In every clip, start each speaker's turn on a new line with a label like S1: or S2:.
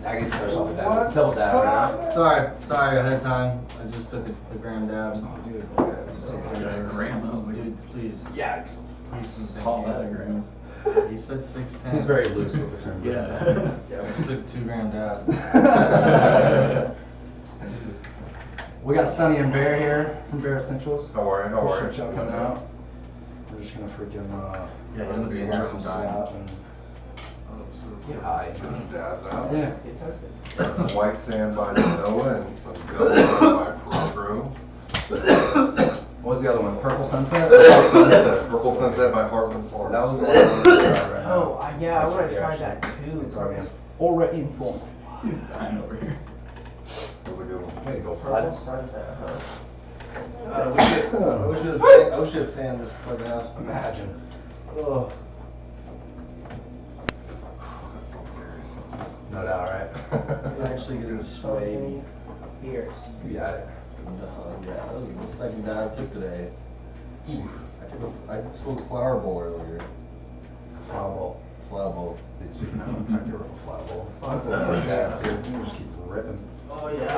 S1: I guess fresh off the dab. Double dab right now.
S2: Sorry ahead of time. I just took a gram dab.
S1: Oh, dude.
S2: Dude, please.
S1: Yikes.
S2: Please,
S3: Call that a gram.
S2: He said 610.
S1: He's very loose with the term.
S3: Yeah.
S2: I just took 2 gram dab.
S1: We got Sonny and Bear here from Bear Essentials.
S4: Don't worry.
S1: Appreciate y'all coming out. We're just gonna freaking
S2: Yeah, it'll be interesting
S1: slap and get high.
S4: Get some dabs out.
S1: Yeah.
S3: Get toasted.
S4: Got some white sand by Noah and some Delaware by Pro.
S1: What was the other one? Purple Sunset?
S4: Purple Sunset by Heartland Farms.
S1: That was the one I wanted to try right now.
S3: Oh, yeah, I
S1: That's
S3: want
S1: right
S3: to try
S1: here,
S3: that too.
S1: It's already informed.
S3: He's dying over here.
S4: That was a good one.
S1: Way to go,
S3: Purple
S1: Pride.
S3: sunset, huh?
S2: I wish you had fanned this fucking house.
S1: Imagine.
S2: Oh.
S4: That's something serious.
S1: No doubt, right?
S2: It actually gets swayed.
S3: Beers.
S1: Yeah.
S2: Yeah, that was the second dab I took today.
S4: Jesus.
S2: I smoked a flower bowl earlier.
S1: Flower bowl.
S2: Flower bowl.
S1: Dude, speaking of, I do a flower bowl. Like that, too. You just keep ripping.
S2: Oh yeah.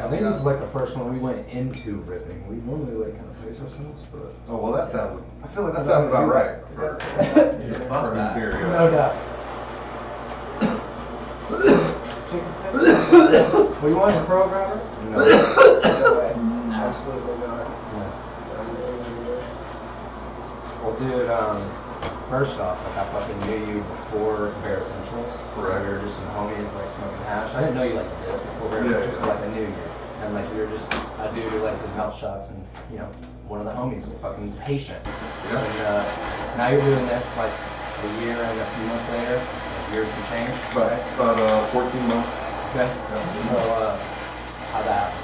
S1: I think this is like the first one we went into ripping. We normally like kind of face ourselves, but
S4: Oh well, that sounds.
S1: I feel like
S4: That sounds about right for
S2: Fuck that.
S4: cereal.
S1: No doubt. What, you want a programmer? No.
S3: No way. Absolutely not.
S1: Well, dude, first off, like I fucking knew you before Bear Essentials.
S4: Correct.
S1: We were just some homies like smoking hash. I didn't know you like this before Bear
S4: Yeah,
S1: Essentials,
S4: yeah.
S1: but like I knew you. And like you were just a dude who like did mouth shots and, you know, one of the homies, a fucking patient.
S4: Yeah.
S1: And now you're doing this like a year and a few months later, a year and some change.
S4: But about 14 months.
S1: Okay. So, how'd that happen?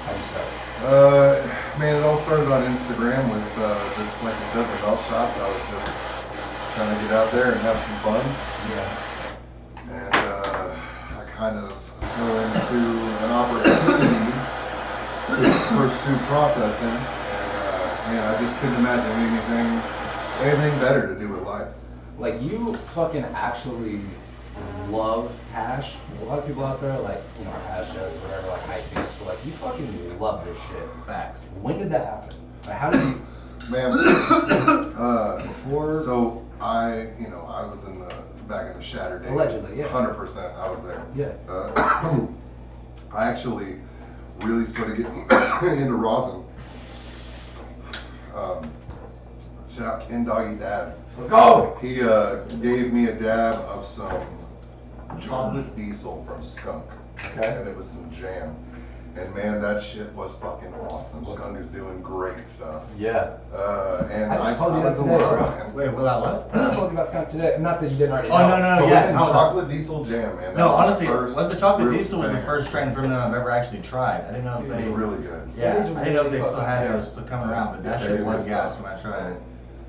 S1: How'd you start?
S4: Man, it all started on Instagram with just like I said, the golf shots. I was just trying to get out there and have some fun.
S1: Yeah.
S4: And I kind of fell into an opportunity to pursue processing, and man, I just couldn't imagine anything better to do with life.
S1: Like, you fucking actually love hash. A lot of people out there, like, you know, hash does whatever, like, hype beast, but like, you fucking love this shit.
S2: Facts.
S1: When did that happen? Like, how did you,
S4: Man,
S1: before?
S4: so I was back in the Shatter days.
S1: Allegedly, yeah.
S4: 100%, I was there.
S1: Yeah.
S4: I actually really started getting into rosin. Shout out Ken Doggy Dabs.
S1: Let's go!
S4: He gave me a dab of some chocolate diesel from Skunk.
S1: Okay.
S4: And it was some jam. And man, that shit was fucking awesome.
S1: What's
S4: Skunk is doing great stuff.
S1: Yeah.
S4: And
S1: I just told you that
S4: was in
S1: today,
S4: love,
S1: bro.
S4: man.
S2: Wait, without what?
S1: I told you about skunk today. Not that you didn't already
S2: Oh,
S1: know.
S2: no, no,
S1: but
S2: yeah,
S1: we've been
S2: no,
S1: talking-
S4: Chocolate diesel jam, man. That
S2: No,
S4: was the
S2: honestly,
S4: first
S2: the chocolate
S4: real
S2: diesel was the
S4: banger.
S2: first strain of I've ever actually tried. I didn't know if
S4: It was
S2: they.
S4: really good.
S2: Yeah,
S3: It is
S2: I didn't know if they
S3: really
S2: still had
S3: fucking
S2: those still coming around, but that
S4: Yeah,
S2: shit
S4: it
S2: was
S4: is.
S2: gas when I tried it.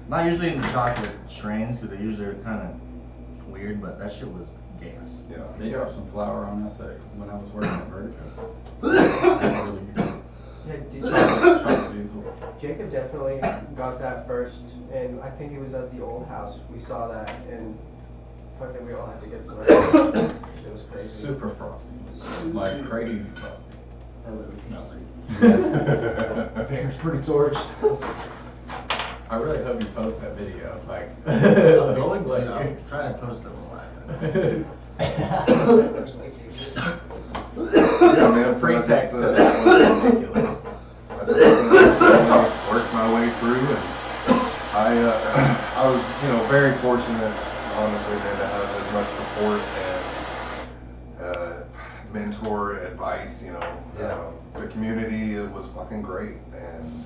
S2: Not usually in the chocolate strains because they usually are kind of weird, but that shit was gas.
S4: Yeah.
S5: They dropped some flour on us when I was working at Vertigo. That's really good.
S3: Yeah, did
S5: Chocolate diesel.
S3: Jacob definitely got that first, and I think it was at the old house. We saw that, and fucking we all had to get some. It was crazy.
S5: Super frosty. Like crazy frosty.
S3: I literally smelled it.
S1: Bear's pretty torched.
S5: I really hope you post that video. Like,
S2: I'm going to. I'm trying to post it live.
S4: Yeah, man.
S5: Free
S4: so I
S5: text.
S4: just,
S5: That's ridiculous.
S4: I just worked my way through, and I was, very fortunate, honestly, man, to have as much support and mentor advice. The community, it was fucking great, and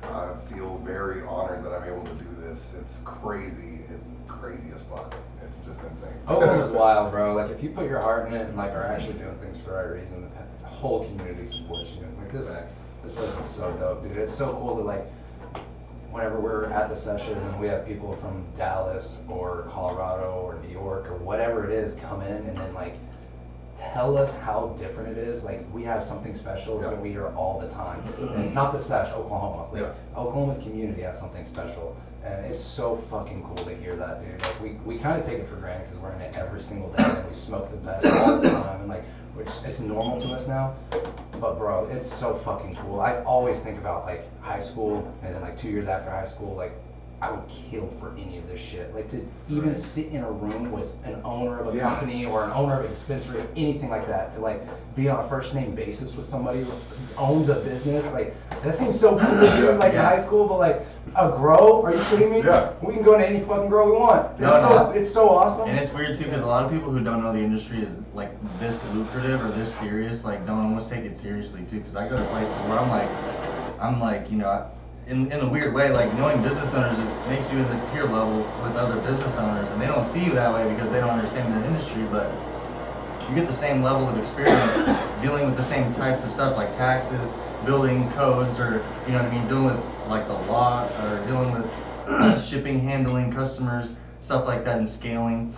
S4: I feel very honored that I'm able to do this. It's crazy. It's crazy as fuck. It's just insane.
S1: Oklahoma's wild, bro. Like, if you put your heart in it and, like, are actually doing things for the right reason, the whole community supports you. Like, this place is so dope, dude. It's so cool to, like, whenever we're at the sessions and we have people from Dallas or Colorado or New York or whatever it is come in and then, like, tell us how different it is. Like, we have something special that we hear all the time. And not the Sesh, Oklahoma. Like,
S4: Yeah.
S1: Oklahoma's community has something special. And it's so fucking cool to hear that, dude. Like we kind of take it for granted because we're in it every single day and we smoke the best all the time, and like which it's normal to us now. But bro, it's so fucking cool. I always think about like high school and then like 2 years after high school, like I would kill for any of this shit. Like to even sit in a room with an owner of a company or an owner of a dispensary or anything like that, to like be on a first name basis with somebody who owns a business, like that seems so cool to do like in high school, but like a grow? Are you kidding me?
S4: Yeah.
S1: We can go into any fucking grow we want. It's so awesome.
S2: And it's weird too, because a lot of people who don't know the industry is like this lucrative or this serious, like don't almost take it seriously too. Because I go to places where I'm like, you know, in a weird way, like knowing business owners makes you in the peer level with other business owners, and they don't see you that way because they don't understand the industry, but you get the same level of experience dealing with the same types of stuff like taxes, building codes, or you know what I mean, dealing with like the law, or dealing with shipping, handling customers, stuff like that, and scaling.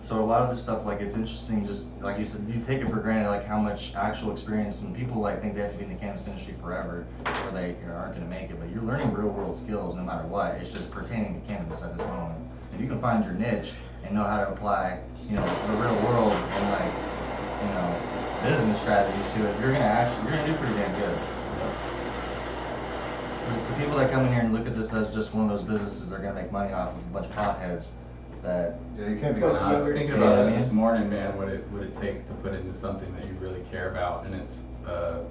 S2: So a lot of this stuff, like it's interesting, just like you said, you take it for granted, like how much actual experience, and people like think they have to be in the cannabis industry forever, or they aren't gonna make it, but you're learning real world skills no matter what. It's just pertaining to cannabis at this moment. If you can find your niche and know how to apply, you know, the real world and like, you know, business strategies to it, you're gonna do pretty damn good. But it's the people that come in here and look at this as just one of those businesses that are gonna make money off of a bunch of potheads that.
S4: Yeah, you can't be.
S3: Plus,
S5: I was
S3: you
S5: thinking about it this morning, man, what it takes to put into something that you really care about, and it's a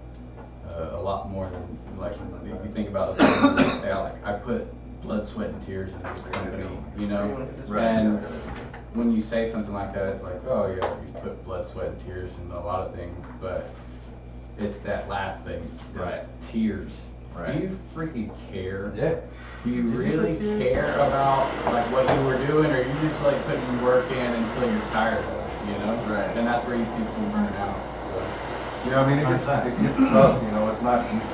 S5: lot more than like if you think about the things that say, like I put blood, sweat, and tears into this company, you know, and when you say something like that, it's like, oh yeah, you put blood, sweat, and tears into a lot of things, but it's that last thing, right? Tears.
S2: Right.
S5: Do you freaking care?
S1: Yeah.
S5: Do you really care about like what you were doing, or you just like putting work in until you're tired of it, you know?
S2: Right.
S5: And that's where you see people burn out. So.
S4: Yeah, I mean it gets tough. You know, it's not easy,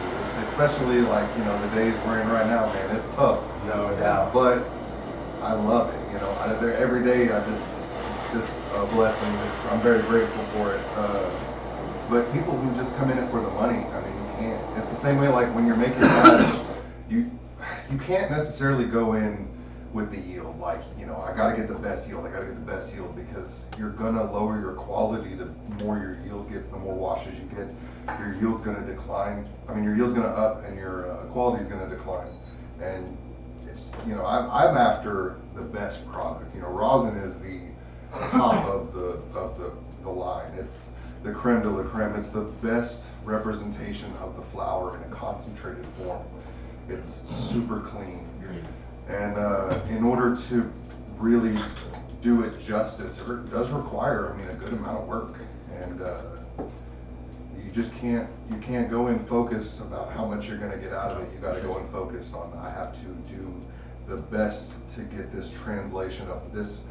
S4: especially like you know the days we're in right now, man. It's tough.
S1: No doubt.
S4: But I love it. You know, every day it's just a blessing. I'm very grateful for it. But people who just come in it for the money, I mean, you can't. It's the same way like when you're making cash, you can't necessarily go in with the yield. Like, you know, I gotta get the best yield. I gotta get the best yield because you're gonna lower your quality. The more your yield gets, the more washes you get. Your yield's gonna decline. I mean, your yield's gonna up and your quality's gonna decline. And it's, you know, I'm after the best product. You know, rosin is the top of the line. It's the creme de la creme. It's the best representation of the flower in a concentrated form. It's super clean. And in order to really do it justice, it does require, I mean, a good amount of work. And you can't go in focused about how much you're gonna get out of it. You gotta go in focused on, I have to do the best to get this translation of this,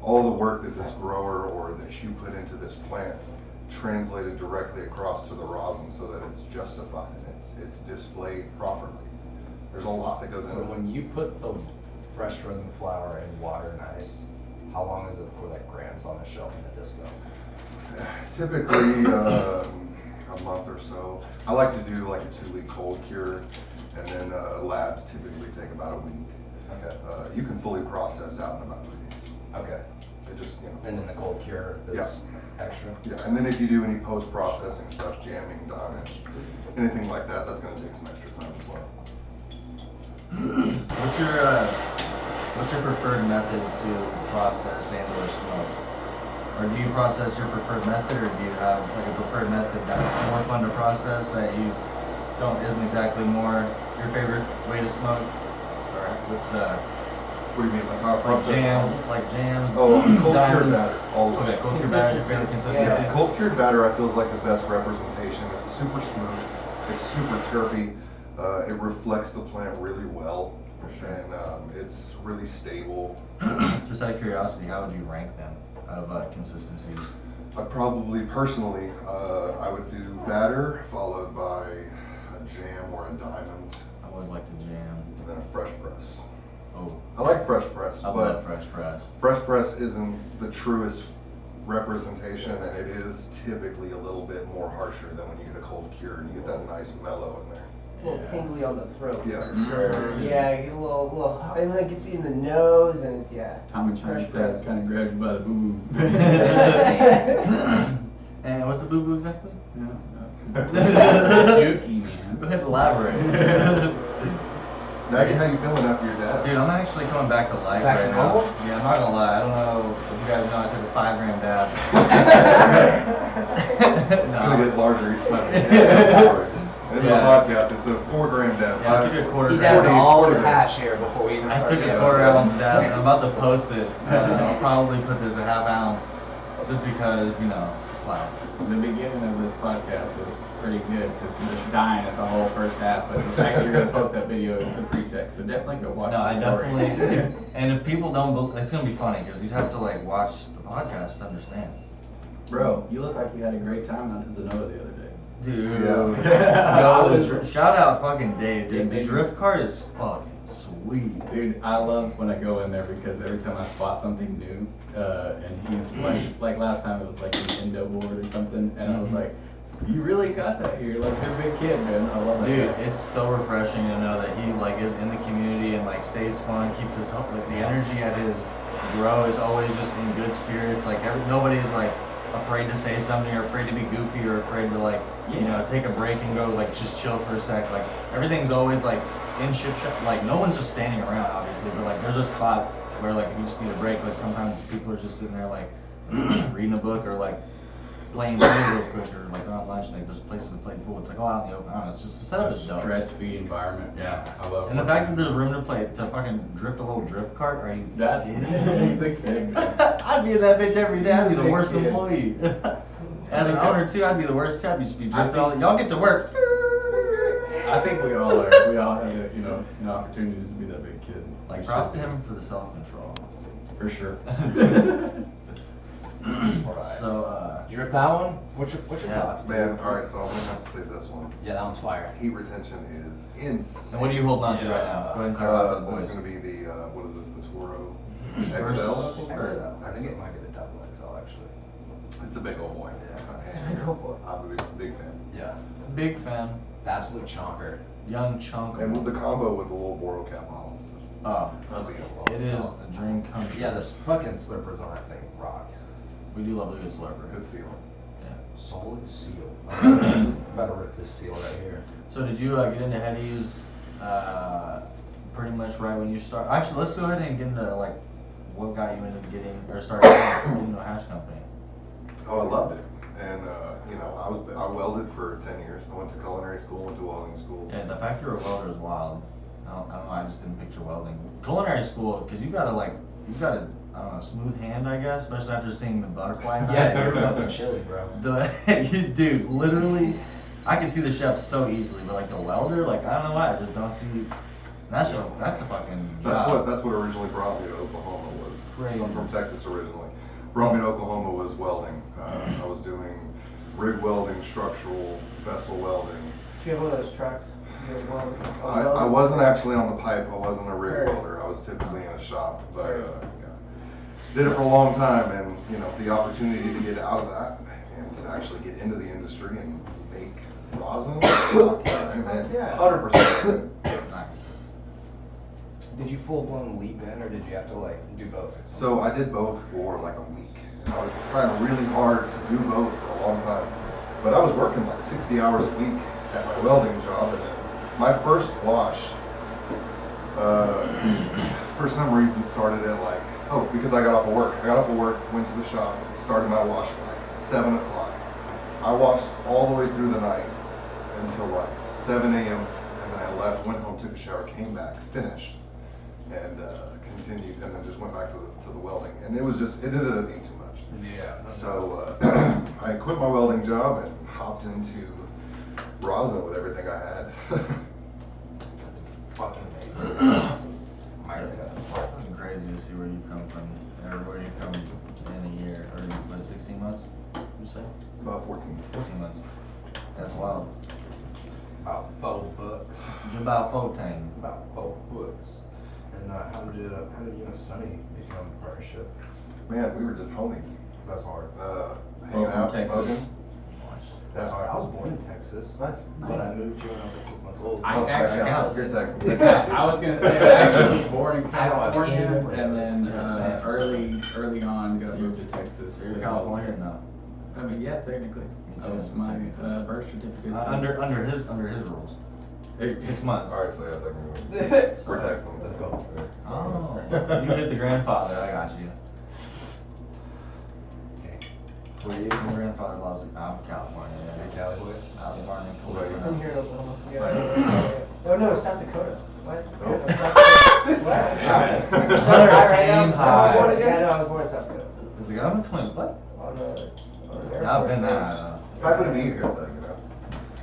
S4: all the work that this grower or that you put into this plant translated directly across to the rosin so that it's justified and it's displayed properly. There's a lot that goes into
S1: So
S4: it.
S1: when you put the fresh resin flour in water and ice, how long is it before that grams on the shelf in a disco?
S4: Typically a month or so. I like to do like a 2-week cold cure, and then labs typically take about a week.
S1: Okay.
S4: You can fully process out in about 3 days.
S1: Okay.
S4: It just, you know.
S1: And then the cold cure is
S4: Yeah.
S1: extra?
S4: Yeah, and then if you do any post-processing stuff, jamming, diamonds, anything like that, that's gonna take some extra time as well.
S2: What's your preferred method to process and/or smoke? Or do you process your preferred method, or do you have like a preferred method that's more fun to process that you isn't exactly more your favorite way to smoke? Or what's
S4: What do you mean, like how
S2: like jams?
S4: Oh, cold cured
S2: diamonds?
S4: batter. All the way.
S2: Okay, cold cured batter is your favorite consistency.
S4: Yeah, cold cured batter I feel is like the best representation. It's super smooth. It's super terpy. It reflects the plant really well. And it's really stable.
S2: Just out of curiosity, how would you rank them out of consistency?
S4: I probably, personally, I would do batter, followed by a jam or a diamond,
S2: I always like to jam.
S4: and then a fresh press.
S2: Oh,
S4: I like fresh press,
S2: I
S4: but
S2: love fresh press.
S4: fresh press isn't the truest representation, and it is typically a little bit more harsher than when you get a cold cure and you get that nice mellow in there.
S3: little tingly on the throat.
S4: Yeah.
S3: For sure. Yeah, you get a little, and then it gets you in the nose, and it's, yeah.
S5: Tommy Chang says kind of grabs you by the boo boo.
S2: And what's the boo boo exactly?
S5: Dookie, man.
S2: Go ahead and elaborate.
S4: Maggie, how you feeling after your dad?
S2: Dude, I'm actually coming back to life
S1: Back
S2: right
S1: to
S2: now.
S1: normal?
S2: Yeah, I'm not gonna lie. I don't know if you guys know I took a 5 gram dab.
S4: It's gonna get larger each time. In the
S2: Yeah.
S4: podcast, it's a 4 gram dab.
S2: Yeah, I took a quarter
S1: He
S2: gram.
S1: dabbed all the
S4: 40
S1: hash here before we even
S2: I
S1: started.
S2: took
S1: the
S2: a quarter
S1: episode.
S2: ounce dab and I'm about to post it. I'll probably put this a half ounce just because, you know, clout.
S5: The beginning of this podcast is pretty good because you're just dying at the whole first half, but the fact that you're gonna post that video is the pretext. So definitely go watch
S2: No,
S5: the
S2: I
S5: story.
S2: definitely. And if people don't, it's gonna be funny because you'd have to like watch the podcast to understand.
S5: Bro, you look like you had a great time out to Zenoa the other day.
S2: Dude.
S4: Yeah.
S2: No, shout out fucking Dave, dude.
S5: Yeah,
S2: The
S5: Dave.
S2: drift cart is fucking sweet.
S5: Dude, I love when I go in there because every time I spot something new, and he's like last time it was like an endo board or something, and I was like, you really got that here, like you're a big kid, man. I love that.
S2: Dude,
S5: guy.
S2: it's so refreshing to know that he like is in the community and like stays fun, keeps his up. Like the energy at his grow is always just in good spirits. Like nobody's like afraid to say something or afraid to be goofy or afraid to like you know take a break and go like just chill for a sec. Like everything's always like in ship. Like no one's just standing around, obviously, but like there's a spot where like if you just need a break. Like sometimes people are just sitting there like reading a book or like playing pool real quick or like on lunch. Like there's places to play pool. It's like all out in the open. I don't know. It's just the setup is dope.
S5: Stress-free environment.
S2: Yeah.
S5: I love.
S2: And the fact that there's room to play to fucking drift a little drift cart, are you?
S5: That's
S2: kidding?
S5: sick.
S2: I'd be in that bitch every day. I'd be the
S3: Big
S2: worst
S3: kid.
S2: employee. As an owner too, I'd be the worst step. You just be drifting all. Y'all get to work.
S5: I think we all are. We all have opportunities to be that big kid.
S2: Like
S5: We
S2: props to
S5: should
S2: him for the self-control.
S5: for sure.
S1: Alright.
S2: So
S1: You rip that one? What's your
S2: Yeah.
S1: thoughts?
S4: Man, alright, so I'm gonna have to say this one.
S1: Yeah, that one's fire.
S4: Heat retention is insane.
S2: and what are you holding on to right now? Go ahead and talk about the
S4: This is
S2: boys.
S4: gonna be the, what is this, the Toro
S2: Versus-
S4: XL? I think?
S1: XL.
S4: Or
S1: I think it might be the double XL actually.
S4: It's a big old boy.
S3: Go for it.
S4: I'm a big fan.
S1: Yeah.
S2: Big fan.
S1: Absolute chonker.
S2: Young chunk.
S4: And with the combo with the little Boro cap on, it's just
S2: Oh,
S4: unbelievable.
S2: it is a dream come true.
S1: Yeah, this fucking slippers on that thing rock.
S2: We do love a good slurper.
S4: Good seal.
S2: Yeah.
S1: Solid seal. I'm about to rip this seal right here.
S2: So did you get into headies pretty much right when you start? Actually, let's go ahead and get into like what got you into getting or starting into a hash company.
S4: Oh, I loved it. And, I welded for 10 years. I went to culinary school, went to welding school.
S2: Yeah, the fact you're a welder is wild. I don't know. I just didn't picture welding. Culinary school, because you've got a I don't know, smooth hand, I guess, especially after seeing the butterfly knife.
S1: Yeah, you're fucking chilly, bro.
S2: Dude, literally, I can see the chef so easily, but like the welder, like I don't know why, I just don't see. That's a fucking job.
S4: That's what originally brought me to Oklahoma was.
S2: Crazy.
S4: I'm from Texas originally. Brought me to Oklahoma was welding. I was doing rig welding, structural, vessel welding.
S3: Do you have one of those trucks? You have one?
S4: I wasn't actually on the pipe. I wasn't a rig
S3: Heard.
S4: welder. I was typically in a shop, but
S3: Heard.
S4: did it for a long time. And the opportunity to get out of that and to actually get into the industry and make rosin,
S3: Yeah.
S4: 100%.
S2: Nice.
S1: Did you full blown leap in, or did you have to like do both?
S4: So I did both for like a week. And I was trying really hard to do both for a long time. But I was working like 60 hours a week at my welding job. And my first wash, for some reason, started at like, because I got off of work. I got off of work, went to the shop, started my wash at like 7 o'clock. I washed all the way through the night until like 7 a.m. And then I left, went home, took a shower, came back, finished. And continued, and then just went back to the welding, and it ended up being too much.
S1: Yeah.
S4: So I quit my welding job and hopped into rosin with everything I had.
S1: That's fucking amazing.
S2: Fucking crazy to see where you come from, or where you come in a year, or what, 16 months? You say?
S4: About 14.
S2: 14 months. That's wild.
S1: About 4 bucks.
S2: You're about 14.
S1: About 4 bucks. And how did you and Sonny become a partnership?
S4: Man, we were just homies.
S1: That's hard.
S4: Hanging
S5: from
S4: out,
S5: Texas.
S4: smoking.
S1: That's hard. I was born in Texas.
S3: Nice.
S1: But I moved here when I was like 6 months old.
S5: I
S4: Oh,
S5: actually-
S4: that counts. You're Texas.
S5: I was gonna say, I actually was born in
S1: I don't have any
S5: California,
S1: memory
S5: and
S1: of
S5: then
S2: it.
S5: early on got moved to Texas.
S2: So you're California? No.
S5: I mean, yeah, technically. That was
S2: too.
S5: my birth certificate.
S2: Under his rules. 6 months.
S4: Alright, so yeah, technically, we're Texans.
S1: Let's go.
S2: Oh, you hit the grandfather. I got you.
S1: Okay.
S2: Were you? My grandfather loves it. I'm from California.
S1: You're
S2: Yeah.
S1: Cali boy?
S2: I was born in
S4: What about
S3: I'm
S4: you?
S3: here in Oklahoma.
S4: Nice.
S3: Oh no, South Dakota. What?
S4: Oh.
S3: Yes, I'm South Dakota.
S2: Right.
S3: Southern right now.
S2: Aim
S3: So
S2: high.
S3: I'm born again? Yeah, no, I was born in South Dakota.
S2: Is the government twin? What?
S3: On an
S2: Yeah, I've been
S3: airport
S2: there.
S3: base.
S4: Happy to be here, though, you know.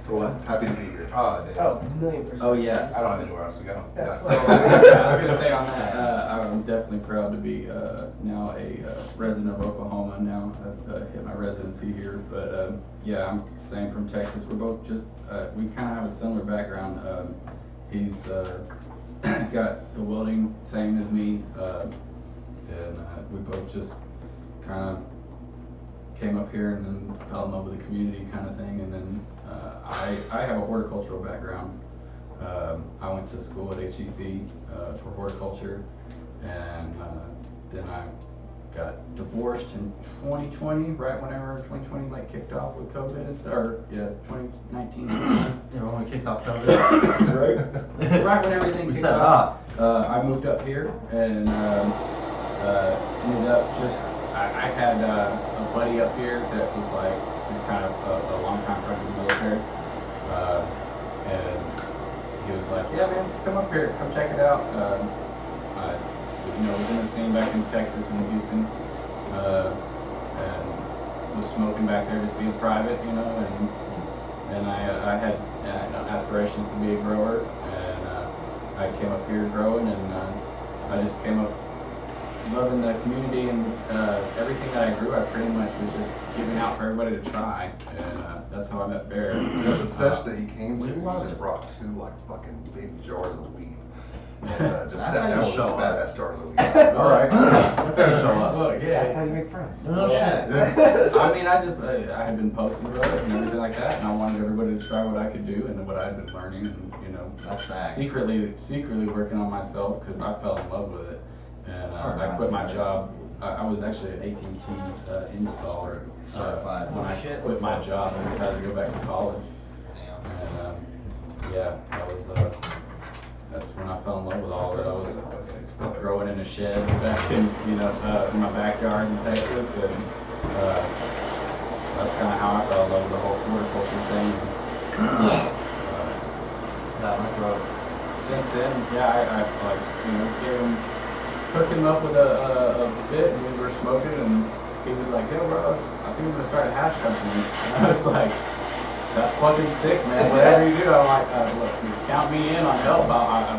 S1: For what?
S4: Happy to be here.
S1: Oh, dude.
S3: Oh, 1,000,000%.
S5: Oh, yeah.
S1: I don't have anywhere else to go.
S3: Yeah.
S5: So, yeah, I was gonna say on that, I'm definitely proud to be now a resident of Oklahoma now. I've hit my residency here, but yeah, I'm staying from Texas. We're both just, we kind of have a similar background. He's got the welding, same as me, and we both just kind of came up here and then fell in love with the community kind of thing, and then I have a horticultural background. I went to school at HEC for horticulture, and then I got divorced in 2020, right whenever 2020 like kicked off with COVID and stuff, or yeah, 2019.
S2: You know, when we kicked off COVID.
S5: Right when everything
S2: We
S5: kicked
S2: set
S5: off,
S2: up.
S5: I moved up here and ended up just, I had a buddy up here that was like, was kind of a long time friend of the military. And he was like, yeah man, come up here, come check it out. I, was in the scene back in Texas and Houston, and was smoking back there just being private, and I had aspirations to be a grower, and I came up here growing, and I just came up loving the community, and everything that I grew, I pretty much was just giving out for everybody to try, and that's how I met Bear.
S4: The sesh that he came to,
S2: we
S4: he
S2: love
S4: just
S2: it.
S4: brought 2 like fucking big jars of weed. And just
S2: That's
S4: sat
S2: how you
S4: down with
S2: show
S4: these
S2: up.
S4: badass jars of weed. Alright.
S2: That's how you show up.
S5: Look,
S1: That's how you make friends.
S2: No
S5: Yeah.
S2: shit.
S5: I mean, I had been posting about it and everything like that, and I wanted everybody to try what I could do and what I'd been learning, and
S2: That's facts.
S5: secretly working on myself because I fell in love with it, and I quit my job. I was actually an AT&T installer
S2: Certified.
S5: when I
S3: Shit.
S5: quit my job and decided to go back to college,
S2: Damn.
S5: and yeah, that was that's when I fell in love with all of it. I was growing in a shed back in in my backyard in Texas, and that's kind of how I fell in love with the whole horticulture thing.
S2: Yeah, my throat.
S5: Since then, yeah, I like hooked him up with a bit, and we were smoking, and he was like, "Yo, bro, I think I'm gonna start a hash company." And I was like, "That's fucking sick, man. Whatever you do, I'm like, look, you count me in on help.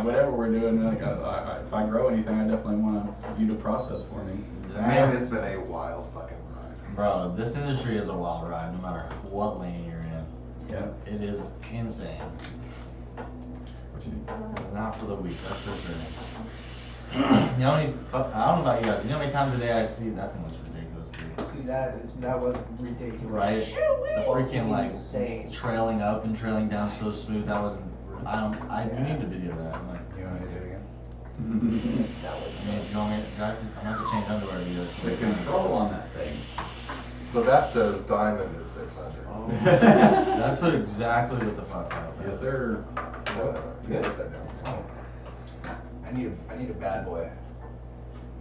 S5: Whatever we're doing, like, if I grow anything, I definitely want you to process for me."
S4: Man, it's been a wild fucking ride.
S2: Bro, this industry is a wild ride, no matter what lane you're in.
S5: Yeah.
S2: It is insane.
S5: What you do?
S2: It's not for the weak, that's for sure. I don't know about you guys, you know how many times a day I see that thing looks ridiculous, dude.
S3: Dude, that was ridiculous.
S2: Right? The freaking like
S3: Insane.
S2: trailing up and trailing down so smooth, that wasn't, you need to video that. I'm like,
S1: You want me to do it again?
S2: I mean, if you want me, guys, I'm gonna have to change underwear to do it.
S5: The control on that thing.
S4: So that says diamond is 600.
S2: Oh, that's exactly what the fuck I was
S5: Yes, sir.
S4: You can put that down.
S1: Oh. I need a bad boy.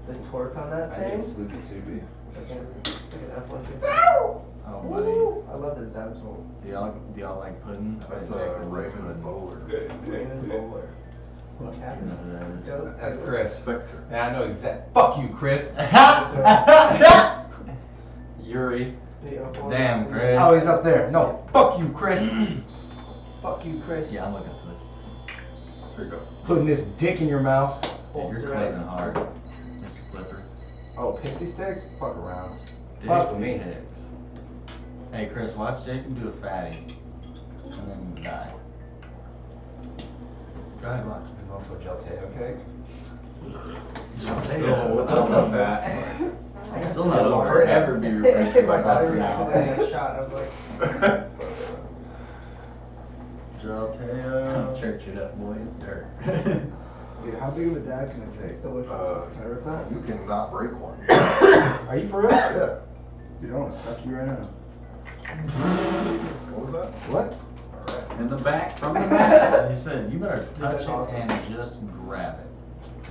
S3: The torque on that
S1: I need
S3: thing.
S1: a Sloopy Tubby.
S3: It's like an F-150.
S2: Oh, buddy.
S3: Woo! I love the Zabzol.
S2: Do y'all like pudding?
S4: That's
S2: I
S4: a
S2: like
S4: Raven
S2: pudding.
S4: Bowler.
S3: Raven Bowler. What
S2: You
S3: happened?
S2: know who that is.
S3: Dope.
S1: That's Chris.
S4: Spectre.
S1: Yeah, I know exact. Fuck you, Chris. Yuri.
S2: Damn, Chris.
S1: Oh, he's up there. No, fuck you, Chris.
S3: Fuck you, Chris.
S2: Yeah, I'm looking to it.
S4: Here you go.
S1: Putting this dick in your mouth.
S3: Bolts
S2: You're
S3: are
S2: clicking
S3: right.
S2: hard, Mr. Flipper.
S1: Oh, pixie sticks? Fuck around.
S2: Dicks
S1: Fuck
S2: and
S1: me.
S2: dicks. Hey, Chris, watch Jacob do a fatty, and then die. Go ahead, watch.
S1: And also gelato cake.
S5: So, what's up with that?
S3: I
S2: Still
S3: got
S2: not
S3: some
S2: over
S3: water.
S2: it.
S5: Ever be referred to
S3: My
S5: by
S3: daughter
S5: Country
S3: accidentally got shot. I was like,
S4: So,
S2: Jalteo.
S5: Church it up, boys. Dirt.
S6: Dude, how big of a dab can it take?
S3: it's delicious.
S6: Can I rip that?
S4: you cannot break one.
S1: Are you for real?
S4: Yeah.
S6: Dude, I wanna suck you right now.
S4: What was that?
S6: What?
S4: Alright.
S5: In the back, from the back.
S2: He said, you better touch it
S3: awesome.
S2: and just grab it.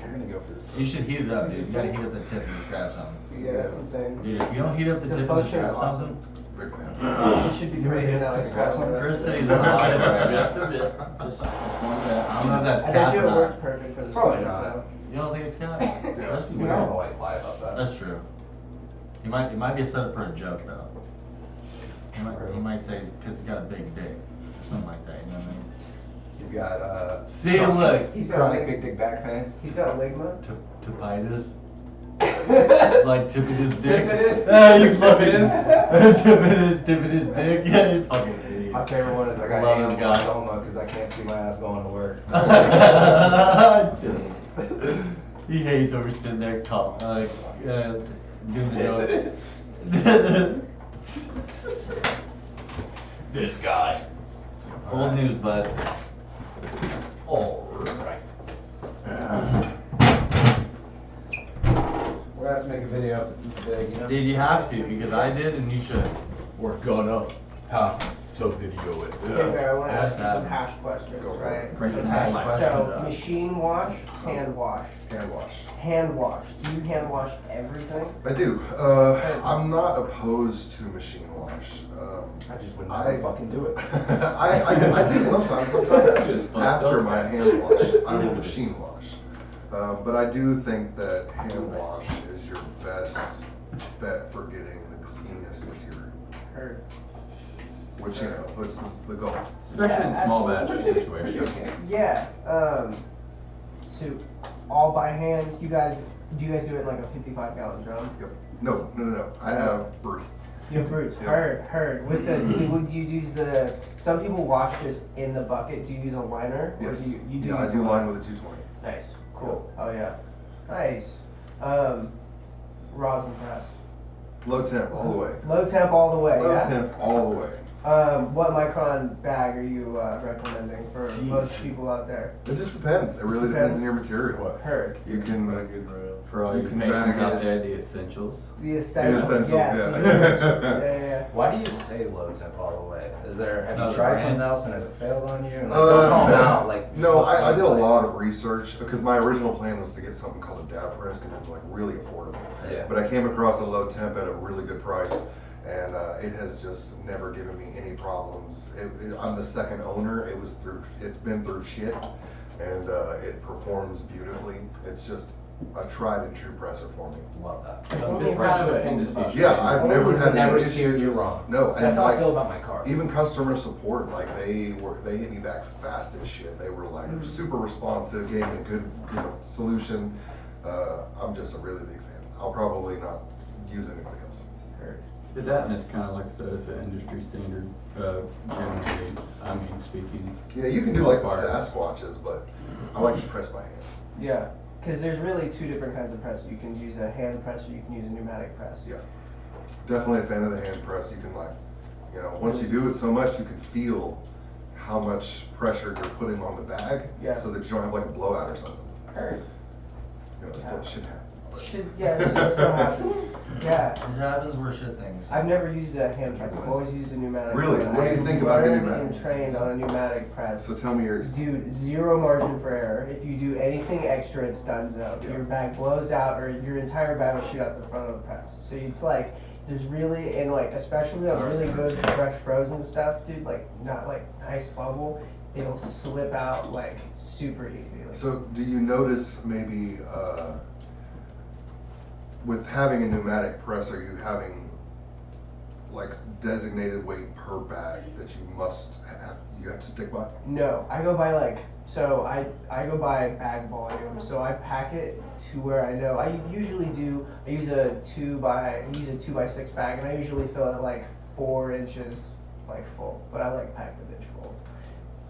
S1: You're gonna go for this.
S2: You should heat it up, dude. You gotta heat up the tip and just grab something.
S3: Yeah, that's insane.
S2: Dude, if you don't heat up the
S3: The
S2: tip and just
S3: function is
S2: grab
S3: awesome.
S2: something.
S4: Big fan.
S3: It should be
S1: You ready to
S3: perfect
S1: hit
S3: now.
S1: the
S3: It's
S1: grab
S3: all
S1: something?
S3: the
S2: Chris
S3: rest
S2: said
S3: of
S2: he's
S3: it.
S2: on hot right
S5: Just
S2: now.
S5: a bit. Just one bit.
S2: I don't know if that's
S3: I
S2: cap
S3: bet you
S2: or
S3: it
S2: not.
S3: worked perfect for the
S1: Probably
S3: story,
S1: not.
S3: so.
S2: You don't think it's cap?
S4: Yeah.
S2: That's
S1: We don't
S2: weird.
S1: wanna like lie about that.
S2: That's true. It might be a setup for a joke though. He might say because he's got a big dick or something like that. You know what I mean?
S1: He's got
S2: See, look.
S3: He's got
S1: chronic
S3: leg-
S1: big dick back pain.
S3: He's got ligma.
S2: Tipitis. Like tipping his dick.
S1: Tipitis?
S2: Ah, you fucking tipping his dick. Yeah, you fucking idiot.
S1: My favorite one is I got
S2: Love this guy.
S1: glaucoma because I can't see my ass going to work.
S2: He hates when we're sitting there doing the joke. This guy. Old news, bud.
S1: Alright. We're gonna have to make a video if it's this big, you know?
S2: Dude, you have to because I did and you should.
S5: We're gonna have to video it.
S3: Okay, Bear, I want to
S2: Yes,
S3: ask you some
S2: Adam.
S3: hash questions,
S4: Go for
S3: right?
S4: it.
S5: Bring the
S3: Okay,
S5: hash
S3: so
S2: questions.
S3: machine wash, hand wash.
S4: Hand wash.
S3: Hand wash. Do you hand wash everything?
S4: I do. I'm not opposed to machine wash.
S1: I just would
S4: I-
S1: never fucking do it.
S4: I do sometimes. Sometimes
S5: Just fuck
S4: after
S5: those
S4: my
S5: guys.
S4: hand wash, I will machine wash. But I do think that hand wash is your best bet for getting the cleanest material,
S3: Heard.
S4: which which is the goal.
S5: Especially in
S3: Yeah,
S5: small batch
S3: absolutely.
S5: situations.
S3: Yeah. So all by hand. Do you guys do it in like a 55-gallon drum?
S4: Yep. No. I have brutes.
S3: You have brutes.
S4: Yeah.
S3: Heard. With the, do you use the? Some people wash just in the bucket. Do you use a liner? Or
S4: Yes.
S3: do you do?
S4: Yeah, I
S3: use
S4: do
S3: a
S4: line with a 220.
S3: Nice. Cool. Oh yeah. Nice. Rosin press.
S4: Low temp all the way.
S3: Low temp all the way.
S4: Low
S3: yeah.
S4: temp all the way.
S3: What micron bag are you recommending for most people out there?
S4: It just depends. It really
S3: Depends.
S4: depends on your material.
S3: Heard.
S4: You can.
S5: For all
S4: You
S5: you
S4: can
S5: patients
S4: bag
S5: out
S4: it.
S5: there, the essentials.
S3: The essentials.
S4: essentials,
S3: yeah.
S4: yeah.
S3: The essentials. Yeah.
S1: Why do you say low temp all the way? Is there, have
S2: No,
S1: you
S2: the
S1: tried
S2: brand.
S1: something else and has it failed on you? And like, don't call 'em out, like.
S4: No,
S1: fuck
S4: I did a
S1: like-
S4: lot of research because my original plan was to get something called a dab press because it was like really affordable.
S1: Yeah.
S4: But I came across a low temp at a really good price, and it has just never given me any problems. I'm the second owner. It's been through shit, and it performs beautifully. It's just a tried and true presser for me.
S1: Love that.
S5: It's right to an industry.
S4: Yeah, I've never
S1: It's
S4: had any
S1: never steered you
S4: issues.
S1: wrong.
S4: No, and
S1: That's how I
S4: like,
S1: feel about my car.
S4: even customer support, like they hit me back fast as shit. They were like super responsive, gave me a good, solution. I'm just a really big fan. I'll probably not use anybody else.
S3: Heard.
S5: But that, and it's kind of like I said, it's an industry standard, generally, speaking.
S4: Yeah, you can do like the
S5: Bar.
S4: Sasquatches, but I like to press by hand.
S3: Yeah. Because there's really two different kinds of press. You can use a hand press or you can use a pneumatic press.
S4: Yeah, definitely a fan of the hand press. You can once you do it so much, you can feel how much pressure you're putting on the bag,
S3: Yeah.
S4: so that you don't have like a blowout or something.
S3: Heard.
S4: That shit happens.
S3: Yeah, it just so happens. Yeah.
S2: It happens where shit things.
S3: I've never used a hand press. I've always used a pneumatic.
S4: Really?
S3: one.
S4: What do you think about the
S3: I learned
S4: pneumatic?
S3: and trained on a pneumatic press.
S4: So tell me your experience.
S3: Dude, zero margin for error. If you do anything extra, it's donezo.
S4: Yeah.
S3: Your bag blows out, or your entire bag will shoot out the front of the press. So it's like, there's really, and like, especially on really good fresh frozen stuff, dude, like, not like nice bubble, it'll slip out like super easy. Like,
S4: So do you notice maybe with having a pneumatic press, are you having like designated weight per bag that you have to stick by?
S3: no, I go by like, so I go by bag volume. So I pack it to where I know. I use a 2x6 bag, and I usually fill it like 4 inches like full, but I like packed an inch full.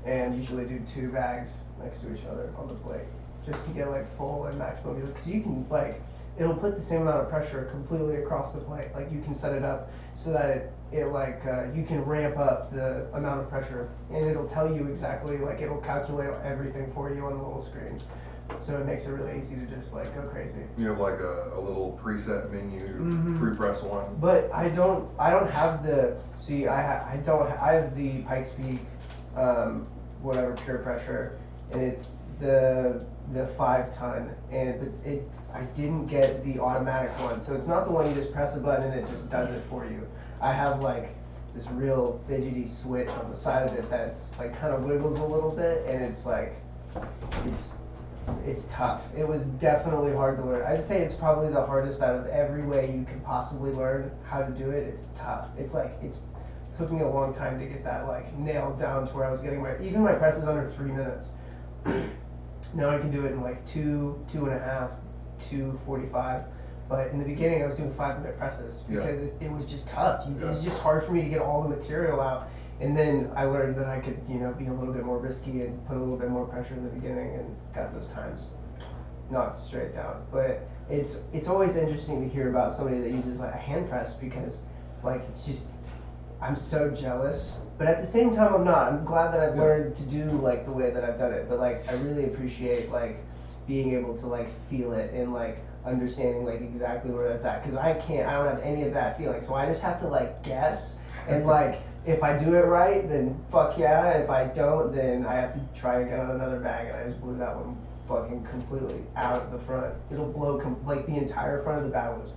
S3: And usually do 2 bags next to each other on the plate, just to get like full and maximum, because you can like, it'll put the same amount of pressure completely across the plate. Like you can set it up so that you can ramp up the amount of pressure, and it'll tell you exactly, like it'll calculate everything for you on the little screen. So it makes it really easy to just like go crazy.
S4: You have like a little preset menu,
S3: Mhm.
S4: pre-press one.
S3: But I don't have the, I have the Pikes Peak, whatever pure pressure, and the 5-ton, and I didn't get the automatic one, so it's not the one you just press a button and it just does it for you. I have like this real fidgety switch on the side of it that's like kind of wiggles a little bit, and it's like, it's tough. It was definitely hard to learn. I'd say it's probably the hardest out of every way you could possibly learn how to do it. It's tough. It took me a long time to get that like nailed down to where I was getting even my presses under 3 minutes. Now I can do it in like 2.5, 2:45. But in the beginning I was doing 5-minute presses because it was just tough. It was just hard for me to get all the material out. And then I learned that I could, be a little bit more risky and put a little bit more pressure in the beginning, and got those times knocked straight down. But it's always interesting to hear about somebody that uses like a hand press, because like it's just, I'm so jealous. But at the same time I'm not. I'm glad that I've learned to do like the way that I've done it. But like I really appreciate like being able to like feel it and like understanding like exactly where that's at, because I don't have any of that feeling. So I just have to like guess, and like if I do it right, then fuck yeah. If I don't, then I have to try again on another bag, and I just blew that one fucking completely out of the front. It'll blow like the entire front of the bag was.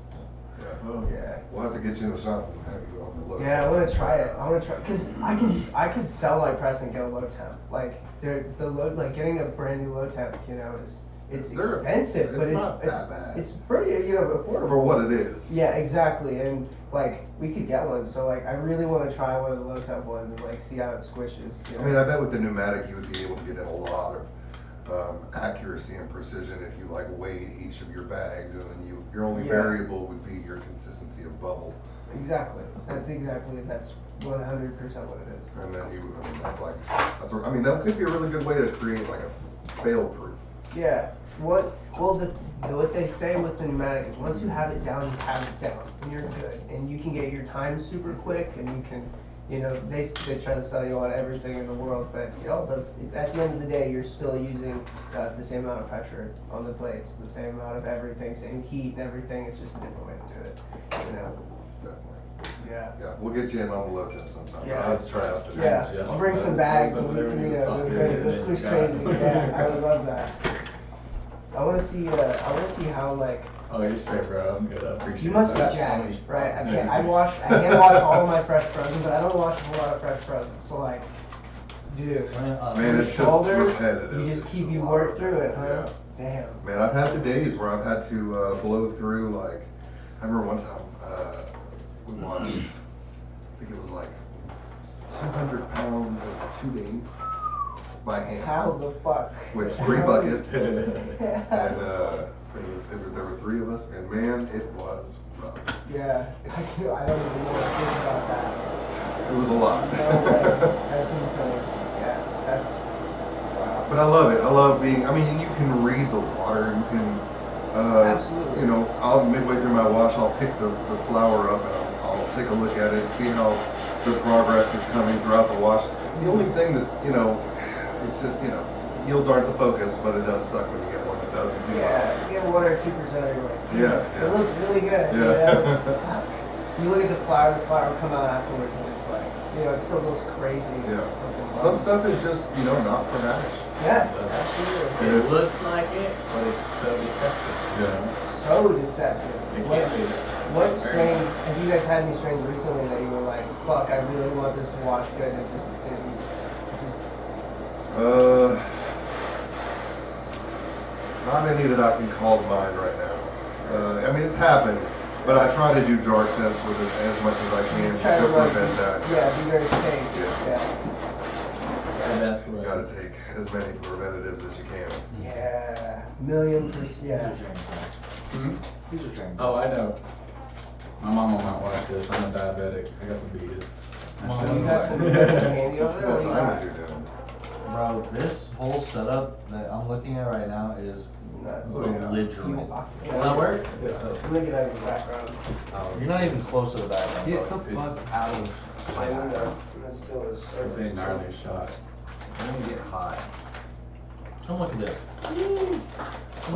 S3: Yeah.
S4: We'll have to get you in the shop and have you on the low.
S3: Yeah, I want to try it. I want to try, because I could sell my press and get a low temp. Like the low, like getting a brand new low temp, it's expensive, but
S4: not that bad.
S3: it's pretty, affordable
S4: For what it is.
S3: Yeah, exactly. And like we could get one, so like I really want to try one of the low temp ones and like see how it squishes.
S4: I mean, I bet with the pneumatic you would be able to get in a lot of accuracy and precision if you like weighed each of your bags, and then your only variable would be your consistency of bubble.
S3: Exactly. That's 100% what it is.
S4: And then that could be a really good way to create like a fail proof.
S3: Yeah. What they say with the pneumatic is once you have it down, you have it down, and you're good, and you can get your time super quick, and you can, they try to sell you on everything in the world, but at the end of the day, you're still using the same amount of pressure on the plates, the same amount of everything, same heat and everything. It's just a different way to do it.
S4: Definitely.
S3: Yeah.
S4: Yeah, we'll get you in on the low tip sometime.
S3: Yeah.
S4: Let's try out the
S3: Yeah. I'll bring some bags and we can, go squish crazy. Yeah, I would love that. I want to see how like.
S5: Oh, you're straight, bro. I'm good. I appreciate it.
S3: You must be
S5: That's
S3: jacked,
S5: funny.
S3: right? I hand wash all of my fresh frozen, but I don't wash a whole lot of fresh frozen. So like, dude,
S4: Man, it's just
S3: shoulders,
S4: repetitive.
S3: you just
S4: It's
S3: keep
S4: a
S3: you
S4: lot
S3: work
S4: of
S3: through it, huh?
S4: yeah.
S3: Damn.
S4: Man, I've had the days where I've had to blow through like, I remember one time we watched, I think it was like 200 pounds in 2 days by hand.
S3: How the fuck?
S4: With 3 buckets. And
S3: Yeah.
S4: there were 3 of us, and man, it was rough.
S3: Yeah. I don't even want to think about that.
S4: It was a lot.
S3: No way. That's insane. Yeah. That's wow.
S4: But I love it. I love being, you can read the water, you can,
S3: Absolutely.
S4: I'll midway through my wash, I'll pick the flour up and I'll take a look at it, see how the progress is coming throughout the wash. The only thing that, it's just, yields aren't the focus, but it does suck when you get one that doesn't do
S3: Yeah. You get 1 or 2% of your weight.
S4: Yeah.
S3: It looks really good.
S4: Yeah.
S3: You look at the flour will come out afterwards, and it's like, it still looks crazy.
S4: Yeah.
S3: Looking
S4: Some
S3: fun.
S4: stuff is just, not for hash.
S3: Yeah, absolutely.
S5: It looks like it, but it's so deceptive. Yeah.
S3: So deceptive.
S5: It can't be.
S3: What strain, have you guys had any strains recently that you were like, fuck, I really want this to wash good, and it just didn't?
S4: Not any that I can call to mind right now. It's happened, but I try to do jar tests with it as much as I can
S3: Try
S4: to
S3: to run-
S4: prevent that.
S3: Yeah, be very safe.
S4: Yeah.
S5: The best
S4: You
S5: way.
S4: gotta take as many preventatives as you can.
S3: Yeah. 1,000,000%. Yeah.
S2: These are trained.
S5: Oh, I know. My mama might watch this. I'm a diabetic. I got the beatus.
S3: You got some handy
S4: What's
S3: over
S4: that
S3: there? What do you
S4: diamond
S3: got?
S4: you're doing?
S2: Bro, this whole setup that I'm looking at right now is
S3: Nuts.
S2: belligerent.
S3: Will
S1: that work?
S3: Look at that in the background.
S2: You're not even close to the background.
S1: Get
S2: bro.
S1: the fuck out of my
S3: I'm
S1: house.
S3: gonna steal this.
S5: It's a gnarly shot.
S1: I'm gonna get hot.
S2: Come look at this.
S4: I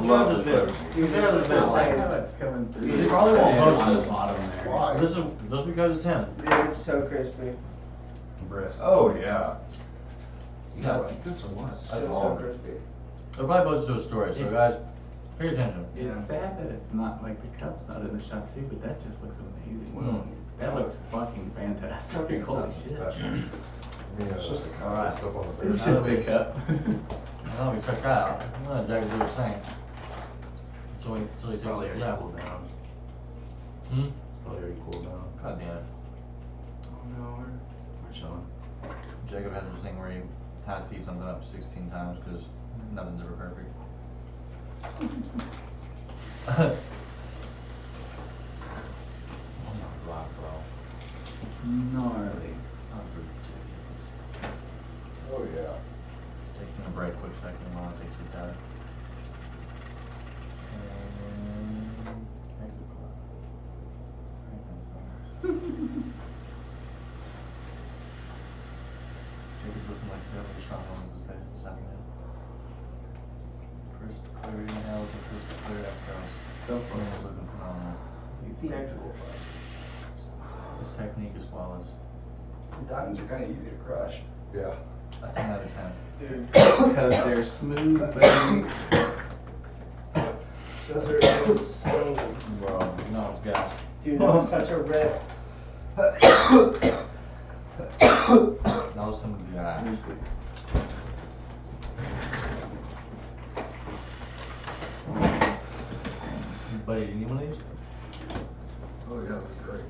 S4: love this
S3: Dude, this
S2: Yeah,
S3: looks
S2: the
S5: I
S2: best.
S5: like
S3: insane.
S5: how it's coming through.
S2: He probably won't
S5: And
S2: post
S5: on the
S2: this.
S5: bottom there.
S4: Why?
S2: This is just because it's him.
S3: Dude, it's so crispy.
S1: Brisk.
S4: Oh, yeah.
S1: You guys like this or what?
S3: So,
S4: That's
S3: so
S4: all.
S3: crispy.
S2: They'll probably post it to a story, so guys, pay attention.
S5: It's sad that it's not, like, the cup's not in the shot too, but that just looks amazing.
S2: Mm.
S5: That looks fucking fantastic.
S1: Fucking
S5: Holy
S1: nothing
S5: shit.
S1: special.
S4: It's just a
S1: Alright.
S4: cup up on the
S5: It's
S4: third.
S5: just a cup.
S2: Well, we check that out. I'm gonna Jack do the same. Until he takes
S1: Probably
S2: it.
S1: already
S2: Yeah.
S1: cooled down.
S2: Hmm?
S1: Probably already cooled down.
S2: God damn it.
S1: Oh no, we're chilling.
S2: Jacob has this thing where he has to heat something up 16 times because nothing's ever perfect. Oh my god, bro.
S5: Gnarly.
S2: That was ridiculous.
S4: Oh, yeah.
S2: Taking a break, quick second while I take your dad. Exit call. Jacob's looking like so many strong ones this afternoon. Crisp, clear inhales and crisp, clear exhales. Everything is looking phenomenal.
S3: The actual
S2: His technique is flawless.
S6: The diamonds are kinda easy to crush.
S4: Yeah.
S2: A 10 out of 10.
S3: Dude,
S5: Because they're smooth, baby.
S3: those are insane.
S2: Bro, no, gas.
S3: Dude, that was such a rip.
S2: That was some gas.
S5: Seriously.
S2: Buddy, do you need one of these?
S4: Oh, yeah, that's great.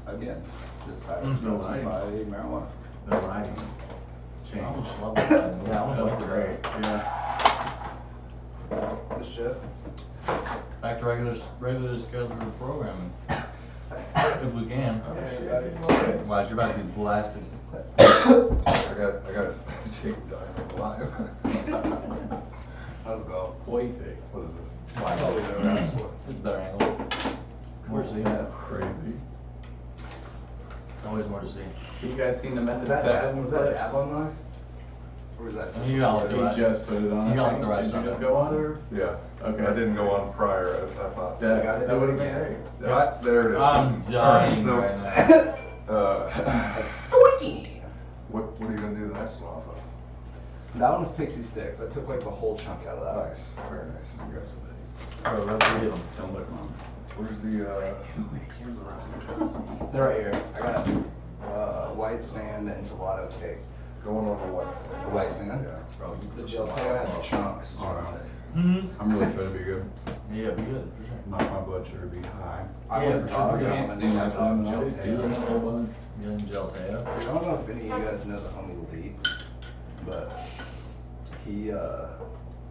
S1: Again, this side
S2: Mm,
S1: was
S5: no
S1: brought to you by
S5: lighting.
S1: marijuana.
S5: The lighting
S2: I
S5: change.
S2: almost love this. Yeah, I almost
S5: That's
S2: like it.
S5: great. Yeah.
S3: The ship.
S2: Back to regular scheduled programming. If we can. Watch, you're about to be blasted.
S4: I got Jacob Diamond live.
S1: Let's go.
S5: Perfect.
S4: What is this?
S2: Watch.
S1: Probably never asked for it.
S2: It's a better angle. More to see.
S5: That's crazy.
S2: Always more to see.
S5: You guys seen the Method
S1: Was that
S5: 7?
S1: was that dab on live? Or was that?
S2: You gotta do it.
S5: He just put it on.
S2: You
S5: I
S2: got
S5: think.
S2: the rest
S5: Did you
S2: of
S5: just
S2: it.
S5: go on?
S4: Yeah.
S5: Okay.
S4: I didn't go on prior. I thought.
S5: That would have been great.
S4: There it is.
S2: I'm dying
S4: Alright,
S2: right now.
S1: That's squeaky.
S4: What are you gonna do the next one off of?
S1: That one was Pixie Sticks. I took like the whole chunk out of that.
S4: Nice, very nice. You guys
S2: Bro, let's read them.
S5: Don't look, Mom.
S4: Where's the rest of
S1: They're right here. I got white sand and gelato cake.
S4: Going on the white side.
S1: The white sand?
S4: Yeah.
S1: Bro, the gelato had the chunks.
S5: Alright.
S2: Mm-hmm.
S5: I'm really trying to be good.
S2: Yeah, be good, for sure.
S5: Not my blood sugar be high.
S1: I
S2: Yeah,
S1: want a dog.
S2: for sure.
S1: I'm gonna name my dog Gelato.
S2: You in Gelteo?
S1: I don't know if any of you guys know the homie Lee, but he, I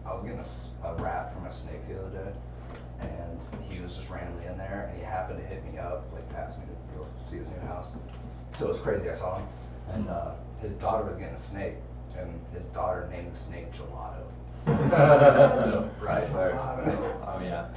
S1: was getting a wrap from a snake the other day, and he was just randomly in there, and he happened to hit me up, like past me to go see his new house. So it was crazy, I saw him, and his daughter was getting a snake, and his daughter named the snake Gelato. Right?
S4: Nice.
S2: Oh, yeah.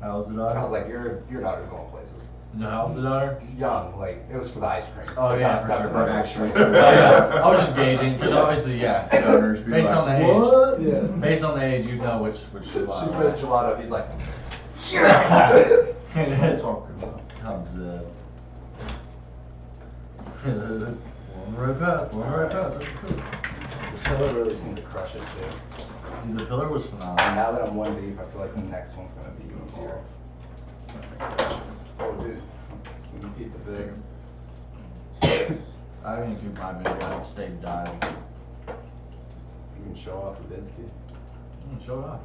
S2: How old's the
S1: I
S2: daughter?
S1: was like, your daughter's going places.
S2: No, how old's the daughter?
S1: Young, like, it was for the ice cream.
S2: Oh, yeah,
S1: Not
S2: for sure.
S1: the burger.
S5: Actually.
S2: Oh, yeah. I was just gauging, because obviously, yeah.
S5: Stoners be
S2: Based
S5: like,
S2: on the age.
S1: What? Yeah.
S2: Based on the age, you'd know which
S1: She
S2: gelato.
S1: says Gelato, he's like,
S5: Talking about.
S2: I'm dead. One right path, one right path. That's cool.
S1: this pillow really seemed to crush it too.
S2: Dude, the pillar was
S1: And
S2: phenomenal.
S1: now that I'm one deep, I feel like the next one's gonna be easier. Oh, dude. We can keep the big.
S2: I didn't do my video, I stayed diving.
S1: You can show off the biscuit.
S2: Show it off.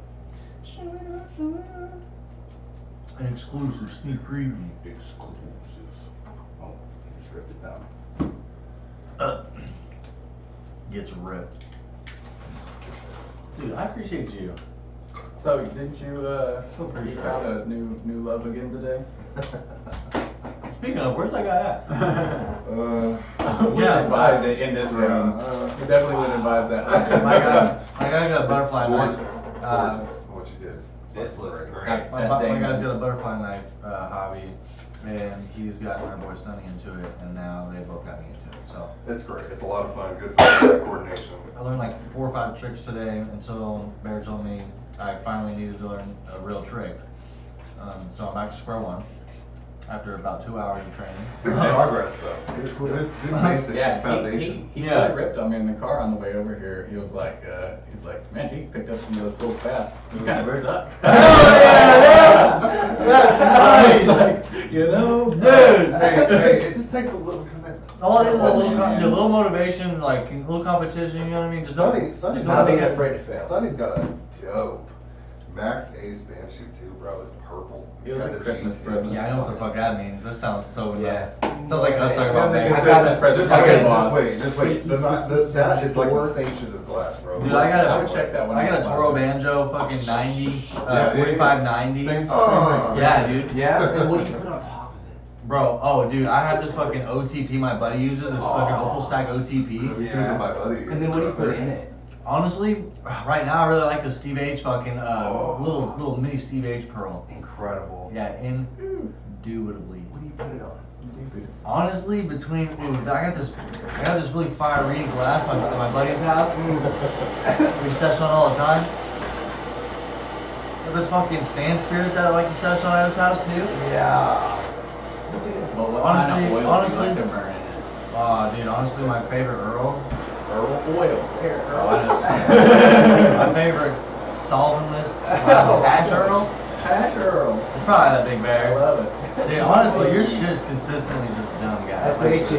S1: Show it off, show it off.
S2: An exclusive sneak preview.
S4: Exclusive.
S1: Oh, you just ripped it down.
S2: Gets ripped. Dude, I appreciate you.
S5: So, didn't you, you found a new love again today?
S2: Speaking of, where's that guy at?
S5: We
S2: Yeah,
S5: advise it in this room. We definitely would advise that.
S2: My guy got a butterfly knife.
S4: Gorgeous. It's gorgeous. What you did is
S1: This looks great.
S2: My guy's got a butterfly knife hobby, and he's gotten my boy Sonny into it, and now they both got me into it. So
S4: It's great. It's a lot of fun. Good coordination.
S2: I learned like 4 or 5 tricks today until Bear told me I finally needed to learn a real trick. So I'm back to square one after about 2 hours of training.
S4: Good progress though. Good basics and foundation.
S5: He really ripped on me in the car on the way over here. He was like, man, he picked up some of those tools fast. You kind of suck.
S2: Nice.
S5: Like, you know,
S2: Dude.
S4: Hey, it just takes a little commitment.
S2: All it is is a little,
S5: Yeah.
S2: a little motivation, like a little competition. You know what I mean? Just
S4: Sonny's
S2: just
S1: Not being
S2: don't-
S1: afraid to fail.
S4: Sonny's got a dope Max Ace band shoe too, bro. It's purple.
S5: It was
S4: got
S5: a
S4: the
S5: Christmas
S4: GT.
S5: present.
S2: Yeah, I know what the fuck that means. This sounds so.
S1: Yeah.
S2: Sounds like us talking about
S5: It was a
S2: Vegas.
S5: good Christmas present.
S4: Just
S5: for
S4: wait,
S5: your boss.
S4: just wait. That is like the same shit as glass, bro.
S2: Dude, I got
S5: I would check that one
S2: I got a
S5: out.
S2: Toro Banjo, fucking 90,
S4: Yeah,
S2: 4590.
S4: Same thing.
S2: Yeah, dude.
S1: Yeah, and what do you put on top of it?
S2: Bro, oh, dude, I have this fucking OTP my buddy uses, this fucking Opal Stack OTP.
S4: Yeah. My buddy.
S1: And then what do you put in it?
S2: Honestly, right now I really like the Steve H fucking little mini Steve H pearl.
S1: Incredible.
S2: Yeah, indubitably.
S1: What do you put it on?
S2: Honestly, between I got this really fire reading glass at my buddy's house. We sesh on all the time. Got this fucking sand spirit that I like to sesh on at his house too.
S1: Yeah.
S5: Well, what
S2: Honestly-
S5: kind of oil
S2: honestly-
S5: do you like to burn in it?
S2: Oh, dude, honestly, my favorite Earl.
S5: Earl oil.
S2: My favorite solventless hash Earl.
S5: Hash Earl.
S2: It's probably that big
S5: I
S2: bear.
S5: love it.
S2: Dude, honestly, you're just consistently just dumb guys.
S1: S-H-E.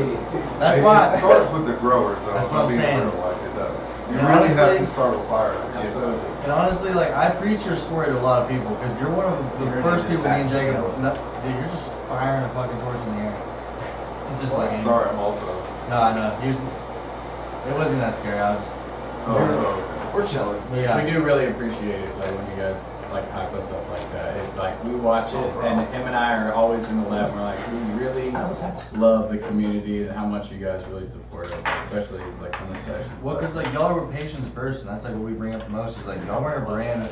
S2: That's
S4: It
S2: why.
S4: starts with the growers, though.
S2: That's what I'm
S4: being
S2: saying.
S4: real, like it does. You
S2: And
S4: really have
S2: honestly-
S4: to start with fire.
S5: Absolutely.
S2: And honestly, like I preach your story to a lot of people because you're one of the
S1: You're
S2: first
S1: just
S2: people me and
S1: back
S2: Jacob.
S1: yourself.
S2: No, dude, you're just firing a fucking torch in the air. It's just like
S4: Sorry, I'm also.
S2: No, I know. It wasn't that scary. I was just.
S4: Oh, no.
S1: We're chilling.
S2: Yeah.
S5: We do really appreciate it, like when you guys like hype us up like that. It's like we watch it, and him and I are always in the lab. And we're like, we really love the community and how much you guys really support us, especially like on the sessions.
S2: Well, cause like y'all were patients first, and that's like what we bring up the most. Is like y'all weren't a brand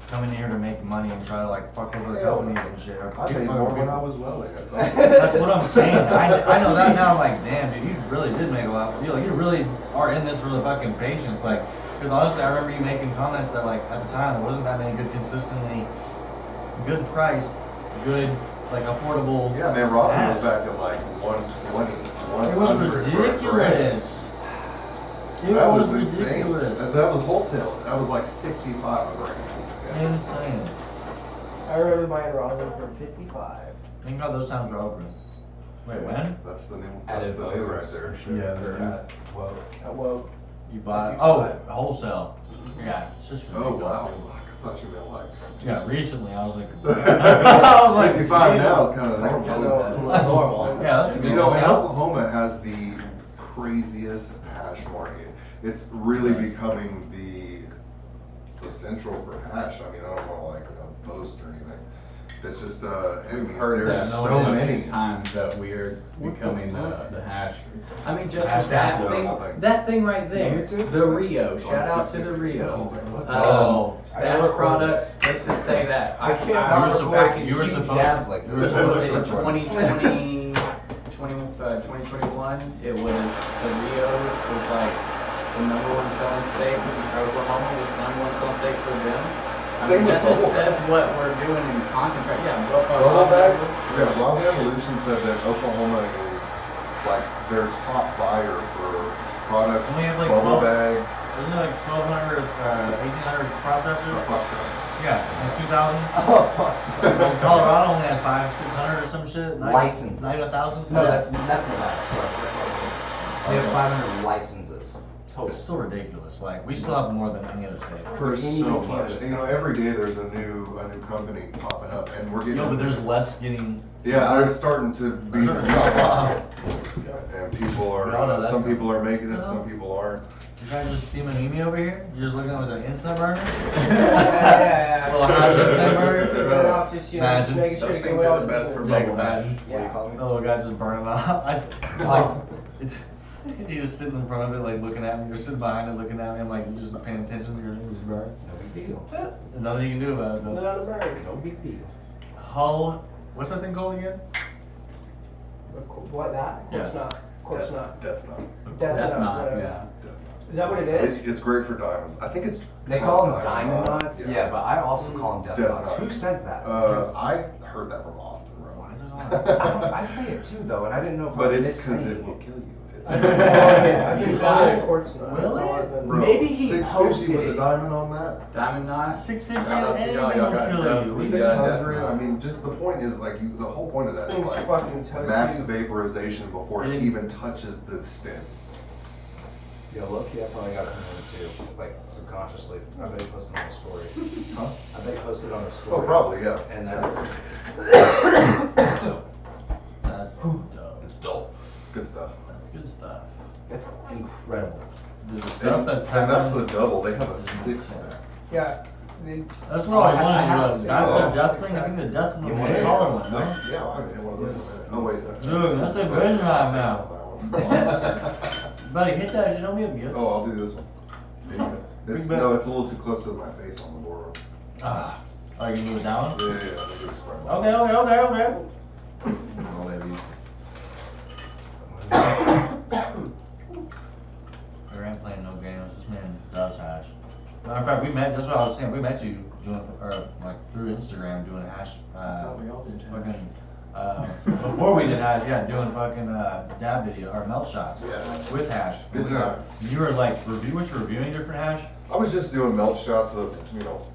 S2: coming here to make money and try to like fuck over the companies and shit. Or
S4: I
S2: kick
S4: paid
S2: other
S4: more when
S2: people.
S4: I was welding. That's all.
S2: That's what I'm saying. I know that now. I'm like, damn, dude, you really did make a lot. You really are in this for the fucking patients. Like, because honestly, I remember you making comments that like at the time there wasn't that many good, consistently good priced, good like affordable.
S4: Yeah, man, Rawson
S2: ads.
S4: was back at like 120,
S2: It was
S4: 100 for a gram.
S2: ridiculous. It
S4: That
S2: was
S4: was insane.
S2: ridiculous.
S4: That was wholesale. That was like 65 a gram.
S2: Insane.
S3: I remember buying ramen for 55.
S2: Thank God those times are over. Wait, when?
S4: That's the new.
S1: Added
S4: That's the new right
S1: voters.
S4: there.
S1: Yeah, they're at, well,
S3: Whoa.
S2: You bought it? Oh, wholesale. Yeah, it's just
S4: Oh
S2: ridiculous.
S4: wow. I thought you meant like.
S2: Yeah, recently I was like, I was like,
S4: 55 now is kind of
S1: kind
S4: normal.
S1: of normal.
S2: Yeah, that's a good
S4: You know, and
S2: discount.
S4: Oklahoma has the craziest hash market. It's really becoming the central for hash. I mean, I don't want to like boast or anything. It's just,
S5: We've heard
S4: there's
S5: that
S4: so many.
S5: times that we are becoming the hash. I mean, just
S2: Hash
S5: that
S4: down.
S5: thing,
S4: Yeah.
S5: that thing right there,
S1: Yeah, me too.
S5: the Rio. Shout out to the Rio.
S2: Oh.
S5: Stash products. Let's just say that.
S1: I can't
S2: You were
S1: remember
S2: supposed-
S1: back in
S2: you were
S1: huge
S2: supposed-
S1: dabs like
S2: you were
S1: this.
S2: supposed
S5: Was it in
S2: to-
S5: 2020, 2021? It was the Rio was like the number one selling state. Oklahoma was the number one selling state for them. I
S4: Same
S5: mean,
S4: with
S5: that just
S4: bubble
S5: says
S4: bags.
S5: what we're doing in concentrate. Yeah,
S4: Bubble bags? Yeah, Rob Evolution said that Oklahoma is like their top buyer for products,
S2: Only have, like,
S4: bubble
S2: 12
S4: bags.
S2: Isn't it like 1,200, 1,800 processors? Yeah, in 2000.
S1: Oh,
S2: Colorado only has 500, 600 or some shit.
S1: Licenses.
S2: Not even 1,000.
S1: No, that's the max. Sorry, that's what it is. We have 500 licenses total.
S2: It's still ridiculous. Like we still have more than any other state.
S4: For
S1: Any
S4: so
S1: cannabis
S4: much. And, you know, every day there's a new company popping up, and we're getting.
S2: No, but there's less getting.
S4: Yeah, they're starting to be.
S2: They're starting to drop off.
S4: And people are,
S2: No, no, that's
S4: some
S2: not-
S4: people are making it, some people aren't.
S2: You guys just steaming me over here? You're just looking at it as an instant burner?
S3: Yeah.
S2: Little hash instant
S3: Get
S2: burner?
S3: it off, just, you know, just
S2: Imagine.
S3: making sure
S5: Those
S3: to get
S5: things
S3: away
S5: are
S3: all
S5: the best for
S2: Yeah,
S5: bubble hash.
S2: imagine.
S1: What do you call me?
S2: The little guy just burning off. It's like, it's, he's just sitting in front of it, like looking at me. You're sitting behind it, looking at me. I'm like, you're just not paying attention. You're just burning.
S1: No big deal.
S2: There's nothing you can do about it though.
S3: Not a bird.
S1: No big deal.
S2: Hull, what's that thing called again?
S3: What, that? Of course
S2: Yeah.
S3: not. Of course not.
S4: Death Knot.
S3: Death
S5: That's
S3: Knot,
S5: not,
S3: whatever.
S5: yeah.
S3: Is that what it is?
S4: It's great for diamonds. I think it's.
S1: They call them diamond knots. Yeah, but I also call them death
S4: Death
S1: knots.
S4: knots.
S1: Who says that? Because
S4: I heard that from Austin, bro.
S2: Why is it
S1: I say it too though, and I didn't know if I
S4: But
S1: was
S4: it's because
S1: missaying
S4: it will kill you. It's
S3: I've been calling it quartz knot. That's
S2: Really?
S3: all I've been-
S4: Bro,
S1: Maybe he
S4: 650
S1: posted
S4: with
S1: it.
S4: a diamond on that.
S5: Diamond knot?
S2: 650
S5: Shout out to
S2: anything
S5: y'all, y'all
S2: will
S5: got
S2: kill
S5: dubbed.
S2: you.
S5: We
S2: We
S5: got
S4: 600.
S5: Death
S4: I
S5: Knot.
S4: mean, just the point is like you. The whole point of that is
S3: Thing's
S4: like
S3: fucking toasty.
S4: max vaporization before
S2: And
S4: it
S2: it's-
S4: even touches the stem.
S1: Yeah, low-key, I probably got it from him too, like subconsciously. I bet he posted it on the story.
S4: Huh?
S1: I bet he posted it on the
S4: Oh,
S1: story.
S4: probably, yeah.
S1: And that's
S4: Still,
S2: That's dope.
S4: it's dope. It's good stuff.
S2: That's good stuff.
S1: it's incredible.
S2: Dude, the stuff that's
S4: And that's
S2: happening.
S4: the double. They have a 6-pack.
S3: Yeah. They,
S2: That's what I
S1: I
S2: wanted
S1: have
S2: to
S1: six
S2: do. That's the
S1: packs.
S2: death thing. I think the death one
S1: You
S2: was
S1: want
S2: the
S1: it?
S2: taller one, no?
S4: Yeah, I haven't hit one of those.
S1: Yes.
S4: Oh wait,
S2: Dude, that's a good one now. Buddy, hit that. You don't be a good.
S4: Oh, I'll do this one. It's,
S2: Big bet.
S4: no, it's a little too close to my face on the board.
S2: Ah. Oh, you move it down?
S4: Yeah, yeah, yeah. I'll do this one.
S2: Okay.
S4: Oh, maybe.
S2: I ain't playing no games. This man does hash. Matter of fact, we met. That's what I was saying. We met you doing, or like through Instagram doing hash.
S6: We all did.
S2: Fucking. Before we did hash, yeah, doing fucking dab video or melt shots
S4: Yeah.
S2: with hash.
S4: Good
S2: We were-
S4: times.
S2: You were like reviewing different hash.
S4: I was just doing melt shots of,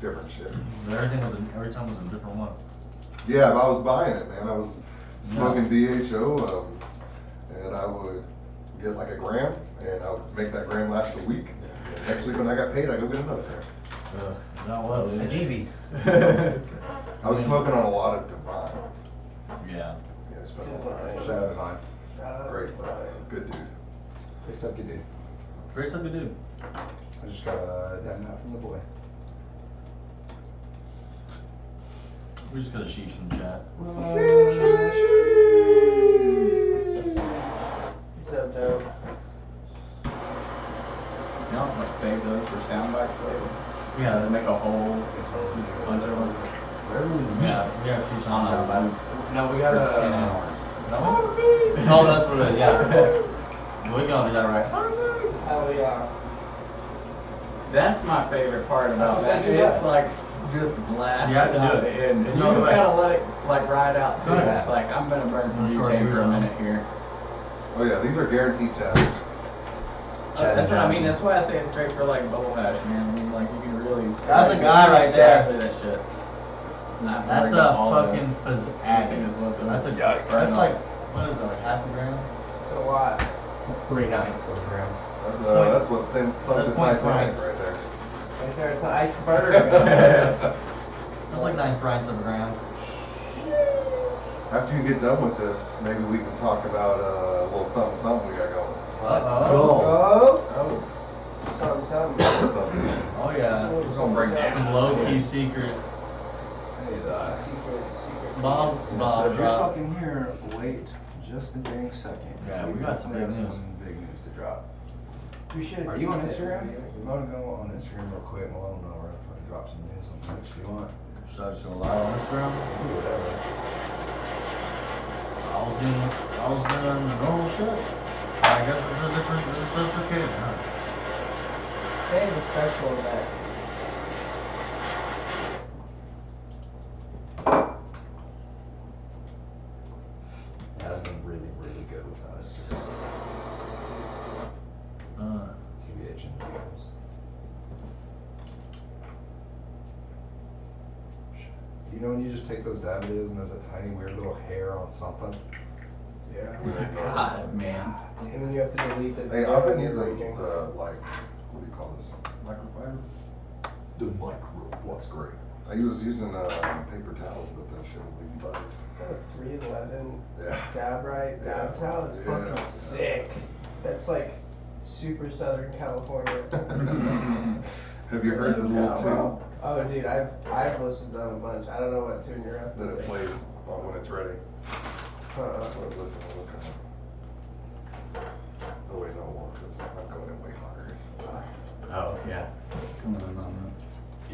S4: different shit.
S2: Everything was every time was a different one.
S4: Yeah, but I was buying it, man. I was smoking BHO, and I would get like a gram, and I would make that gram last a week. And next week when I got paid, I go get another gram.
S2: Not well, dude.
S1: Ajibis.
S4: I was smoking on a lot of Divine.
S2: Yeah.
S4: Yeah, I spent a lot of
S1: Shout
S4: time.
S1: out to mine.
S4: Great stuff. Good dude.
S1: Good stuff, good dude.
S2: Great stuff to do.
S1: I just got a dab knot from the boy.
S2: We just got a sheesh in the chat.
S3: What's up, dope?
S5: You know, like save those for sound bites later.
S2: Yeah.
S5: Just make a whole bunch of them.
S2: Yeah, we got a sheesh on
S5: I don't know,
S2: that.
S1: No, we
S5: For
S1: got
S5: 10
S1: a.
S5: hours.
S2: Oh, that's what it is, yeah. We gonna do that right.
S3: Hell yeah.
S5: That's my favorite part about
S3: That's
S5: that.
S3: what they do
S5: It's
S3: best.
S5: like just blast
S2: You have to do
S5: out
S2: it.
S5: the end. And you
S2: No,
S5: just
S2: like-
S5: gotta let it like ride out too.
S2: Yeah.
S5: It's like I'm gonna burn some
S2: I'm sure
S5: butane
S2: you
S5: for a
S2: will.
S5: minute here.
S4: Oh yeah, these are guaranteed tappers.
S1: Chad
S5: That's what I mean.
S1: Johnson.
S5: That's why I say it's great for like bubble hash, man. I mean, like you can really.
S2: That's a guy right there.
S5: Exactly that shit. Not
S2: That's
S5: bring
S2: a
S5: up all the-
S2: fucking
S5: everything is
S2: pizzazz.
S5: what the-
S2: That's a
S5: Right
S2: that's
S5: on.
S2: like what is it, like half a gram?
S3: It's a lot.
S1: It's 3/9 of a gram.
S4: That's what sent
S2: That's
S4: something
S2: point
S4: Titanic
S2: price.
S4: right there.
S3: Right there, it's an iceberg.
S2: That's like 9 of a gram.
S4: After you get done with this, maybe we can talk about a little something we got going.
S1: Let's
S3: Oh.
S5: Oh,
S3: Something.
S4: Something.
S2: Oh yeah.
S5: we're gonna bring that.
S2: Some low key secret.
S3: Secret.
S2: Bob,
S1: So
S2: Bob,
S1: if you're
S2: drop.
S1: fucking here, wait just a dang second.
S2: Yeah, we got some
S1: have
S2: big news.
S1: some big news to drop.
S3: We should.
S1: Are you on Instagram? You wanna go on Instagram real quick and let them know we're gonna fucking drop some news on Twitch if you want.
S2: Should I just go live on Instagram?
S1: Do whatever.
S2: I was doing the normal shit. I guess this is a different occasion, huh?
S3: Today is a special event.
S1: It has been really, really good without Instagram. TBH and videos. You know when you just take those dab videos and there's a tiny weird little hair on something?
S3: Yeah.
S5: God, man.
S3: And then you have to delete the.
S4: Hey, I've been
S3: video
S4: using
S3: raging.
S4: the, like, what do you call this? Microfiber? The micro, what's great. I was using paper towels, but that shit was leaving buzzes.
S3: Is that a 311
S4: Yeah.
S3: dab right dab
S4: Yeah.
S3: towel? That's fucking
S4: Yeah.
S3: sick. That's like super Southern California.
S4: Have you heard the little tune
S3: Oh, dude, I've listened to them a bunch. I don't know what tune you're up
S4: that it
S3: to.
S4: plays on when it's ready?
S3: Uh-uh.
S4: Listen, look at it. Oh wait, no, well, because I'm going in way harder.
S5: Oh, yeah. It's coming in on that.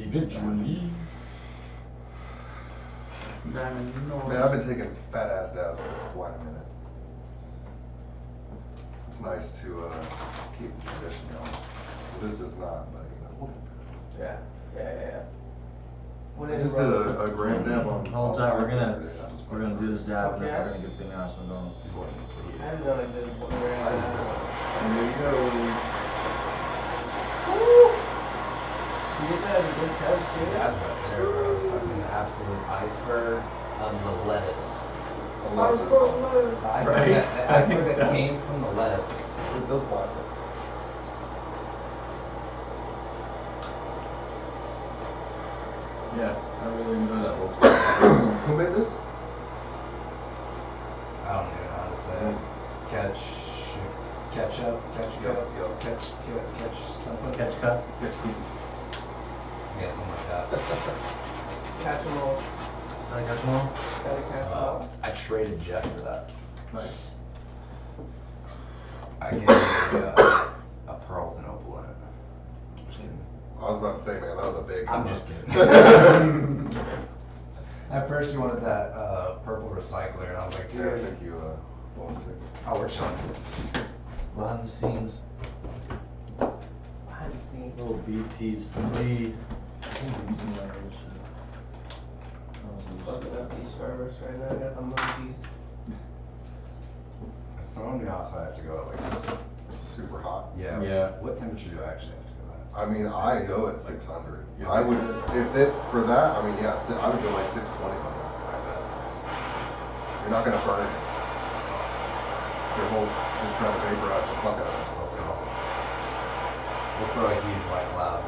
S5: Eventually.
S4: Man, I've been taking fat ass dabs for quite a minute. It's nice to keep the tradition going. Well, this is not, but you know, we'll get
S3: Yeah. When
S4: there. I
S3: in
S4: just did
S3: Rome-
S4: a grand dab on.
S2: Hold tight, we're gonna
S4: That was
S2: we're gonna do this dab and then
S3: Yeah.
S2: we're gonna get the announcement going.
S3: I didn't know I did one
S1: Why is this?
S5: And there you go.
S3: You get that at a good test too?
S1: That's right there, bro. Fucking absolute iceberg of the lettuce.
S4: I love this.
S1: The iceberg,
S5: Right.
S1: the iceberg that came from the lettuce.
S4: It does plastic.
S5: Yeah, I really enjoy that little spot.
S4: Who made this?
S1: I don't even know how to say it. Ketchup, catch something.
S2: Catch cut.
S1: Yeah, something like that.
S3: Catch them all.
S2: Did I catch them all?
S3: Gotta catch them all.
S1: I traded Jeff for that.
S2: Nice.
S1: I gave him a pearl with an opal in it. Just kidding.
S4: I was about to say, man, that was a big.
S1: I'm just kidding. At first, you wanted that purple recycler, and I was like,
S4: Yeah, I
S1: dude.
S4: think you want to see.
S1: Oh, we're chilling.
S2: Behind the scenes.
S3: Behind the scenes.
S2: Little BTC.
S3: Fucking up these servers right now. I got the munchies.
S1: It's throwing me off. I have to go at like.
S4: Super hot.
S1: Yeah.
S5: Yeah.
S1: What temperature do I actually have to go at?
S4: I mean, I go at 600.
S5: Yeah.
S4: I would, if it, for that, I mean, yeah, I would go like 620 on that. You're not gonna burn it. Your whole, just trying to vaporize the fuck out of it.
S1: Let's go. We'll throw a huge white cloud.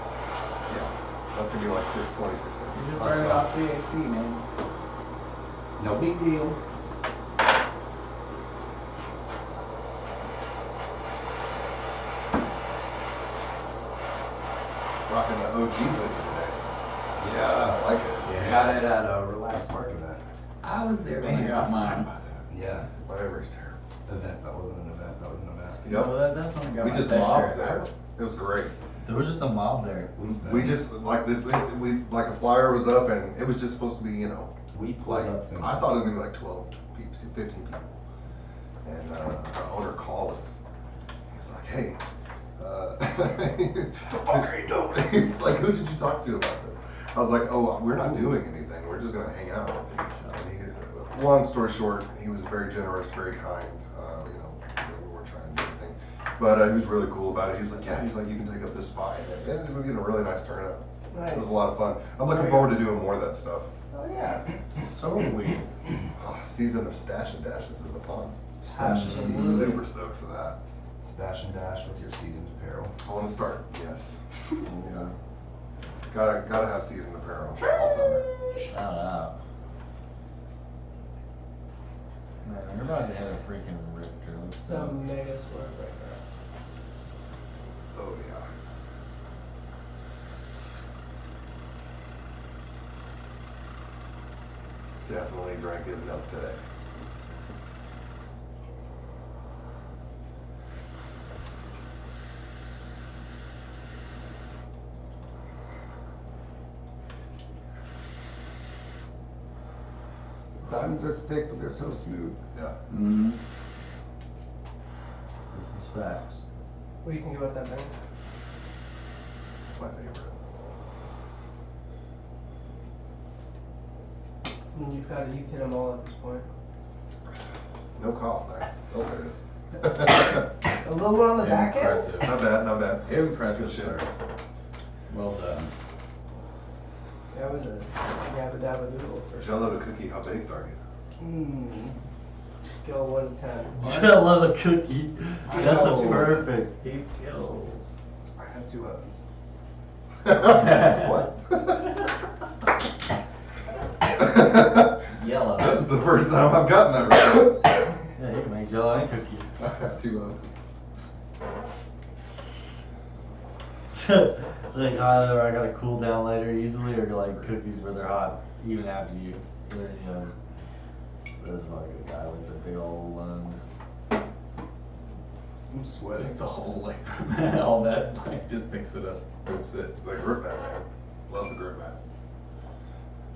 S4: Yeah, that's gonna be like 620, 650.
S5: You just
S1: Let's
S5: burn it
S1: go.
S5: off the AC, man.
S1: No big deal.
S4: Rocking the OG hoodie today.
S1: Yeah.
S4: I like it.
S1: We got it at a Relax Park event.
S5: I was there when I got mine.
S1: Yeah.
S4: My memory's terrible.
S1: Event. That wasn't an event. That was an event.
S4: Yep.
S5: Well, that's when I got
S4: We
S5: my
S4: just
S5: Sesh
S4: mobbed
S5: shirt.
S4: there. It was great.
S2: There was just a mob there.
S4: We just, like, we like a flyer was up and it was just supposed to be, you know,
S1: We pulled
S4: like,
S1: up and
S4: I thought it was gonna be like 12 people, 15 people. And the owner called us. He was like, hey, the fuck are you doing? He's like, who did you talk to about this? I was like, oh, we're not doing anything. We're just gonna hang out. And he, long story short, he was very generous, very kind. You know, we weren't trying to do anything. But he was really cool about it. He's like, yeah, he's like, you can take up this spot. And it was getting a really nice turnout.
S3: Nice.
S4: It was a lot of fun. I'm looking forward to doing more of that stuff.
S3: Oh yeah.
S2: So weird.
S4: Season of Stash and Dashes is upon.
S1: Stash and
S3: Absolutely.
S4: Super stoked for that.
S1: Stash and dash with your seasoned apparel.
S4: I want to start. Yes. Yeah. Gotta have seasoned apparel all summer.
S2: Shout out. Man, you're about to hit a freaking Richter. Let's
S3: It's a
S2: go.
S3: mega slurp right there.
S4: Oh yeah. Definitely drank enough today.
S6: Diamonds are thick, but they're so smooth.
S4: Yeah.
S5: Mm-hmm.
S2: This is facts.
S3: What do you think about that, Ben?
S4: It's my favorite.
S3: You've hit them all at this point.
S4: No cough. Nice. Oh, there it is.
S3: A little one on the back end?
S5: Impressive.
S4: Not bad. Not bad.
S5: Impressive,
S4: Good shit.
S5: sir. Well done.
S3: That was a yabba dabba doodle for sure.
S4: Jello to cookie. How baked are you?
S3: Scale 1 to 10.
S2: I love a cookie. That's a
S1: know.
S2: perfect.
S5: He skills.
S1: I have 2 ovens.
S4: What?
S2: Yellow.
S4: That's the first time I've gotten that response.
S2: Yeah, you can make jello and cookies.
S4: I have 2 ovens.
S2: Like hot or I gotta cool down later easily, or like cookies where they're hot even after you put it in the oven. This fucking guy with the big old lungs.
S4: I'm sweating.
S5: The whole like all that like just picks it up, rips it.
S4: It's like grip mat, man. Love the grip mat.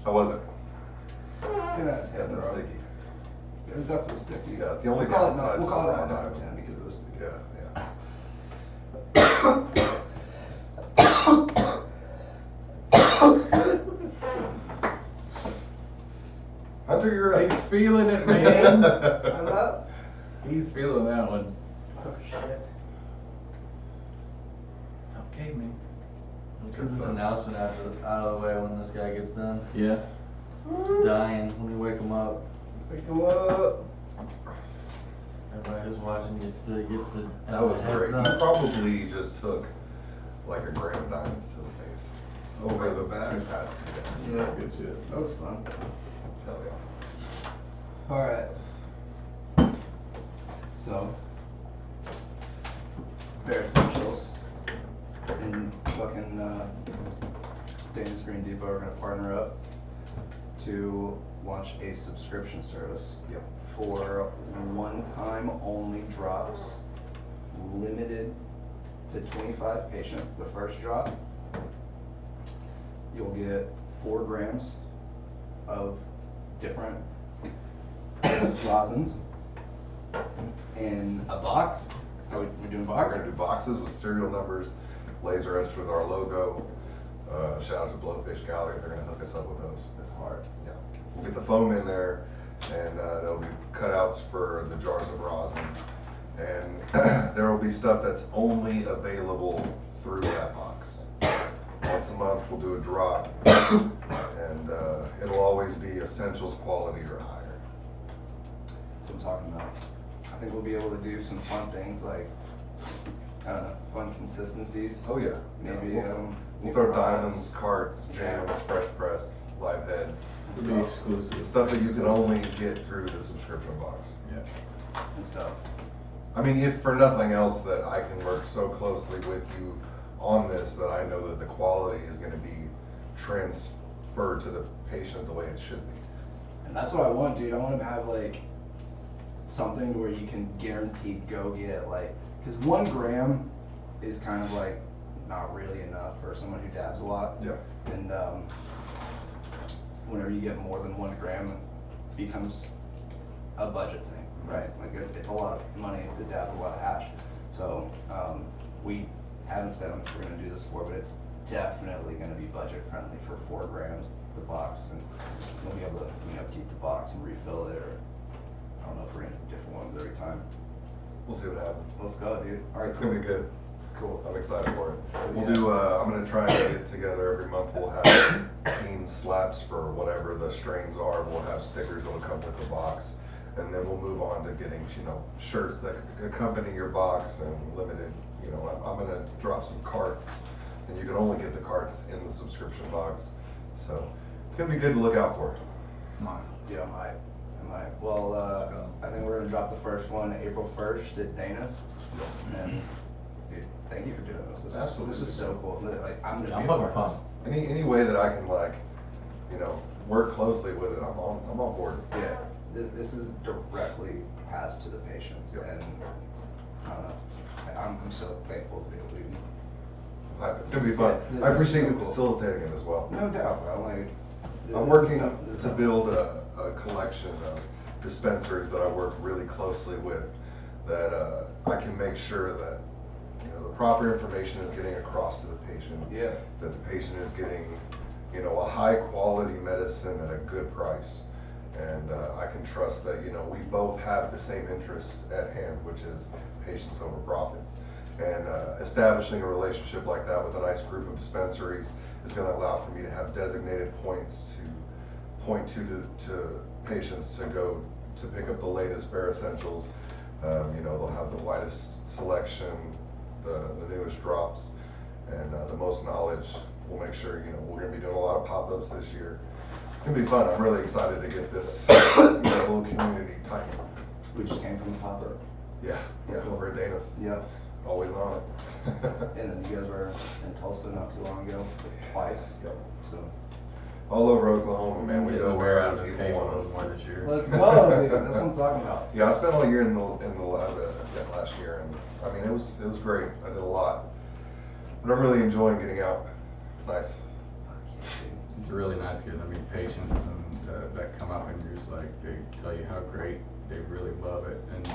S4: How was it?
S1: 10 out of 10,
S4: Yeah, that's
S1: bro.
S4: sticky.
S1: It was definitely sticky.
S4: Yeah, it's the only
S1: We'll call it
S4: downside.
S1: we'll
S4: to
S1: call it
S4: the
S1: 9
S4: raw
S1: out of
S4: dough.
S1: 10 because it was sticky.
S4: Yeah, yeah. Hunter, you're
S5: He's
S4: up.
S5: feeling it, man.
S3: I'm up.
S5: He's feeling that one.
S3: Oh shit.
S5: It's okay, man.
S2: Let's get this announcement out of the way when this guy gets done.
S5: Yeah.
S2: Dying. Let me wake him up.
S3: Wake him up.
S2: Everybody who's watching gets the
S4: That was
S2: heads
S4: great. You
S2: up.
S4: probably just took like a gram of diamonds to the face.
S1: Over the
S4: Two
S1: back?
S4: past 2 days.
S1: Yeah.
S5: Good shit.
S1: That was fun.
S4: Hell yeah.
S1: Alright. So, Bare Essentials and fucking Dana's Green Depot are gonna partner up to launch a subscription service.
S4: Yep.
S1: For one-time only drops, limited to 25 patients. The first drop, you'll get 4 grams of different rosins in a box. How we doing
S4: We're
S1: box?
S4: gonna do boxes with serial numbers, laser etched with our logo. Shout out to Blowfish Gallery, they're gonna hook us up with those.
S1: It's hard.
S4: Yeah. We'll get the foam in there, and there'll be cutouts for the jars of rosin. And there will be stuff that's only available through that box. Once a month, we'll do a drop, and it'll always be essentials quality or higher.
S1: That's what I'm talking about. I think we'll be able to do some fun things like, I don't know, fun consistencies.
S4: Oh yeah.
S1: Maybe,
S4: We'll
S1: new
S4: throw
S1: products.
S4: diamonds, carts, jams, fresh pressed, live heads.
S5: It'll be exclusive.
S4: The stuff that you can only get through the subscription box.
S5: Yeah.
S1: And stuff.
S4: I mean, if for nothing else, that I can work so closely with you on this, that I know that the quality is gonna be transferred to the patient the way it should be.
S1: And that's what I want, dude. I want to have like something where you can guaranteed go get like, because 1 gram is kind of like not really enough for someone who dabs a lot.
S4: Yeah.
S1: And whenever you get more than 1 gram, it becomes a budget thing, right? Like it's a lot of money to dab a lot of hash. So we haven't said how much we're gonna do this for, but it's definitely gonna be budget friendly for 4 grams, the box, and we'll be able to, keep the box and refill it, or I don't know if we're gonna do different ones every time.
S4: We'll see what happens.
S1: Let's go, dude. All right,
S4: It's gonna be good.
S1: cool.
S4: I'm excited for it. We'll
S1: Yeah.
S4: do, I'm gonna try and get it together every month. We'll have themed slaps for whatever the strains are. We'll have stickers that'll come with the box. And then we'll move on to getting, shirts that accompany your box and limited, I'm gonna drop some carts. And you can only get the carts in the subscription box. So it's gonna be good to look out for.
S5: Come on.
S1: Yeah, I might. Well, I think we're gonna drop the first one April 1st at Dana's. And dude, thank you for doing this. This is so cool. Like, I'm gonna
S2: I'm
S1: be a
S2: fucking
S1: part of
S2: pumped.
S1: this.
S4: Any way that I can work closely with it, I'm on board.
S1: Yeah, this is directly passed to the patients,
S4: Yep.
S1: and I don't know. I'm so thankful to be able to.
S4: It's gonna be fun.
S1: Yeah,
S4: I
S1: this is
S4: appreciate
S1: so
S4: you
S1: cool.
S4: facilitating it as well.
S1: No doubt, bro. Like,
S4: I'm working to build a collection of dispensers that I work really closely with, that I can make sure that the proper information is getting across to the patient.
S1: Yeah.
S4: That the patient is getting a high quality medicine at a good price. And I can trust that we both have the same interests at hand, which is patients over profits. And establishing a relationship like that with a nice group of dispensaries is going to allow for me to have designated points to point to patients to go to pick up the latest Bare Essentials. They'll have the widest selection, the newest drops, and the most knowledge. We'll make sure we're going to be doing a lot of pop-ups this year. gonna be fun. I'm really excited to get this little community tight.
S1: We just came from the pop-up.
S4: Yeah, over at Dana's.
S1: Yeah.
S4: Always on it.
S1: And then you guys were in Tulsa not too long ago, twice.
S4: Yep.
S1: So.
S4: All over Oklahoma, man. We
S5: Getting
S4: go
S5: the wear
S4: where
S5: out of the
S4: people
S5: table a
S4: want
S5: little
S4: us.
S5: more this year.
S1: Let's go, dude. That's what I'm talking about.
S4: Yeah, I spent all year in the lab again last year, and I mean it was great. I did a lot, but I'm really enjoying getting out. It's nice.
S5: It's really nice getting to meet patients and that come up and you're just like, they tell you how great they really love it. And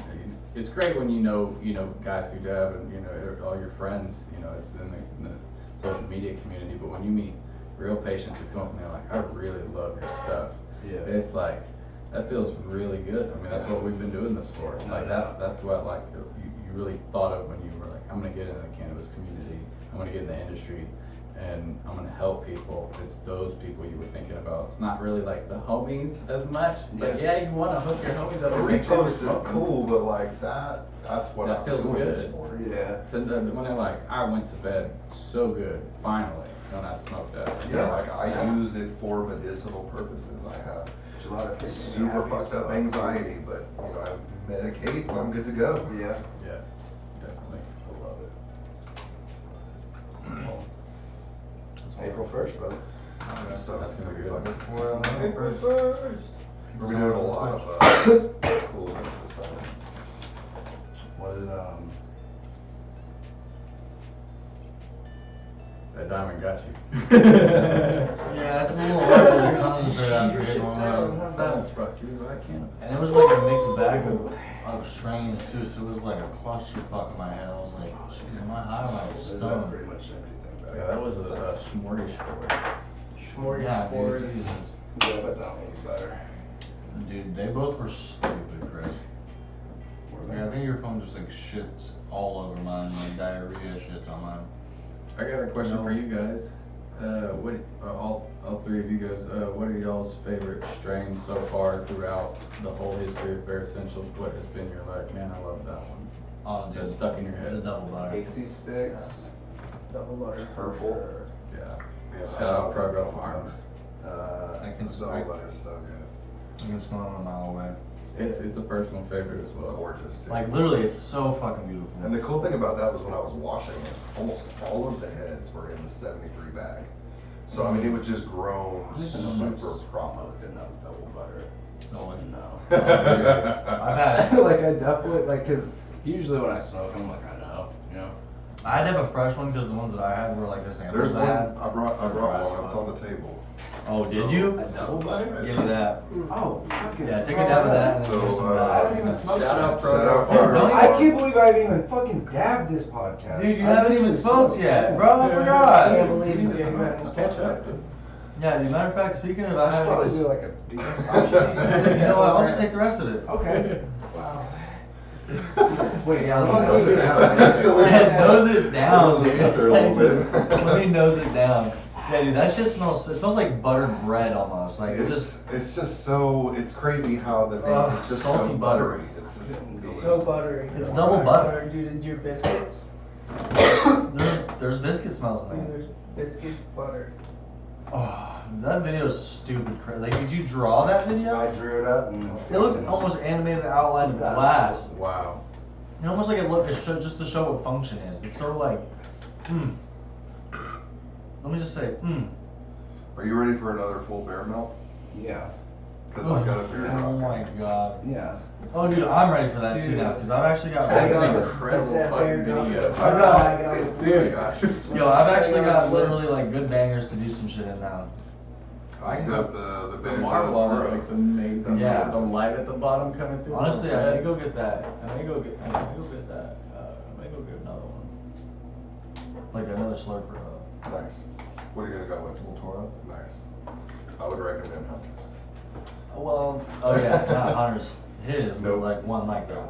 S5: it's great when you know guys who have and all your friends, it's in the social media community, but when you meet real patients who come up and they're like, I really love your stuff.
S1: Yeah.
S5: It's like, that feels really good. I mean, that's what we've been doing this for.
S1: No
S5: Like,
S1: doubt.
S5: that's what like you really thought of when you were like, I'm gonna get in the cannabis community, I'm gonna get in the industry, and I'm gonna help people. It's those people you were thinking about. It's not really like the homies as much, but yeah, you wanna hook your homies up.
S4: A
S5: and make sure
S4: repost
S5: you're
S4: is
S5: smoking.
S4: cool, but like that's what
S5: That
S4: I'm
S5: feels
S4: doing
S5: good.
S4: this for.
S1: Yeah.
S5: When they're like, I went to bed so good, finally, when I smoked that.
S4: Yeah, like I use it for medicinal purposes. I have
S1: A lot of
S4: super fucked up anxiety, but I medicate and I'm good to go.
S1: Yeah.
S5: Yeah, definitely.
S1: I love it. April 1st, brother.
S4: That stuff is
S5: That's
S4: gonna
S5: gonna
S4: be
S5: be
S4: fucking.
S5: good.
S4: We're doing a lot of cool events this summer.
S1: What did
S5: That diamond got you.
S2: Yeah, it's a little hard to concentrate after getting one.
S5: Silence brought to you by cannabis.
S2: And it was like a mixed bag of strains too, so it was like a clusterfuck in my head. I was like, jeez, am I high? Am I
S1: is that
S2: stoned?
S1: pretty much everything back?
S5: Yeah, that was a smorgasbord.
S2: Yeah,
S3: Smorgasbord.
S2: dude, Jesus.
S1: Yeah, but that one was better.
S2: Dude, they both were stupid, Chris. Like, I think your phone just like shits all over mine, like diarrhea shits on mine.
S5: I got a question for you guys. All three of you guys, what are y'all's favorite strains so far throughout the whole history of Bare Essentials? What has been your like, man, I love that one.
S2: Oh,
S5: That's stuck in your
S2: The
S5: head.
S2: double butter.
S1: Pixie sticks.
S3: Double butter.
S1: Purple.
S5: Yeah.
S4: Yeah,
S5: Shout out Progo Farms.
S2: I can
S4: Double butter is so good.
S2: I can smell it a mile away.
S5: It's a personal favorite as well.
S4: Gorgeous, dude.
S2: Like literally, it's so fucking beautiful.
S4: And the cool thing about that was when I was washing it, almost all of the heads were in the 73 bag. So I mean, it was just grown super proper.
S1: Enough double butter.
S2: No, it-
S1: No.
S2: I've had.
S1: Like I definitely cause usually when I smoke, I'm like, I know.
S2: I'd have a fresh one because the ones that I had were like the samples
S4: There's
S2: I
S4: one,
S2: had.
S4: I brought one, it's on the table.
S2: Oh, did you?
S1: A double butter?
S2: Give me that.
S1: Oh, fucking.
S2: Yeah, take a dab of that. And
S4: So,
S2: then give some of
S1: I
S2: that.
S1: haven't even smoked
S5: Shout out
S1: yet.
S5: Progo
S4: Shout out
S5: Farms.
S2: Progo.
S1: I can't believe I haven't even fucking dabbed this podcast.
S2: Dude, you
S1: I
S2: haven't even
S1: usually
S2: smoked
S1: smoke,
S2: yet,
S1: yeah.
S2: bro. I
S3: I can't
S2: forgot.
S3: believe you
S1: Catch
S3: haven't
S5: Catch up.
S2: Yeah, as a matter of fact, speaking of,
S1: I
S2: I
S1: should
S2: had.
S1: probably do like a decent sausage.
S2: You know what? I'll just take the rest of it.
S1: Okay.
S3: Wow.
S1: Wait,
S2: Yeah,
S1: let me
S2: nose
S1: do
S2: it
S1: that.
S2: Yeah, nose it down, dude.
S4: There a little bit.
S2: Let me nose it down. Yeah, dude, that shit smells. It smells like buttered bread almost. Like it just.
S4: It's just so, it's crazy how the thing
S2: Ugh,
S4: is just
S2: salty
S4: so
S2: butter.
S4: buttery. It's just delicious.
S3: So buttery.
S2: It's double butter.
S3: Dude, and your biscuits?
S2: There's biscuit smells in
S3: Dude,
S2: there.
S3: there's biscuit butter.
S2: Oh, that video is stupid. Like, did you draw that video?
S1: I drew it up and.
S2: It looks almost animated outline of glass.
S5: Wow.
S2: It almost like it looked just to show what function is. It's sort of like, Let me just say,
S4: Are you ready for another full bear melt?
S1: Yes.
S4: Because I've got a beer
S2: Oh
S4: drop.
S2: my god.
S1: Yes.
S2: Oh, dude, I'm ready for that too
S3: Dude.
S2: now because I've actually got.
S5: That's
S3: got
S5: an
S3: this-
S5: incredible
S3: this
S5: fucking
S3: bear
S5: video.
S3: drop. I know.
S4: Dude,
S2: Yo, I've actually got literally like good bangers to do some shit in now.
S4: I got the
S5: The
S4: bear
S5: marble on it looks amazing.
S2: Yeah.
S5: The light at the bottom coming through.
S2: Honestly,
S5: the
S2: I may
S5: red.
S2: go get that. I may go get that. I may go get another one. Like another slurper.
S4: Nice. What are you gonna go with?
S2: Little Toro.
S4: Nice. I would recommend Hunters.
S2: Well, oh yeah, not Hunter's. His, but
S4: Nope.
S2: like one like that.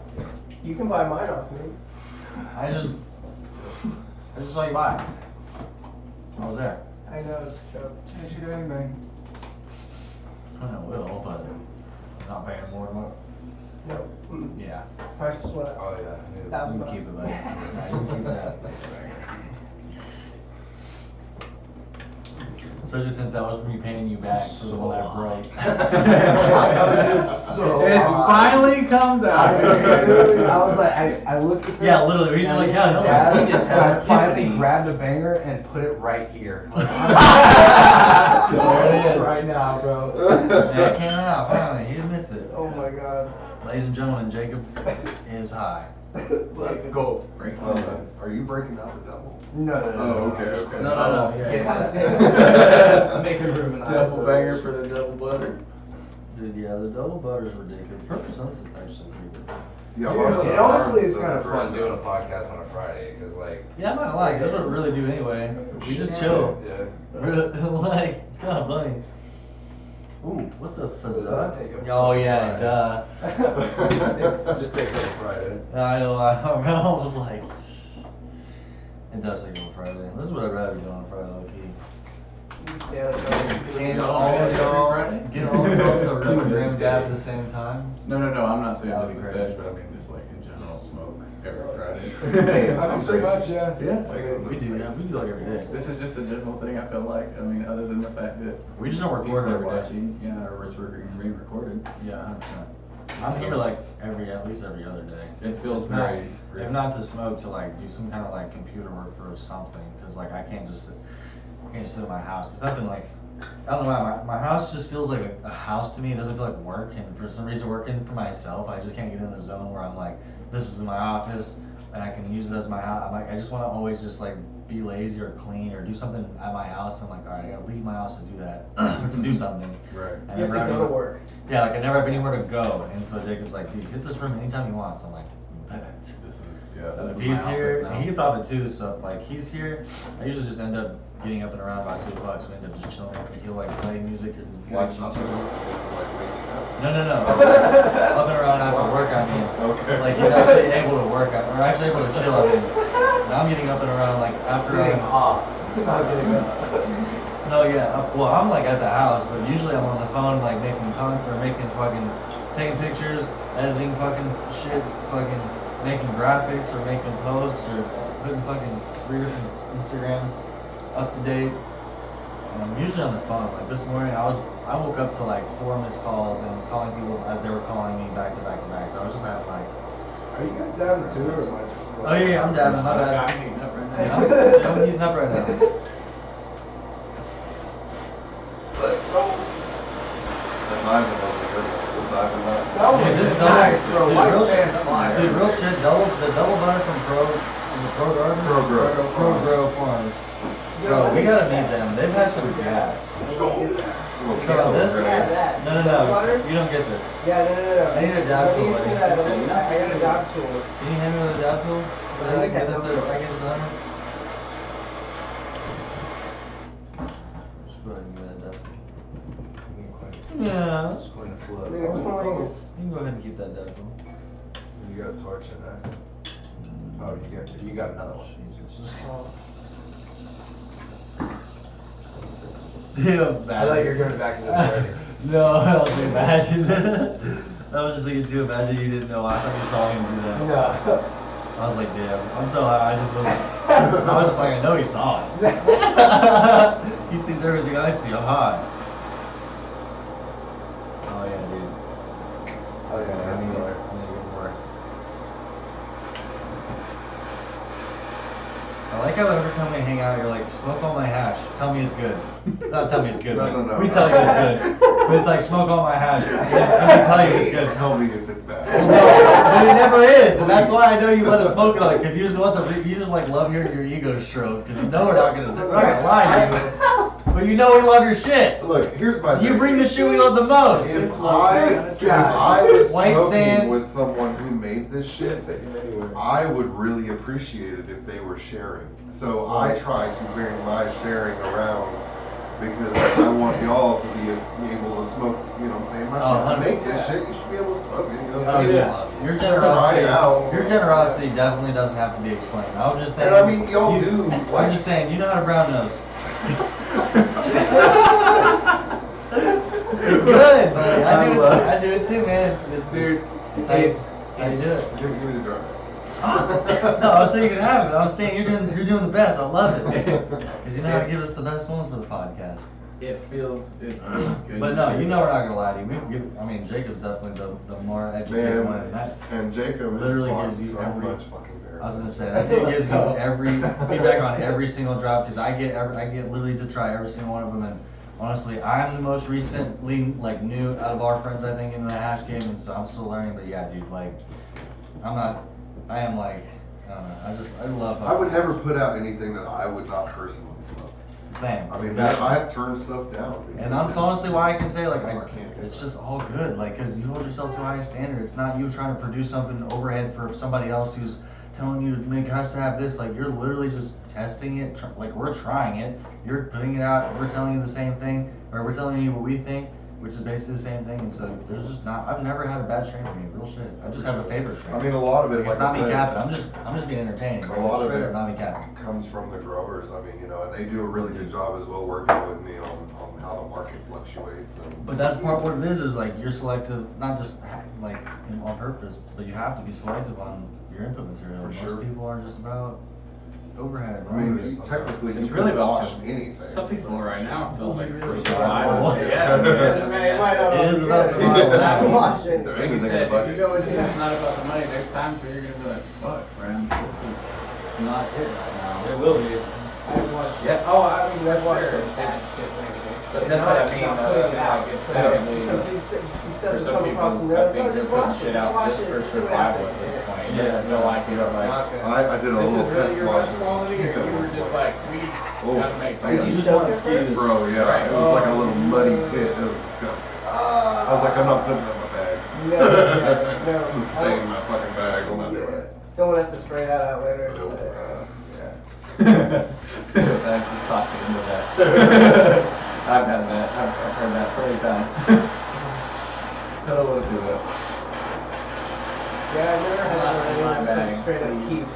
S3: You can buy mine off me.
S2: I just saw you buy it. I was there.
S3: I know it's a joke.
S1: You should do anything.
S2: I will, but I'm not paying more than what.
S3: No.
S2: Yeah.
S3: Price is what?
S1: Oh yeah. I knew
S2: You
S3: $1,000
S2: can keep it, buddy. Yeah, you can keep that. Especially since that was me paying you back for the one that broke.
S1: So
S5: It
S1: hot.
S5: finally comes out.
S1: I was like, I looked at this.
S2: Yeah, literally, he's just
S1: and
S2: like, yeah, no,
S1: Dad,
S2: he just had
S1: I
S2: an
S1: finally
S2: epiphany.
S1: grabbed the banger and put it right here.
S2: There it is.
S1: Right now, bro.
S2: Yeah, it came out finally. He admits it.
S3: Oh my god.
S2: Ladies and gentlemen, Jacob is high.
S1: Let's go.
S5: Breaking
S4: Well,
S5: news.
S4: are you breaking out the double?
S1: No, no, no.
S4: Oh, okay, okay.
S2: No.
S1: Yeah,
S3: Get out of
S1: yeah. Making room in the
S5: Double
S1: house.
S5: banger for the double butter.
S2: Dude, yeah, the double butter's ridiculous. Purple Sunset's actually pretty good.
S4: Yeah,
S1: Dude, and honestly, it's kind of fun doing a podcast on a Friday, cause like.
S2: Yeah, I'm not gonna lie, that's what we really do anyway. We just chill.
S1: Yeah.
S2: Like, it's kind of funny. Ooh, what the
S1: Let's
S2: fuzz?
S1: take a-
S2: Oh yeah, duh.
S1: It just takes like a Friday.
S2: I know, I was like, it does take on Friday. This is what I'd rather do on Friday, low key. Getting
S5: So
S2: all
S5: every
S2: y'all,
S5: Friday?
S2: getting all y'all to really gram dab at the same time.
S5: No, I'm not saying
S2: That'd
S5: this
S2: be
S5: is
S2: crazy.
S5: Sesh, but I mean just like in general, smoke every Friday.
S4: Hey,
S1: I mean, pretty much, yeah.
S5: Yeah.
S2: We do, yeah, we do like every day.
S5: This is just a general thing. I feel like. I mean, other than the fact that
S2: We just don't
S5: people
S2: record
S5: are
S2: every day.
S5: watching, yeah, or it's being recorded.
S2: Yeah, 100%. I'm here like at least every other day.
S5: It feels
S2: If not-
S5: very.
S2: If not to smoke, to like do some kind of like computer work or something, because like I can't just sit in my house. It's nothing like, I don't know why, my house just feels like a house to me. It doesn't feel like work, and for some reason working for myself, I just can't get in the zone where I'm like, this is my office, and I can use it as my house. I'm like, I just want to always just like be lazy or clean or do something at my house. I'm like, all right, I gotta leave my house to do that, to do something.
S5: Right.
S2: I
S3: You have
S2: never
S3: to go to work.
S2: Yeah, like I never have anywhere to go, and so Jacob's like, dude, hit this room anytime you want. So I'm like, bet.
S5: This is
S2: So
S5: this
S2: if
S5: is
S2: he's
S5: my
S2: here,
S5: office now.
S2: he gets off at 2, so if like he's here, I usually just end up getting up and around by 2 o'clock, so we end up just chilling. Like, he'll like play music and watch
S4: Getting up
S2: YouTube.
S4: like waking up.
S2: No. Up and around after work, I mean.
S4: Okay.
S2: Like he's actually able to work, or actually able to chill, I mean. And I'm getting up and around like after
S1: Getting off.
S3: Not getting up.
S2: No, yeah. Well, I'm like at the house, but usually I'm on the phone, like making taking pictures, editing fucking shit, fucking making graphics or making posts or putting fucking 3 different Instagrams up to date. And I'm usually on the phone. Like this morning, I woke up to like 4 missed calls and was calling people as they were calling me back to back to back. So I was just having like,
S1: Are you guys down too, or am I just?
S2: oh yeah, I'm dabbing, my bad.
S5: I'm heating up right now.
S2: Yeah, I'm heating up right now.
S4: That diamond over here, the diamond knife.
S1: That
S2: Dude, this
S1: nice,
S2: double,
S1: bro.
S2: dude,
S1: White
S2: real
S1: sand's
S2: shit,
S1: fire.
S2: dude, real shit, the double butter from Pro Gardens?
S4: Pro Grow.
S2: Pro Grow Farms. Bro, we gotta meet them, they've had some gas.
S4: Little
S2: You talking about this?
S3: Yeah, that.
S2: No,
S3: Butter?
S2: you don't get this.
S3: Yeah, no.
S2: I need a dab
S3: Let me
S2: tool,
S3: see
S2: buddy.
S3: that. I got a dab tool.
S2: Can you hand me the dab tool?
S3: I
S2: I
S3: like
S2: get
S3: that
S2: this to,
S3: number.
S2: I get this to Hunter? Just go ahead and give me that dab tool. Yeah.
S1: Just clean the
S3: I
S1: slip.
S3: mean, it's fine.
S2: You can go ahead and keep that dab tool.
S1: You got a torch in there. Oh, you got another one.
S2: Jesus. Yeah,
S1: I thought you were giving it back because it was ready.
S2: No, I was imagine. I was just thinking too, imagine you didn't know. I thought you saw him do that.
S1: No.
S2: I was like, damn, I'm so high, I just wasn't. I was just like, I know he saw it. He sees everything I see, I'm high. Oh yeah, dude.
S1: Okay,
S2: I
S1: I
S2: need
S1: mean,
S2: to get more. I like how every time we hang out, you're like, smoke all my hash. Tell me it's good. Not tell me it's good.
S4: No, no.
S2: We tell you it's good. But it's like, smoke all my hash. Let me tell you it's good.
S4: Tell me if it's bad.
S2: But it never is, and that's why I know you let us smoke it all, because you just you just like love hearing your ego stroke, because you know we're not gonna lie to you, but you know we love your shit.
S4: Look, here's my
S2: You
S4: thing.
S2: bring the shit we love the most.
S4: If I was
S2: White
S4: smoking
S2: sand.
S4: with someone who made this shit, I would really appreciate it if they were sharing. So I try to bring my sharing around because I want y'all to be able to smoke, you know what I'm saying? My
S2: Oh,
S4: shit. I make this
S3: 100%.
S4: shit, you should be able to smoke it, you know what
S2: Oh
S4: I'm saying?
S2: yeah, your
S4: Try
S2: generosity,
S4: it out.
S2: your generosity definitely doesn't have to be explained. I was just saying.
S4: And I mean, y'all do,
S2: I'm
S4: like-
S2: just saying, you know how to brown nose. It's good, but I do it too, man. It's
S1: Dude,
S2: it's how you do it.
S4: Give me the jar.
S2: No, I was saying you could have it. I was saying you're doing the best. I love it. Because you know how to give us the best ones for the podcast.
S5: It feels good.
S2: But no, you know we're not gonna lie to you. I mean, Jacob's definitely the more educated one. And that,
S4: And Jacob has
S2: literally
S4: bought
S2: gives you
S4: so
S2: every-
S4: much fucking beer.
S2: I was gonna say that it gives you every feedback on every single drop because I get literally to try every single one of them. And honestly, I'm the most recently like new out of our friends I think in the hash game, and so I'm still learning. But yeah, dude, like I am like I don't know. I love.
S4: I would never put out anything that I would not personally smoke.
S2: Same.
S4: I mean,
S2: exactly.
S4: I've turned stuff down.
S2: And that's honestly why I can say like
S4: I can't do
S2: it's
S4: that.
S2: just all good, like because you hold yourself to a high standard. It's not you trying to produce something overhead for somebody else who's telling you to make has to have this. Like you're literally just testing it. Like we're trying it. You're putting it out. We're telling you the same thing, or we're telling you what we think, which is basically the same thing. And so there's just not. I've never had a bad strain from you. Real shit. I just have a favorite strain.
S4: I mean, a lot of it,
S2: Like, it's
S4: like
S2: not
S4: I
S2: me
S4: said,
S2: capping. I'm just being entertaining.
S4: A lot of
S2: Straight
S4: it
S2: up not me capping.
S4: comes from the growers. I mean, you know, and they do a really good job as well working with me on how the market fluctuates. And
S2: But that's part of what it is like you're selective, not just like on purpose, but you have to be selective on your input material.
S4: For
S2: Most
S4: sure.
S2: people are just about overhead.
S4: I mean,
S2: right?
S4: technically,
S5: It's
S4: you
S5: really
S4: can
S5: about
S4: wash anything.
S5: Some people right now feel like
S3: Really
S5: survival.
S2: survival.
S5: Yeah.
S2: It is about survival.
S3: I watch it.
S4: There
S5: Like
S4: ain't
S5: you
S4: anything
S5: said,
S4: about
S5: if
S4: it.
S5: you go into it's not about the money, there's times where you're gonna be like, fuck, friend, this is not it right now.
S7: It will be.
S3: I've watched.
S5: Yeah, oh, I mean,
S3: I've
S5: that's
S3: watched
S5: fair.
S3: some bad shit lately.
S7: But that's what I mean,
S3: Not
S7: though,
S3: putting it out.
S7: like, it's
S3: But
S7: definitely-
S3: some stuff
S7: For
S3: has
S7: some
S3: come
S7: people,
S3: across and
S7: I
S3: they're like,
S7: think
S3: oh,
S7: they're
S3: just
S7: putting
S3: watch it,
S7: shit
S3: just
S7: out
S3: watch
S7: just
S3: it,
S7: for
S3: just see what
S7: survival at
S3: happens.
S7: this point.
S5: Yeah.
S7: Yeah, no, like, it's like,
S4: I did a
S5: This
S4: little
S5: is
S4: test
S5: really your
S4: watch.
S5: best quality, or you were just like, we
S4: Oh,
S5: gotta make
S4: I
S3: Did
S5: something.
S3: you
S7: just
S3: soak
S7: want
S3: it first?
S7: skews.
S4: Bro, yeah,
S5: Right.
S4: it was like a little muddy pit. It was disgusting. I was like, I'm not putting it in my bags.
S3: No, no,
S4: I'm staying in my fucking bags. I'm not doing it.
S3: Don't want to have to spray that out later.
S4: Nope.
S3: Yeah.
S7: thanks for talking into that. I've done that. I've heard that 30 times. I don't want to do that.
S3: Yeah, I've never had
S7: My
S3: anyone
S7: bag,
S3: some straight up
S7: please.
S3: keep.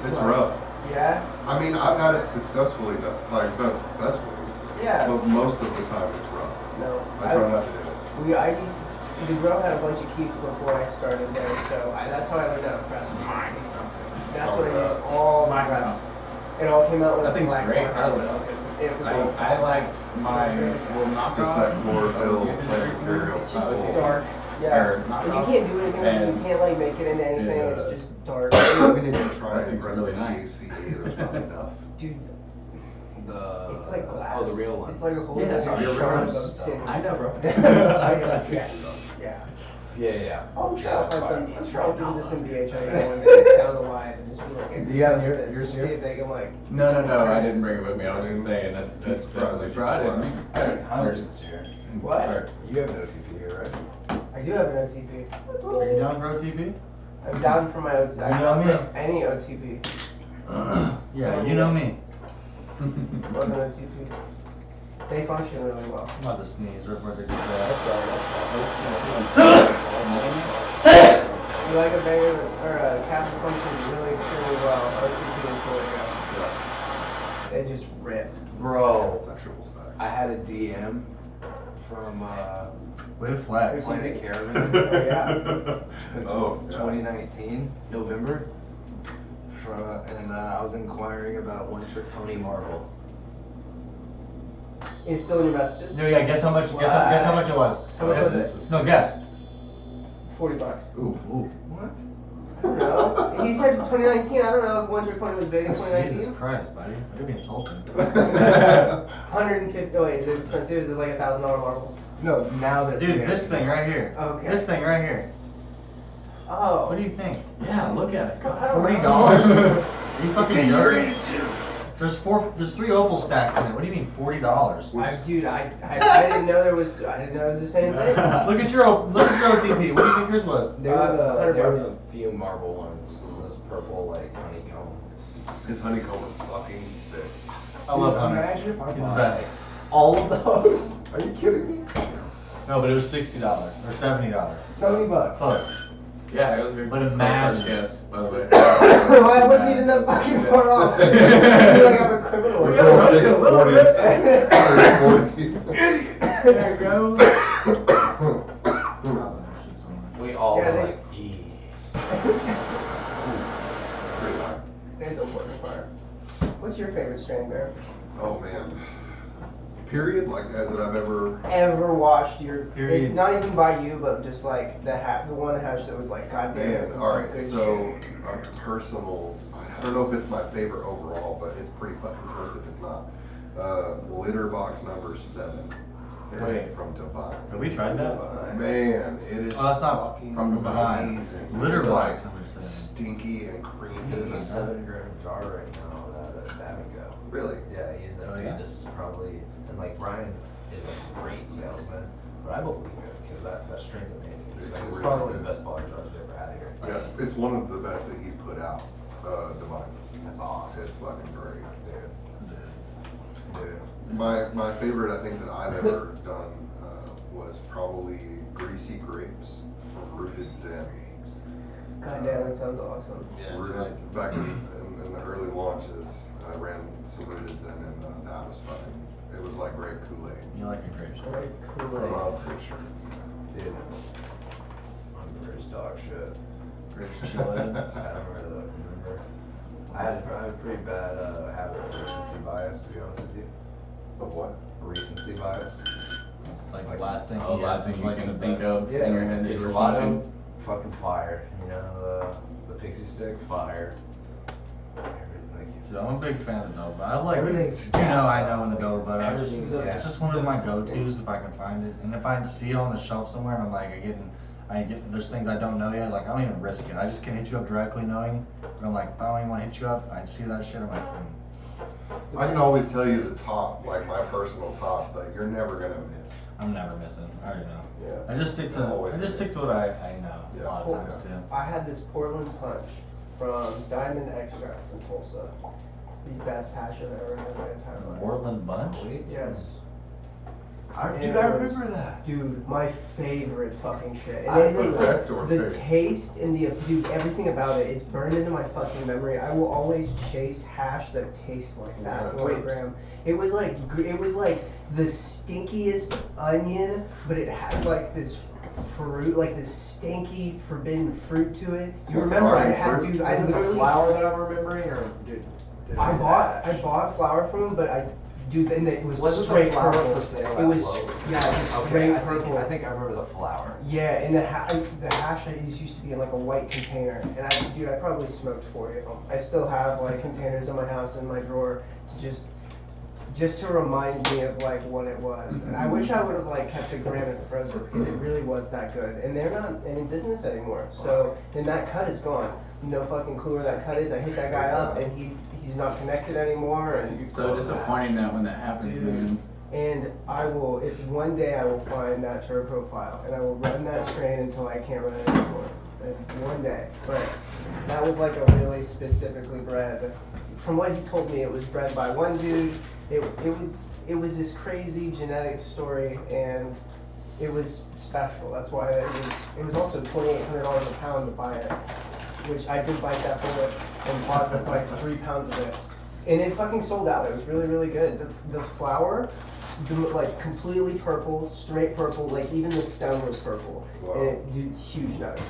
S4: It's rough.
S3: Yeah?
S4: I mean, I've had it successfully done, like done successfully,
S3: Yeah.
S4: but most of the time it's rough.
S3: No.
S4: I try not to do it.
S3: The grow had a bunch of keeps before I started there, so that's how I learned how to press. That's
S4: How
S3: what
S4: was
S3: I
S4: that?
S3: used all my
S7: Wow.
S3: press. It all came out with
S7: That thing's
S3: black
S7: great.
S3: tar.
S7: I love
S3: It was all
S7: I liked my
S5: Well, knock
S4: Just
S5: off.
S4: that chlorophyll
S5: Using
S4: plant
S5: treatment.
S4: material.
S3: It's just
S4: Oh.
S3: dark. Yeah.
S7: Or knock
S3: And you
S7: off.
S3: can't do anything with it. You
S7: And-
S3: can't like make it into anything.
S7: Yeah.
S3: It's just dark.
S4: I mean, if you try
S5: That
S4: and
S5: thing's
S4: press
S5: really
S4: the
S5: nice.
S4: THCA, there's not enough.
S3: Dude,
S1: The
S3: it's like glass.
S1: Oh, the real one.
S3: It's like a whole
S5: Yeah,
S3: other
S5: you're
S3: shard
S5: right.
S3: of obsidian.
S5: I know, bro.
S3: Yeah.
S1: Yeah.
S3: Oh, I'm sure I'll
S1: That's
S3: find
S1: fine.
S3: some. I'm sure I'll do this in BHI one day down the line and just be like,
S5: You got
S3: "Hey,
S5: yours
S3: this,"
S5: here?
S3: See if they can like.
S5: No, I didn't bring it with me. I was just saying that's definitely Friday.
S1: I haven't hunted this year.
S3: What?
S1: You have an OTP here, right?
S3: I do have an OTP.
S2: Are you down for OTP?
S3: I'm down for my OTP. I'm
S2: You know
S3: down
S2: me.
S3: for any OTP.
S2: Yeah, you know me.
S3: Love an OTP. They function really well.
S2: I'm about to sneeze right before I take
S3: You like a banger or a capsule function really extremely well. OTP and Fuego. They just rip.
S1: Bro,
S4: That triple stacks.
S1: I had a DM from
S2: Way to flag.
S1: Planet Caravan
S3: Oh, yeah.
S4: Oh, yeah.
S1: 2019, November. And I was inquiring about One Trick Pony Marvel.
S3: It's still in your messages.
S2: No, yeah, guess how much? Guess how much it was?
S3: How much
S2: Guess-
S3: was it?
S2: No, guess.
S3: $40.
S4: Ooh, ooh.
S1: What?
S3: No. He said 2019. I don't know if One Trick Pony was big in
S2: Jesus
S3: 2019.
S2: Christ, buddy. You're being insulting.
S3: 150. Oh wait, is it expensive? Is it like $1,000 marble?
S1: No, now they're
S2: Dude, this thing right here.
S3: Okay.
S2: This thing right here.
S3: Oh.
S2: What do you think?
S5: Yeah, look at it.
S3: I don't
S2: $40?
S3: know.
S2: Are you fucking joking? There's 3 opal stacks in it. What do you mean $40?
S3: Dude, I didn't know there was. I didn't know it was the same thing.
S2: Look at your OTP. What do you think yours was?
S1: There were
S3: $100
S1: there
S3: bucks.
S1: was a few marble ones. Those purple like honeycomb.
S4: His honeycomb is fucking sick.
S2: I love
S1: Dude,
S2: Hunter.
S1: imagine if I
S2: He's the
S1: bought
S2: best.
S1: all of those. Are you kidding me?
S2: No, but it was $60 or $70.
S1: $70.
S2: Close.
S5: Yeah, it was very
S2: But
S5: close
S2: imagine.
S5: first guess, by the way.
S3: Well, I wasn't even that fucking far off. I feel like I'm a criminal.
S5: We gotta rush it a little bit.
S4: 40.
S5: There you go.
S1: We all
S3: Yeah,
S1: were
S3: they-
S1: like,
S3: What's your favorite strain, Bear?
S4: Oh man. Period, like that I've
S3: Ever watched your
S2: Period.
S3: not even by you, but just like the one hash that was like, God damn,
S4: Man,
S3: this is
S4: all
S3: some
S4: right.
S3: good
S4: So
S3: shit.
S4: a personal. I don't know if it's my favorite overall, but it's pretty fucking close if it's not. Litter box number 7.
S7: Wait.
S4: From Divine.
S2: Have we tried that?
S4: Man, it is
S2: Oh, that's not
S4: fucking
S2: from Divine.
S4: amazing.
S2: Litter
S4: It's
S2: box,
S4: like
S2: I'm gonna say.
S4: stinky and creamy.
S1: There's a 7-gram jar right now that would go.
S4: Really?
S1: Yeah, he's
S2: Oh,
S1: like,
S2: yeah?
S1: this is probably, and like Brian is a great salesman, but I believe it because that strain's amazing.
S4: It's
S1: It's
S4: really
S1: probably one of
S4: good.
S1: the best bottle jars we've ever had here.
S4: Yeah, it's one of the best that he's put out. Divine.
S1: That's awesome.
S4: It's fucking great.
S1: Dude.
S4: My favorite, I think, that I've ever done was probably Greasy Grapes from Rooted Zen.
S3: God damn, that sounds awesome.
S2: Yeah,
S4: Rooted, back in the early launches, I ran some Rooted Zen, and that was fucking, it was like grape Kool-Aid.
S2: You like a grape shot?
S3: Very
S4: I
S3: cool.
S4: love grape shirts.
S1: Dude. Unbridge dog shit.
S2: Grape
S1: I
S2: chili.
S1: don't remember. I had a pretty bad habit of recency bias, to be honest with you.
S4: Of what?
S1: Recency bias.
S2: Like the last thing.
S5: Oh,
S2: he
S5: last
S2: has
S5: thing
S2: is
S5: you
S2: like
S5: can
S2: the
S5: think
S2: best.
S5: of in your head that you were
S1: Gelato,
S5: smoking.
S1: fucking fire. You know, the pixie stick, fire.
S2: Dude, I'm a big fan of double butter. I like,
S1: Everything's
S2: you know, I
S1: gas,
S2: know in the
S1: though.
S2: double butter. I just,
S1: Everything's gas.
S2: it's just one of my go-tos if I can find it. And if I see it on the shelf somewhere and I'm like, there's things I don't know yet, like I don't even risk it. I just can hit you up directly knowing, but I'm like, if I don't even want to hit you up, I see that shit, I'm like,
S4: I can always tell you the top, like my personal top, but you're never gonna miss.
S2: I'm never missing. I already know.
S3: Yeah.
S2: I just stick to what I know
S4: Yeah.
S2: a lot of times too.
S3: I had this Portland Punch from Diamond Extracts in Tulsa. It's the best hash I've ever had in my entire life.
S2: Portland Bunch?
S3: Yes.
S1: Dude, I remember that.
S3: Dude, my favorite fucking shit.
S1: I
S3: And
S1: remember
S3: it's
S4: that.
S3: like,
S4: Or
S3: the
S4: taste.
S3: taste and dude, everything about it is burned into my fucking memory. I will always chase hash that tastes like that.
S4: Yeah,
S3: 1
S4: toast.
S3: gram. It was like the stinkiest onion, but it had like this fruit, like this stinky forbidden fruit to it. You
S4: Like
S3: remember I
S4: garden
S3: had,
S4: fruit?
S3: dude, I
S1: Is it the
S3: literally
S1: flour that I'm remembering, or dude?
S3: I bought flour from him, but dude, and it was
S1: Wasn't
S3: straight
S1: the flour
S3: purple.
S1: for sale
S3: It
S1: at
S3: was,
S1: Lowe's?
S3: yeah, it was
S1: Okay,
S3: straight
S1: I think,
S3: purple.
S1: I think I remember the flour.
S3: Yeah, and the hash I used to be in like a white container, and I probably smoked 40 of them. I still have like containers in my house in my drawer to just to remind me of like what it was. And I wish I would have like kept a gram and frozen because it really was that good. And they're not in business anymore, so then that cut is gone. No fucking clue where that cut is. I hit that guy up, and he's not connected anymore, and.
S5: So disappointing that when that happens,
S3: Dude.
S5: man.
S3: And I will, if one day I will find that turd profile, and I will run that strain until I can't run it anymore. And one day. But that was like a really specifically bred. From what he told me, it was bred by one dude. It was this crazy genetic story, and it was special. That's why it was also $2,800 a pound to buy it, which I did bite that bullet and bought like 3 pounds of it. And it fucking sold out. It was really, really good. The flower, like completely purple, straight purple. Like even the stem was purple.
S4: Wow.
S3: And it, dude, huge nugs,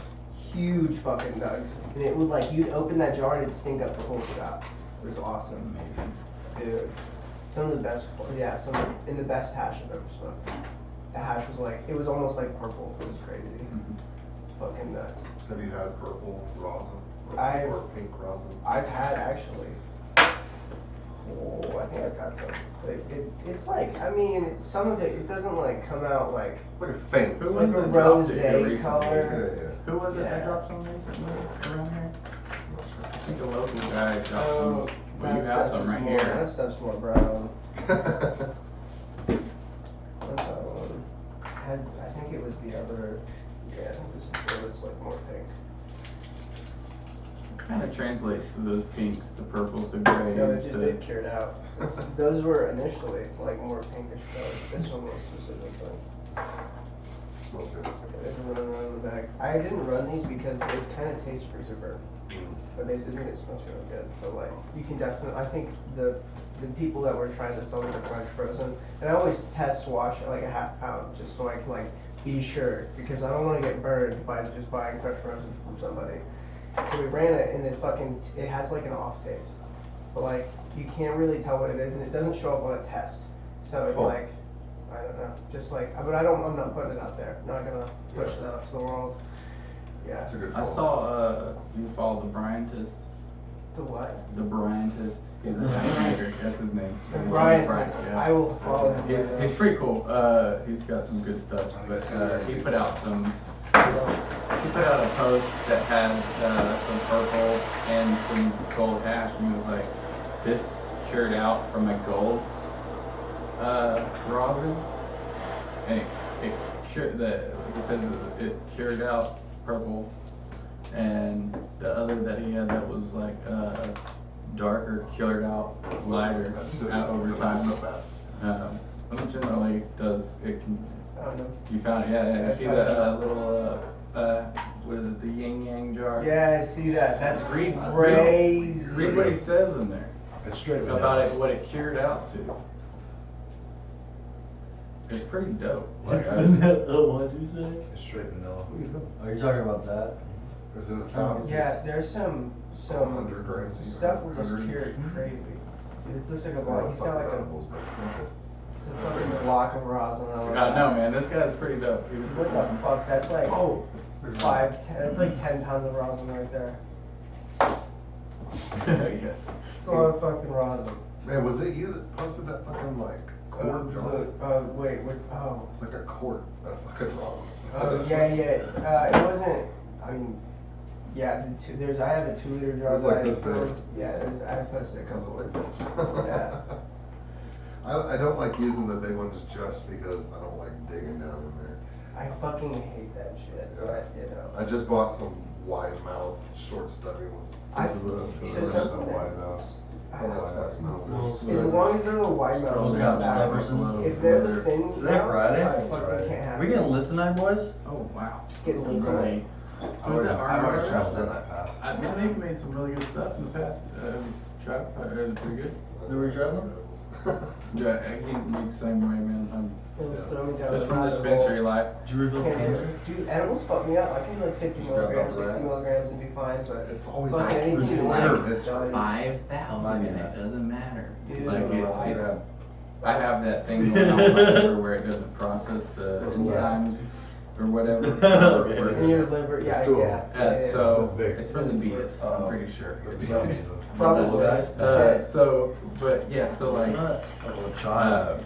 S3: huge fucking nugs. And it would like you'd open that jar and it'd stink up the whole shop. It was awesome, dude. Some of the best, in the best hash I've ever smoked. The hash was like, it was almost like purple. It was crazy. Fucking nuts.
S4: Have you had purple rosin?
S3: I've-
S4: Or pink rosin?
S3: I've had actually. Oh, I think I've got some. It's like, I mean, some of it doesn't like come out like
S4: Like a faint.
S5: Who
S3: like
S5: was
S3: a
S5: it that dropped it
S3: rosé
S5: here recently?
S3: color.
S4: Yeah.
S5: Who was it
S3: Yeah.
S5: that dropped some recently around here?
S4: I'm not sure.
S5: I think a local guy dropped
S3: Oh,
S5: some. Well, you have some right here.
S3: That stuff's more brown. What's that one? I think it was the other. Yeah, this is the one that's like more pink.
S5: Kind of translates to those pinks, to purples, to
S3: No,
S5: grays,
S3: it just
S5: to.
S3: did cured out. Those were initially like more pinkish colors. This one was specifically.
S4: Smells good.
S3: There's a run around the back. I didn't run these because it kind of tastes freezer burn. But they said it smells really good. But like, you can definitely, I think the people that were trying to sell me the fresh frozen, and I always test wash like a half pound just so I can like be sure, because I don't want to get burned by just buying fresh frozen from somebody. So we ran it, and it has like an off taste. but like you can't really tell what it is, and it doesn't show up on a test. So it's like, I don't know, just like, but I'm not putting it out there. I'm not gonna push that up to the world. Yeah.
S4: That's a good
S5: I
S4: call.
S5: saw, you follow the Bryantist.
S3: The what?
S5: The Bryantist. He's a maker. That's his name.
S3: The
S5: His name's
S3: Bryant.
S5: yeah.
S3: I will follow him.
S5: He's,
S3: right
S5: he's
S3: now.
S5: pretty cool. He's got some good stuff. But he put out some. He put out a post that had some purple and some gold hash, and he was like, "This cured out from a gold rosin, and it cured the. Like he said, it cured out purple, and the other that he had that was like darker cured out lighter out over time."
S4: So fast.
S5: But generally does it can.
S3: I don't know.
S5: You found it, yeah. You
S3: I
S5: see
S3: found
S5: that little what is it? The yin yang jar.
S3: Yeah, I see that. That's
S5: Read
S3: crazy.
S5: Read what he says in there
S1: It's straight
S5: about it, what it cured out to. It's pretty dope. Like,
S2: What'd you say?
S1: It's straight vanilla.
S2: Are you talking about that?
S4: Is it 1,000?
S3: Yeah, there's some
S4: 100 grams.
S3: stuff will just
S4: 100.
S3: cure it crazy. Dude, this looks like a
S4: Yeah,
S3: block. He's got like
S4: edibles, but it's not good.
S3: it's a fucking block of rosin.
S5: I know, man. This guy's pretty dope. He was-
S3: What the fuck? That's like
S4: Oh,
S3: 10, that's like 10 pounds of rosin right there.
S5: Yeah.
S3: It's a lot of fucking rosin.
S4: man, was it you that posted that fucking like quart jar?
S3: Wait, oh.
S4: It's like a quart of fucking rosin.
S3: Oh, yeah. It wasn't, I mean, yeah, I have a 2-liter jar.
S4: It's like
S3: that I
S4: this big.
S3: poured. Yeah, I posted a couple of them. Yeah.
S4: I don't like using the big ones just because I don't like digging down in there.
S3: I fucking hate that shit, but you know.
S4: I just bought some wide mouth, short stubby ones.
S3: As long as they're the wide mouths,
S2: Oh,
S3: they're
S2: yeah,
S3: not bad.
S2: Jefferson.
S3: If they're the thin
S2: Is that Friday?
S3: I fucking can't have
S2: We
S3: it.
S2: getting lit tonight, boys?
S5: Oh wow.
S3: Getting lit tonight.
S5: Who's that?
S1: I've already
S5: Arnold?
S1: traveled down that path.
S5: Man, they've made some really good stuff in the past. Trav, pretty good.
S2: Who were you traveling?
S5: Yeah, he needs the same way, man.
S3: It'll throw me down
S5: Just
S3: the
S5: from
S3: rabbit
S5: dispensary
S3: hole.
S5: life.
S2: Did you refill the
S3: Can't do
S2: can?
S3: it. Dude, edibles fuck me up. I can do like 50
S2: Just grab
S3: milligrams,
S2: that
S3: 60 milligrams and be fine, but
S4: It's always
S3: fucking
S4: like
S3: anything
S2: like
S3: like
S4: this,
S3: does.
S5: 5,000 and it doesn't matter.
S3: Dude.
S5: Like
S2: Yeah.
S5: it's I have that thing going on my liver where it doesn't process the enzymes or whatever.
S2: Okay.
S3: In your liver, yeah.
S5: So
S1: It's big.
S5: it's from the beatus, I'm pretty sure.
S1: It's
S5: It's
S1: amazing.
S3: Probably.
S5: so, but yeah, so like,
S2: Like a little child.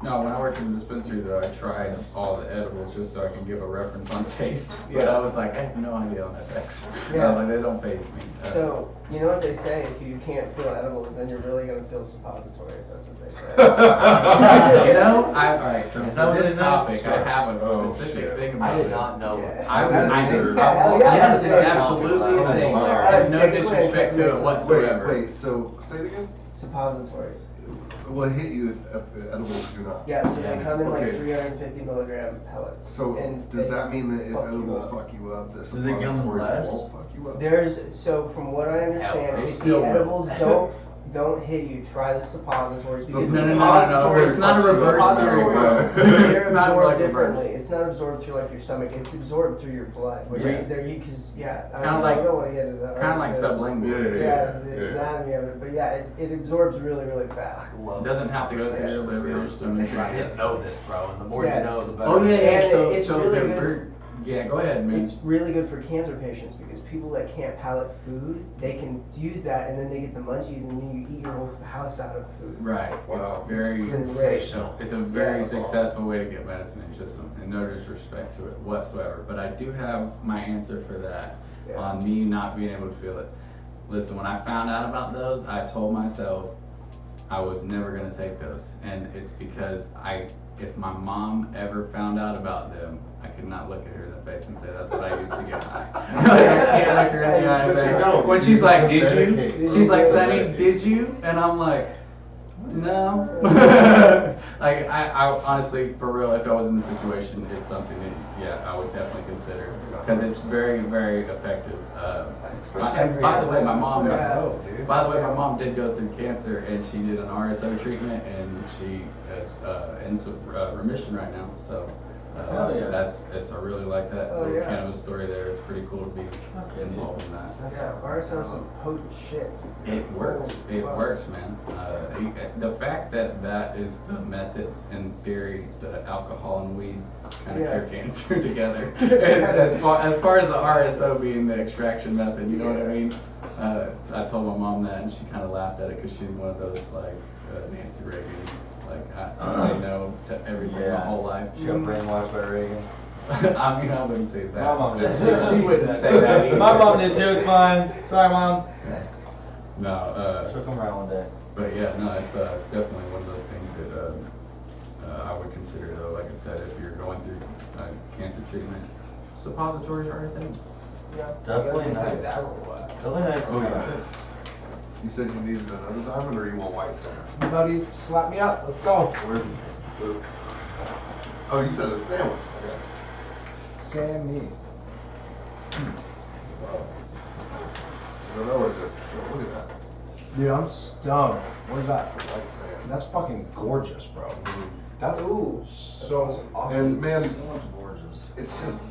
S5: no, when I worked in the dispensary though, I tried all the edibles just so I can give a reference on taste. But
S3: Yeah.
S5: I was like, I have no idea on effects.
S3: Yeah.
S5: Like they don't faze me.
S3: So, you know what they say, if you can't feel edibles, then you're really gonna feel suppositories, that's what they say.
S5: You know, alright, so
S2: Is that
S5: for
S2: what
S5: this
S2: it is?
S5: topic, I have a
S4: Oh,
S5: specific
S4: shit.
S5: thing about
S8: I did
S5: this.
S8: not know.
S3: Yeah.
S5: I
S1: Is that
S5: would, I
S1: either?
S5: think,
S3: Hell yeah,
S5: yes,
S3: that's
S5: absolutely
S1: That's
S5: a thing.
S1: hilarious.
S5: No disrespect to it
S4: Wait,
S5: whatsoever.
S4: wait, so say it again?
S3: Suppositories.
S4: Will it hit you if edibles do not?
S3: Yeah, so they come in like
S4: Okay.
S3: 350 milligram pellets.
S4: So
S3: and
S4: does
S3: they
S4: that mean that if
S3: fuck you
S4: edibles
S3: up.
S4: fuck you up, the
S2: Do they give them
S4: suppositories
S2: less?
S4: won't fuck you up?
S3: So from what I understand,
S5: they
S3: if
S5: still
S3: the
S5: will.
S3: edibles don't hit you, try the suppositories.
S4: So
S3: because
S4: no,
S3: the
S4: no, no, no,
S3: suppositories-
S5: it's not a reverse
S3: suppositories,
S4: theory.
S3: They're
S5: It's not
S3: absorbed
S5: like reverse.
S3: differently. It's not absorbed through like your stomach. It's absorbed through your blood. Which
S5: Yeah.
S3: because I
S5: Kinda like-
S3: don't want to get into that.
S5: Kind of like sublingual.
S3: Yeah, the
S4: yeah.
S3: anatomy of it, but yeah, it absorbs really, really fast.
S5: It doesn't have to go through your liver or stomach.
S8: I didn't know this, bro. And the more
S3: Yes.
S8: you know, the better.
S5: Oh yeah, yeah.
S3: And
S5: So,
S3: it's
S5: so
S3: really
S5: they're
S3: good.
S5: very, yeah. Go ahead, man.
S3: It's really good for cancer patients because people that can't palate food, they can use that and then they get the munchies and then you eat your whole house out of food.
S5: Right.
S4: Wow.
S5: It's very
S3: Sensational.
S5: It's a very
S3: Yes.
S5: successful way to get medicine in your system, and no disrespect to it whatsoever. But I do have my answer for that
S3: Yeah.
S5: on me not being able to feel it. Listen, when I found out about those, I told myself I was never gonna take those, and it's because if my mom ever found out about them, I could not look at her in the face and say that's what I used to get high. I can't look her in the eye and
S4: But you
S5: say,
S4: don't.
S5: when she's like, did you?
S4: Dedicate.
S5: She's like, Sonny, did you? And I'm like, no. Like, I honestly, for real, if I was in the situation, it's something that, yeah, I would definitely consider. Because it's very, very effective. By the way, my mom, by the way, my mom did go through cancer and she did an RSO treatment and she is in some remission right now. So
S3: That's awesome.
S5: It's I really like that
S3: Oh,
S5: little
S3: yeah.
S5: cannabis story there. It's pretty cool to be involved in that.
S3: That's how ours has some potent shit.
S5: It works. It
S3: Wow.
S5: works, man. The fact that that is the method in theory, the alcohol and weed kind of
S3: Yeah.
S5: cure cancer together. And as far as the RSO being the extraction method, you know what I mean? I told my mom that, and she kind of laughed at it because she's one of those like Nancy Reagans. Like I say no to everything my
S2: Yeah.
S5: whole life.
S2: She got brainwashed by Reagan.
S5: I mean, I wouldn't say that.
S2: My mom did.
S5: She wouldn't say that either.
S2: My mom did too. It's fine. Sorry, mom.
S5: No.
S2: She'll come around one day.
S5: But yeah, no, it's definitely one of those things that I would consider though. Like I said, if you're going through cancer treatment, suppositories are a thing.
S3: Yeah.
S2: Definitely
S3: That's
S2: nice.
S3: that or what?
S2: Definitely nice.
S4: Oh, yeah. You said you needed another diamond, or you want white center?
S1: Buddy, slap me up. Let's go.
S4: Where's the? Oh, you said a sandwich. Okay.
S1: Sammy.
S4: So that was just look at that
S1: Dude, I'm stoned. What is that?
S4: white sand.
S1: That's fucking gorgeous, bro. That's so awesome.
S4: And man,
S2: That's gorgeous.
S4: it's just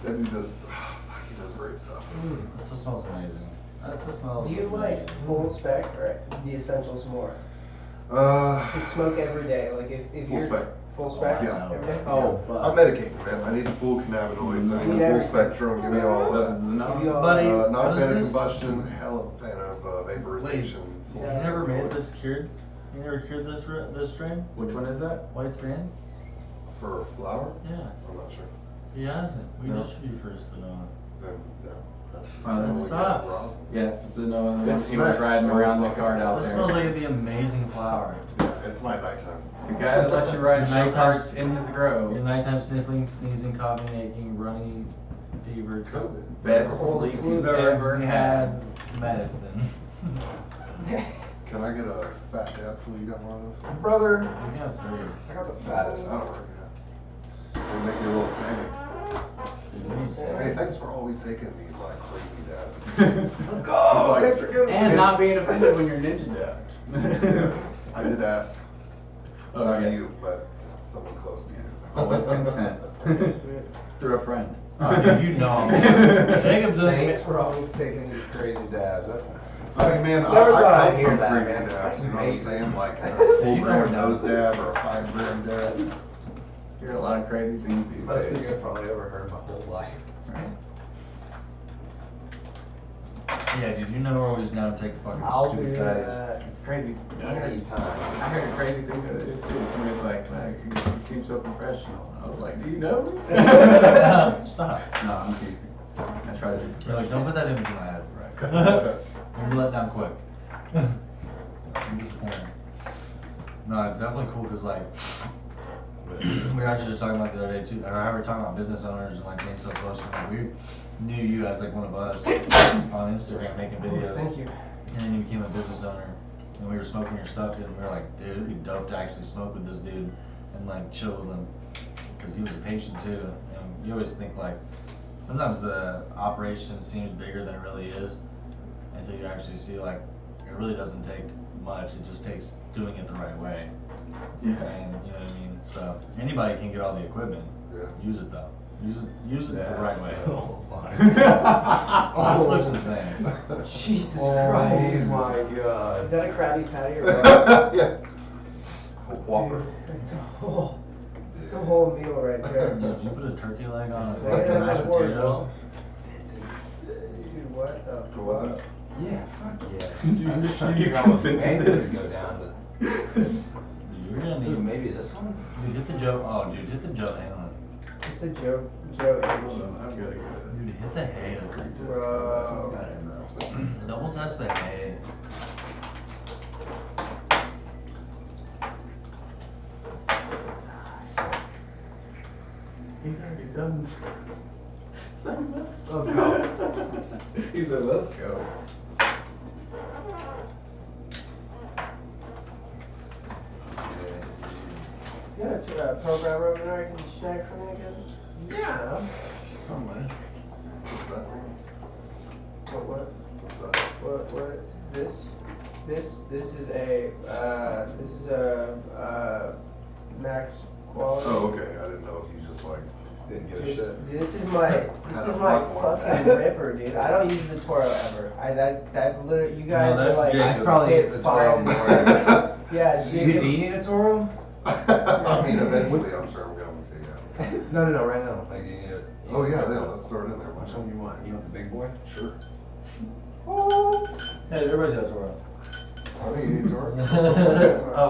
S4: that dude does. Fuck, he does great stuff.
S2: This one smells amazing. This one smells
S3: Do you like
S2: amazing.
S3: full spec or the essentials more? To smoke every day, like if
S4: Full
S3: you're
S4: spec.
S3: full spec
S4: Yeah.
S3: every day.
S1: Oh,
S4: I'm medicated, man. I need the full cannabinoids. I need the full spectrum. Give me all of that.
S3: Give you all-
S2: Buddy,
S4: Not a
S2: what is
S4: fan of
S2: this?
S4: combustion. Hell of a fan of vaporization.
S2: You never made this cured? You never cured this strain?
S5: Which one is that?
S2: White sand?
S4: For flour?
S2: Yeah.
S4: I'm not sure.
S2: He hasn't. We
S4: No.
S2: just should be first to know.
S4: Then, no.
S5: Oh,
S2: That
S5: that's
S2: sucks.
S5: Yeah, so no one
S4: It
S5: he was
S4: smacks
S5: riding
S4: so
S5: around the
S4: fucking
S5: cart out
S2: This
S5: there.
S2: smells like it'd be amazing flower.
S4: Yeah, it's my nighttime.
S5: The guy that lets you ride the
S2: Nighttime-
S5: carts in his
S2: Your
S5: grow.
S2: nighttime sniffling, sneezing, coughing, aching, runny, fever.
S4: COVID.
S5: Best
S3: Cold
S5: sleep
S3: flu
S5: you've
S2: Ever
S5: ever
S2: had medicine.
S4: Can I get a fat dad flu? You got one of those?
S1: brother,
S2: You can have three.
S1: I got the fattest.
S4: I don't know. We'll make you a little sandwich. Hey, thanks for always taking these like crazy dabs.
S1: Let's go. Thanks for giving me
S5: And
S1: this.
S5: not being offended when you're ninja dabbed.
S4: Yeah, I did ask.
S5: Oh,
S4: Not
S5: yeah.
S4: you, but someone close to you.
S5: Always consent. Through a friend.
S2: Oh, dude, you know. Jacob's
S1: Thanks for always taking these crazy dabs. That's
S4: Hey man,
S1: Never thought
S4: I
S1: I'd
S4: come
S1: hear
S4: from
S1: that,
S4: crazy
S1: man.
S4: dabs,
S1: That's
S4: you know what I'm
S1: amazing.
S4: saying? Like a
S2: Did
S4: full
S2: you
S4: gram
S2: know?
S4: nose dab or a 5 gram dab.
S5: Hear a lot of crazy things these
S1: Best
S5: days.
S1: thing I've probably ever heard in my whole life.
S2: Yeah, dude, you know we're always down to take a fucking
S1: I'll
S2: stupid
S1: do
S2: guys.
S1: that
S5: It's crazy.
S1: anytime.
S5: I heard a crazy thing the other day too. Somebody's like, you seem so professional. And I was like, do you know me?
S2: Stop.
S5: No, I'm teasing. I try to be
S2: You're
S5: professional.
S2: like, don't put that image in my head. Right. You're let down quick. I'm disappointed. No, it's definitely cool because like we were actually just talking about the other day too. Or I were talking about business owners and like being so close. And like, we knew you as like one of us on Instagram making videos.
S3: Thank you.
S2: And then you became a business owner, and we were smoking your stuff, and we were like, dude, it'd be dope to actually smoke with this dude and like chill with him, because he was a patient too. And you always think like, sometimes the operation seems bigger than it really is, until you actually see like, it really doesn't take much. It just takes doing it the right way.
S5: Yeah.
S2: And you know what I mean. So anybody can get all the equipment.
S4: Yeah.
S2: Use it though. Use it the right way.
S1: Oh
S2: This looks insane.
S3: Jesus
S1: Oh
S3: Christ.
S1: my god.
S3: Is that a Krabby Patty or what?
S4: Yeah. A Whopper.
S3: Dude, it's a whole meal right there.
S2: Did you put a turkey leg on a
S3: Yeah,
S2: fucking mashed
S3: of course,
S2: potatoes?
S3: bro. It's insane. Dude, what the
S4: Go with that.
S1: Yeah, fuck yeah.
S5: Dude,
S1: I'm just trying
S5: you
S1: to figure out what
S5: consented
S1: band
S5: this.
S1: to go down to.
S2: You're gonna
S1: Ooh,
S2: need.
S1: maybe this one?
S2: Dude, hit the Joe. Oh, dude, hit the Joe Allen.
S3: Hit the Joe image.
S5: I'm good at
S2: Dude, hit the hay.
S1: This one's
S3: Bro.
S1: got it in though.
S2: Double test the hay.
S5: He's already done so much.
S1: Let's go.
S5: He said, let's go.
S3: You got a programmer over there I can snag from you again?
S1: Yeah.
S4: Somewhere. What's that?
S3: What?
S4: What's that?
S3: What? This is a Max quality.
S4: Oh, okay, I didn't know if you just like,
S1: Didn't give a
S3: This,
S1: shit.
S3: this is my fucking ripper, dude. I don't use the Toro ever. That literally, you guys
S2: No,
S3: are
S2: that's
S3: like.
S2: Jacob.
S1: I'd probably use the Toro
S3: five
S1: more.
S3: and six. Yeah,
S1: Do you need a Toro?
S4: I mean, eventually, I'm sure I'm going to, yeah.
S1: No, right now. Like, you need it.
S4: Oh, yeah, let's throw it in there.
S1: Which one do you want? You want the big boy?
S4: Sure.
S2: Hey, everybody's got Toro.
S4: I think you need George.
S5: Oh,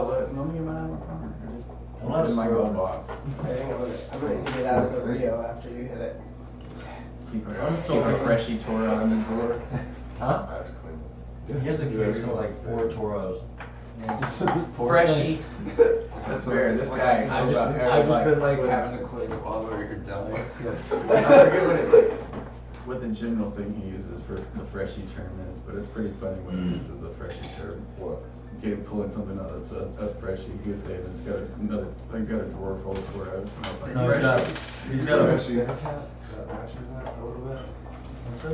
S5: look, let me get mine out of my car. Or just
S2: I'm not
S5: in my
S2: a
S5: glove
S2: scroll.
S5: box.
S3: I think I'm gonna get out of the Rio after you hit it.
S5: Keep a freshie Toro in the drawer.
S4: I have to clean this.
S2: He has a case of like 4 Toros.
S5: Freshie. That's fair. This guy.
S1: I've just been like having to clean the bottle or you're dying.
S5: I forget what it like. What the general thing he uses for the freshie term is, but it's pretty funny when he uses a freshie term.
S4: What?
S5: Get him pulling something out that's a freshie. He was saying he's got he's got a drawer full of Toros, and I was like,
S2: No, he's got a.
S4: Freshie.
S1: That matches that a little bit.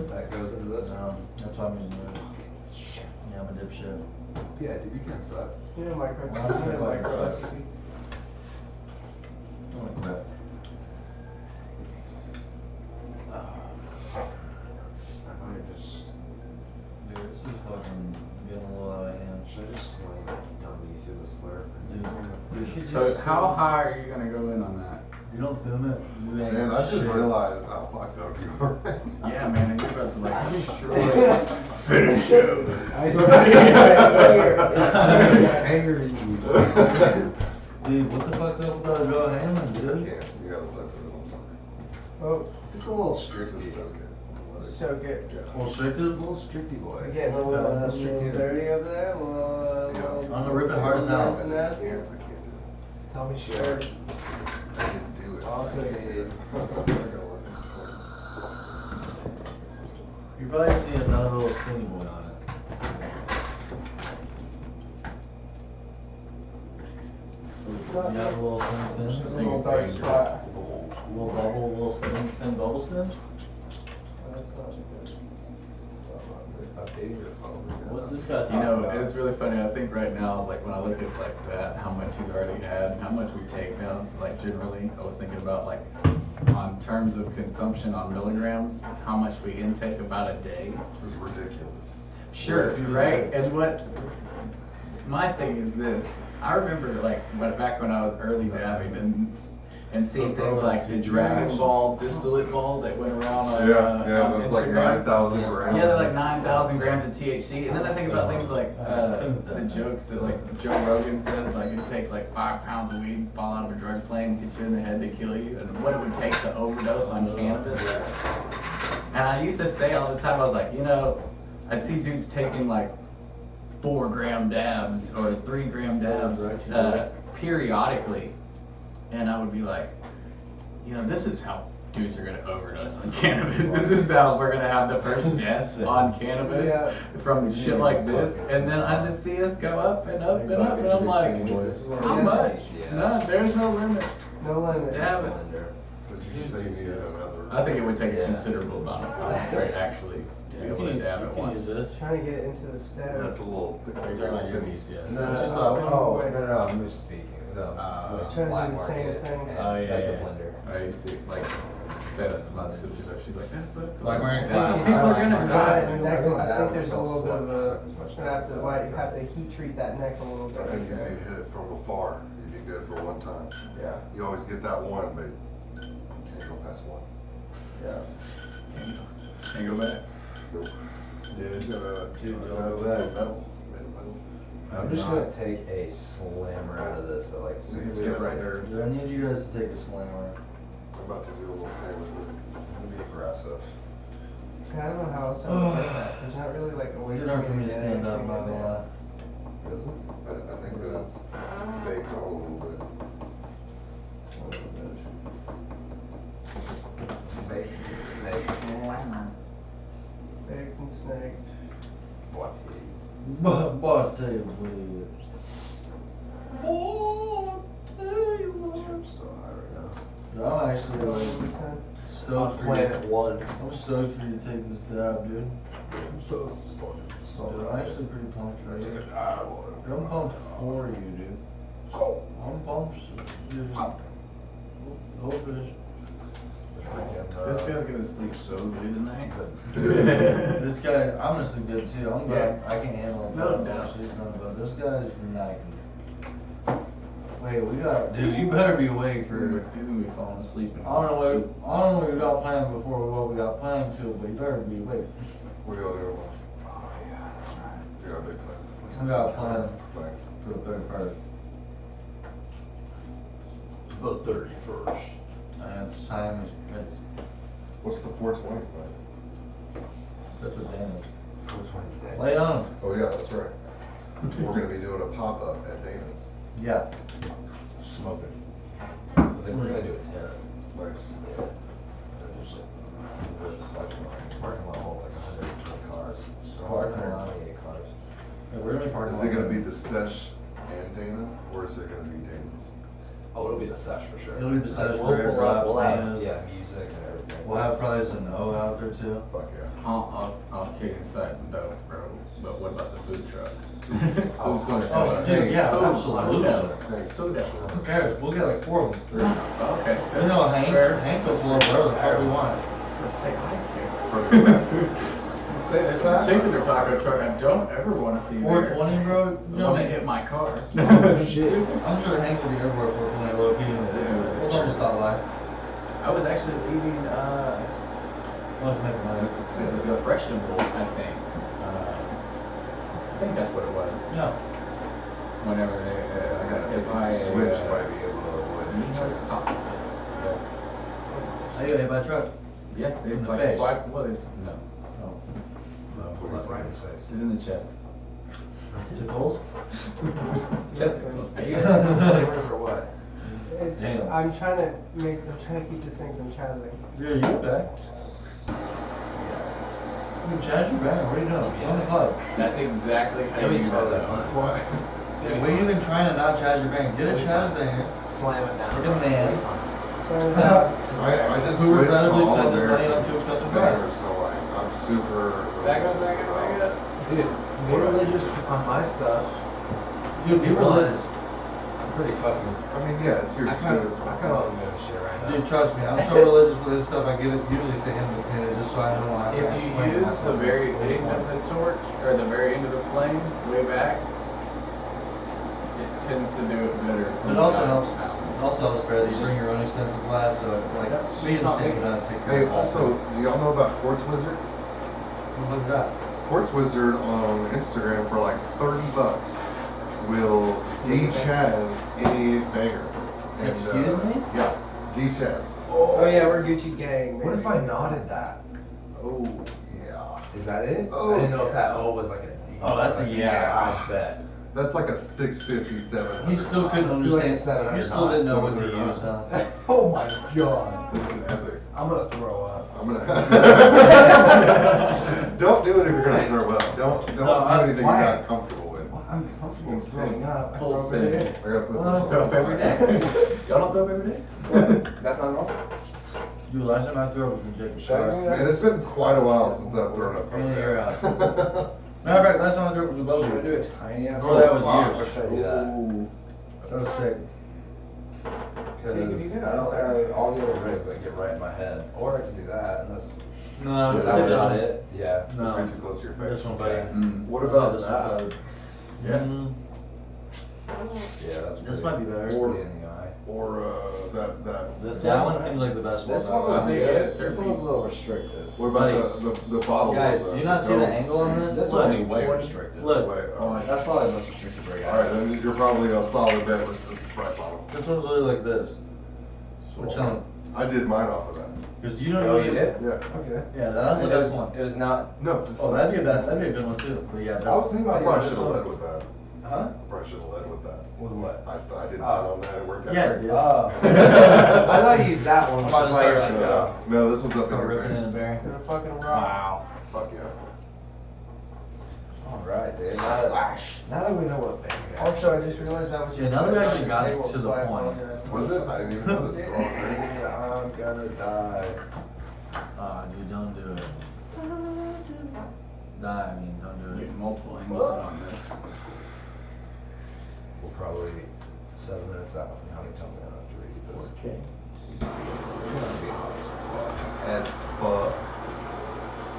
S1: That goes into this.
S2: That's why I'm using it. Yeah, I'm a dipshit.
S1: Yeah, dude, you can't suck.
S3: You know, micro.
S2: Well, that's
S3: you know,
S2: fine,
S3: micro
S2: it's
S3: recipe.
S2: I'm gonna quit.
S1: I might just.
S2: Dude, this is fucking getting a little out of hand.
S1: Should I just slam it dummy through the slurp?
S2: Dude, you should
S5: So
S2: just.
S5: how high are you gonna go in on that?
S2: You don't film it. You ain't
S4: Man, I just
S2: shit.
S4: realized how fucked up you are.
S5: Yeah, man, and you're about to like destroy.
S4: Finish him.
S1: I anger you.
S2: Dude, what the fuck up about go ham,
S4: I
S2: dude?
S4: can't. You gotta suck for this, I'm sorry.
S3: Oh,
S1: It's a little strict.
S4: Just soak it.
S3: soak it.
S2: Well, straight to
S1: A little stricty boy.
S3: It's getting a little dirty over there. A little,
S2: I'm gonna rip it hard as hell.
S3: nice and nasty.
S4: I can't do
S1: Tell me sure.
S4: it. I didn't do it.
S1: Also need.
S2: You probably just need another little skinny boy on it. You have a little thin
S3: Just a
S2: skins?
S3: little dark spot.
S2: Little bubble, little thin bubble skins?
S3: That's not good.
S1: Updating your phone.
S2: What's this guy
S5: You
S2: talking
S5: know,
S2: about?
S5: it's really funny. I think right now, like when I look at like that, how much he's already had, how much we take now. Like generally, I was thinking about like on terms of consumption on milligrams, how much we intake about a day.
S4: It's ridiculous.
S5: Sure, right? And what my thing is this. I remember like back when I was early dabbing and seeing things like the Dragon Ball distillate ball that went around on, on
S4: that's like
S5: Instagram.
S4: 9,000 grams.
S5: Yeah, they're like 9,000 grams of THC. And then I think about things like the jokes that like Joe Rogan says, like it takes like 5 pounds of weed, fall out of a drug plane, hit you in the head to kill you, and what it would take to overdose on cannabis. And I used to say all the time, I was like, you know, I'd see dudes taking like 4-gram dabs or 3-gram dabs periodically. And I would be like, you know, this is how dudes are gonna overdose on cannabis. This is how we're gonna have the first death on cannabis from shit like this. And then I just see us go up and up and up, and I'm like, how much? No, there's no limit.
S3: No limit.
S5: Damn it.
S4: But you just say you needed another.
S5: I think it would take a considerable amount of concentrate actually to be able to dab at
S2: Use
S5: once.
S2: this.
S3: Trying to get it into the stem.
S4: That's a little thick.
S2: Are you talking about your VCS?
S1: No,
S3: It's just
S1: no, I'm just speaking. No,
S2: I was
S3: trying to
S1: black
S3: do the same
S1: market
S3: thing.
S1: and
S2: Oh, yeah,
S1: like
S2: yeah.
S1: the blender.
S5: I used to like say that to my sister though. She's like, that's so cool.
S2: Like wearing
S5: People are
S2: glasses.
S5: gonna
S3: Right,
S5: die.
S3: and neck, I think there's a little bit of a,
S1: Suck as much
S3: you have to,
S1: as
S3: like, you have to heat treat that neck a little bit.
S4: I think if you hit it from afar, you'd be good for one time.
S1: Yeah,
S4: You always get that one, but you can't go past one.
S1: yeah.
S5: Can't go back.
S4: Nope.
S1: Dude,
S4: You gotta,
S2: Dude,
S4: gotta
S2: don't
S4: have
S2: go back.
S4: metal. Metal.
S1: I'm just gonna take a slammer out of this at like 6
S4: Yeah.
S1: right there.
S2: Dude, I need you guys to take a slammer.
S4: I'm about to do a little sandwich with it.
S1: Be aggressive.
S3: I don't know how else I would do that. There's not really like a way.
S2: It's good enough for me to
S3: get
S2: stand up,
S3: anything
S2: not
S3: in
S2: gonna
S3: there.
S2: lie.
S1: Is it?
S4: I think that it's baked on a little bit.
S1: Bacon, snake,
S3: Baked and snaked.
S1: what?
S2: But tell you what.
S1: I'm so high right now.
S2: Dude, I'm actually like
S1: On
S2: stoked for you.
S1: planet 1.
S2: I'm stoked for you to take this dab, dude.
S1: I'm so fucking
S2: Dude, I'm actually pretty pumped for you.
S1: I
S2: Dude, I'm pumped for you, dude. I'm pumped, dude. Goldfish.
S1: Freaking,
S5: This guy's gonna sleep so good tonight.
S2: This guy, I'm gonna sleep good too. I'm glad I can't handle it.
S5: No doubt.
S2: But this guy's not. Wait, we got, dude. You better be awake for.
S5: He's gonna be falling asleep.
S2: I don't know what we got planned before what we got planned to, but you better be awake.
S4: What are y'all doing? You got big plans.
S2: We got planned
S4: Plans.
S2: for the third part,
S8: The 31st.
S2: and it's time. It's
S4: What's the 420 plan?
S2: that's what Dan is.
S1: Which one is that?
S2: Lay on.
S4: Oh yeah, that's right. We're gonna be doing a pop-up at Dana's.
S2: Yeah.
S1: Smoking. I think we're gonna do a 10.
S4: Nice.
S1: Yeah. There's reflection lines. Parking lot holds like 120 cars. So
S2: Parking lot.
S1: 128 cars.
S2: Yeah, we're gonna be parking.
S4: Is it gonna be the Sesh and Dana, or is it gonna be Dana's?
S1: Oh, it'll be the Sesh for sure.
S2: It'll be the Sesh
S1: We'll,
S2: where it drops,
S1: we'll have,
S2: Dana's.
S1: yeah, music and everything.
S2: We'll have probably some O out there too.
S4: Fuck yeah.
S5: I'll kick inside though, bro. But what about the food truck? Who's gonna
S2: Oh, dude, yeah,
S5: Food.
S2: absolutely.
S4: Thanks.
S5: Food.
S2: Who cares? We'll get like 4 of them.
S5: Okay.
S2: There's no Hank will blow whatever the fuck we want.
S5: Let's say I
S4: Perfect.
S5: care. Chicken or taco truck, I don't ever want to see there.
S2: 420, bro?
S5: Let me hit my car.
S2: Shit. I'm sure Hank will be everywhere 420 low key. We'll double stop by.
S5: I was actually eating
S2: Let's make money.
S4: Just a tip.
S5: the vegetable, I think. I think that's what it was.
S2: No.
S5: Whenever I got hit by a
S4: Switch might be able to avoid it.
S5: Nino's taco.
S2: I got hit by a truck.
S5: Yeah, they
S2: In the
S5: like
S2: face.
S5: swipe. What is? No,
S2: Oh.
S1: No, we'll let right in his face.
S5: it's in the chest.
S2: Tickles?
S5: Chest.
S1: Are you guys getting slavers or what?
S9: It's,
S2: Damn.
S9: I'm trying to keep this thing from chazzing.
S2: Dude, you okay? Dude, Chaz, you bang. What are you doing? Get in the club.
S5: That's exactly how
S1: Let me
S5: you
S1: smell
S5: do
S1: that. That's why.
S2: Dude, what are you even trying to not Chaz your bang? Get a Chaz banger.
S1: Slam it down.
S2: Like a man.
S9: So,
S4: I just
S2: Who would
S4: switched to
S2: rather
S4: all
S2: spend his money on
S4: American
S2: too expensive cars?
S4: bangers, so like, I'm super.
S5: Back up, back up, back up.
S1: Dude, be religious on my stuff.
S2: Dude, be religious.
S1: I'm pretty fucking.
S4: I mean, yeah, it's your.
S1: I kind of don't give a shit right now.
S2: Dude, trust me, I'm so religious with this stuff. I give it usually to him to clean it just so I don't have to
S5: If
S2: explain
S5: you use
S2: myself.
S5: the very end of the torch, or the very end of the flame, way back, it tends to do it better.
S2: It also helps. It also helps better that you bring your own expensive glass, so like me and Shane don't take care
S4: Hey,
S2: of that.
S4: also, do y'all know about Quartz Wizard?
S2: Look at that.
S4: Quartz Wizard on Instagram for like $30 will de-chaz any banger. And,
S2: Excuse me?
S4: Yeah, de-chaz.
S9: oh yeah, we're Gucci gang.
S1: What if
S9: baby.
S1: I nodded that?
S4: Oh, yeah.
S1: Is that it?
S4: Oh,
S1: I didn't know if
S4: yeah.
S1: that O was like a.
S2: Oh, that's a yeah.
S1: I bet.
S4: That's like a 650, 700.
S2: He still couldn't
S1: Let's do like a
S2: understand.
S1: 700
S2: You still didn't know what to
S4: knots.
S2: use, huh?
S1: Oh my god.
S4: This is epic.
S1: I'm gonna throw up.
S4: I'm gonna. Don't do it if you're gonna throw up. Don't do anything
S1: why?
S4: you're not comfortable with.
S1: I'm comfortable throwing up.
S5: Full
S1: I throw up
S5: sin.
S1: every day.
S4: I gotta put
S1: Well,
S4: this
S5: Throw
S4: on.
S5: up every day. Y'all don't throw up every day?
S1: What? That's not normal.
S2: Dude, last time I threw up was in Jacob
S1: Should I
S2: Sharp.
S1: do that?
S4: Man, it's been quite a while since I've thrown up.
S2: And you're out. Matter of fact, last time I threw up was in
S1: Should I do
S2: Boulder.
S1: a tiny ass?
S2: Bro, that was
S1: Or
S2: years.
S1: should I do that?
S5: Ooh.
S2: That was sick.
S1: Because I don't. All the other ribs I get right in my head, or I can do that. And this.
S2: No,
S1: Is
S2: it's
S1: that not
S2: different.
S1: it? Yeah.
S4: Just
S2: No.
S4: way too close to your face.
S2: This one, buddy.
S5: Mm.
S4: What about
S2: this
S4: that?
S2: one,
S5: Yeah.
S2: Mm,
S1: Yeah, that's.
S2: This
S1: pretty-
S2: might be better.
S1: that's pretty in the eye.
S4: Or that.
S1: This
S2: that
S1: one.
S2: one seems like the best
S1: This
S2: one.
S1: one was
S5: Yeah.
S1: good. This one was a little restricted.
S4: What about the bottle?
S2: Guys,
S4: of
S2: do you not see the angle on this?
S1: This
S2: Look,
S1: one is way restricted.
S2: look.
S4: Wait,
S1: That's probably the most restricted break.
S4: All right, then you're probably a solid bet with the Sprite bottle.
S2: This one's literally like this. Which one?
S4: I did mine off of that.
S2: Because do you know?
S1: Oh, you did?
S4: Yeah.
S1: Okay.
S2: Yeah, that's the
S1: It
S2: best
S1: was,
S2: one.
S1: it was not.
S4: No.
S2: Oh, that'd be a good one too. But yeah, that's.
S1: I was thinking
S4: I
S1: about
S4: probably
S1: using
S4: should have
S1: this
S4: led
S1: one.
S4: with that.
S1: Huh?
S4: I probably should have led with that.
S1: With what?
S4: I did
S1: Oh.
S4: mine on that. It worked out.
S2: Yeah,
S4: great.
S2: dude.
S1: Oh. I thought you used that one, which
S2: I'm
S1: is why you're like,
S2: about
S1: oh.
S4: No, this one's up in
S2: Start
S4: your
S2: ripping
S4: face.
S2: in, Barry.
S9: You're a fucking rock.
S2: Wow.
S4: Fuck yeah.
S1: Alright, dude. Now that we know what thing we
S9: Also, I just realized that was
S2: Yeah, now that we actually got
S9: table,
S2: to the
S9: so I
S2: point.
S9: apologize.
S4: Was it? I didn't even notice it.
S1: I'm gonna die.
S2: Ah, dude, don't do it. Die, I mean, don't do it.
S5: Get multiple angles on this.
S1: We'll probably 7 minutes out. Now they tell me I don't have to read this.
S7: Okay.
S1: It's gonna be hot as fuck.
S4: As fuck.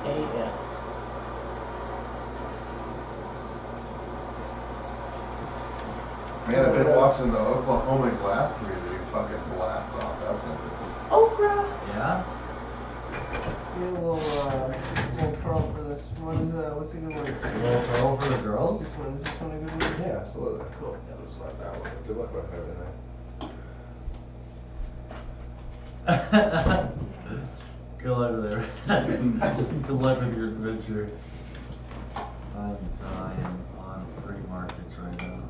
S7: A.M.
S4: Man, I've been watching the Oklahoma glass community fucking blast off. That's gonna be
S7: Okra.
S2: Yeah?
S9: Need a little curl for this. What is what's a good one?
S2: A little curl for the girls?
S9: This one. Is this one a good one?
S1: Yeah, absolutely. Cool. Yeah, just like that one. Good luck with everything.
S2: Good luck with it. Good luck with your adventure. I'm dying on free markets right now.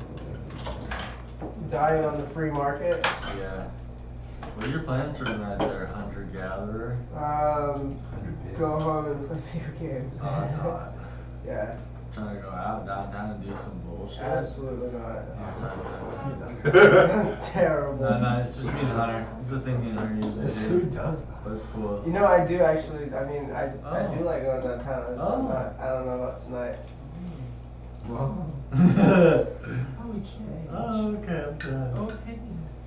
S9: Dying on the free market.
S2: Yeah. What are your plans for tonight there, hunter-gatherer?
S9: Go home and play video games.
S2: Oh, it's hot.
S9: Yeah,
S2: Trying to go out downtown and do some bullshit.
S9: absolutely not.
S2: Oh,
S9: That's terrible.
S2: no, it's just me and Hunter. It's the thing me and Hunter usually
S1: Who
S2: do.
S1: does that?
S2: But it's cool.
S9: You know, I do actually. I mean, I
S2: Oh.
S9: do like going downtown. I, just,
S2: Oh.
S9: I don't know about tonight.
S1: Well,
S2: Oh, okay, I'm sad.
S7: Okay.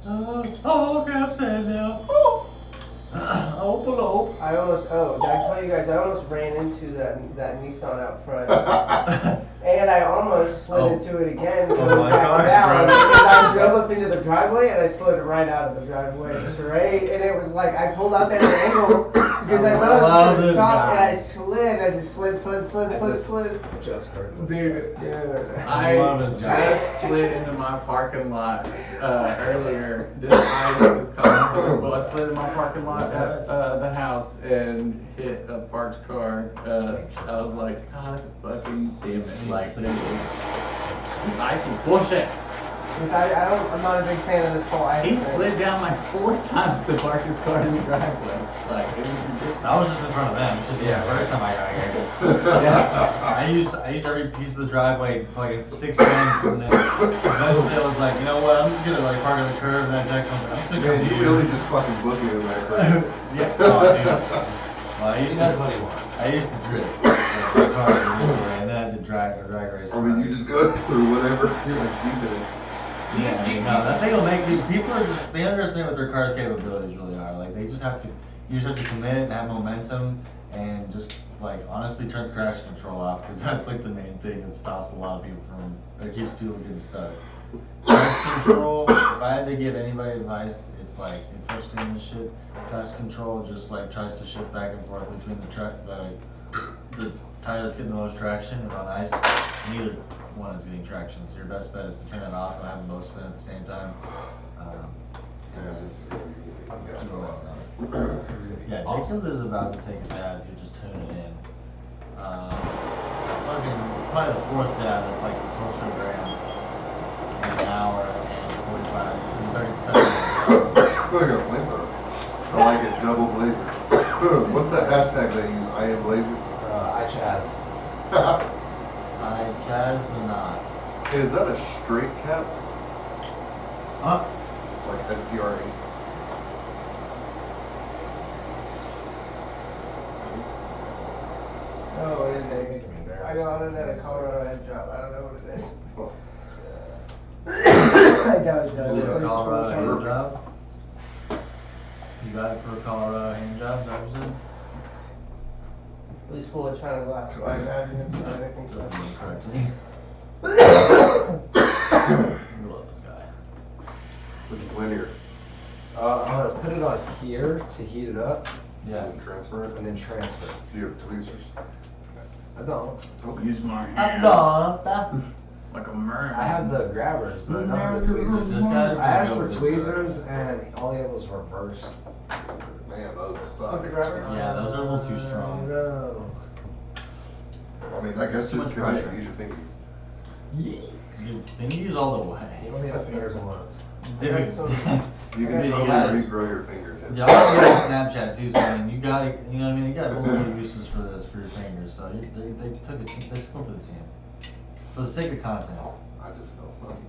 S2: Oh, okay, I'm sad now. Oh, below.
S9: I almost. Oh, did I tell you guys? I almost ran into that Nissan out front, and I almost slid
S2: Oh.
S9: into it again
S2: Oh
S9: going
S2: my
S9: back
S2: God,
S9: down.
S2: bro.
S9: Because I drove up into the driveway and I slid right out of the driveway straight, and it was like I pulled up at an angle because I thought I
S2: love
S9: was
S2: this
S9: gonna stop,
S2: guy.
S9: and I slid. I just slid.
S1: just heard this.
S9: Dude.
S2: I love this guy.
S5: just slid into my parking lot earlier. This guy is coming. Well, I slid in my parking lot at the house and hit a parked car. I was like, God fucking damn it! Like this icy bullshit.
S9: Because I'm not a big fan of this whole ice
S5: He
S9: thing.
S5: slid down like 4 times to park his car in the driveway. Like it was ridiculous.
S2: I was just in front of them. It's just
S5: Yeah.
S2: the first time I got here.
S5: Yeah.
S2: I used every piece of the driveway for like 6 times, and then eventually I was like, you know what? I'm just gonna like park on the curb and then text them. I'm still
S4: Man,
S2: gonna
S4: you really just fucking booking him there, Chris.
S2: Yeah. Oh, dude. Well, I
S1: He
S2: used
S1: knows
S2: to.
S1: what he wants.
S2: I used to drift my car and then I did drag race.
S4: I mean, you just go through whatever. You're like deep in it.
S2: Yeah, I mean, no, that thing will make these people are just, they understand what their car's capabilities really are. Like they just have to, you just have to commit and have momentum and just like honestly turn crash control off because that's like the main thing that stops a lot of people from, or keeps people getting stuck. Crash control, if I had to give anybody advice, it's like, especially in this shit, crash control just like tries to shift back and forth between the tire that's getting the most traction and on ice, neither one is getting traction. So your best bet is to turn it off and have them both spin at the same time. Yeah, Jacob is about to take a dab if you're just tuning in. Probably the 4th dab that's like the closer gram in an hour and 30 seconds.
S4: Look at a flamethrower. I like it, double blazer. What's that hashtag they use? I am blazer.
S1: I Chaz.
S2: I Chaz the knot.
S4: Is that a straight cap?
S2: Huh?
S4: Like STRA?
S9: Oh, it is
S1: Making me
S9: a.
S1: embarrassed.
S9: I got it at a Colorado head job. I don't know what it is.
S4: Oh.
S9: I doubt it does.
S2: Is it
S9: It's
S2: a
S9: just
S2: Colorado
S9: from
S2: hand job? You got it for a Colorado hand job, is that what you said?
S9: It was full of China glass, so I imagine it's not anything
S2: That
S9: special.
S2: being correctly. You love this guy.
S4: It's linear.
S1: I'm gonna put it on here to heat it up
S2: Yeah.
S4: And transfer it.
S1: and then transfer.
S4: Do you have tweezers?
S1: I don't.
S5: Use my
S2: I
S5: hands
S2: don't.
S5: like a mermaid.
S1: I have the grabbers, but I don't have the tweezers.
S2: This guy's
S1: I asked
S2: gonna
S1: for
S2: go with this,
S1: tweezers and all he had was reverse.
S4: Man, those
S9: With
S4: suck.
S9: the grabber?
S2: Yeah, those are a little too strong.
S1: No.
S4: I mean, I guess
S2: Too
S4: just
S2: much
S4: finish
S2: pressure.
S4: it. Use your fingers.
S2: You fingies all the
S1: You
S2: way.
S1: only have fingers once.
S2: Dude.
S4: You can
S2: Dude,
S4: totally
S2: gotta-
S4: regrow your fingertips.
S2: Y'all got Snapchat too, so I mean, you gotta, you know what I mean? You got multiple uses for this, for your fingers, so they took one for the team. For the sake of content.
S4: I just felt something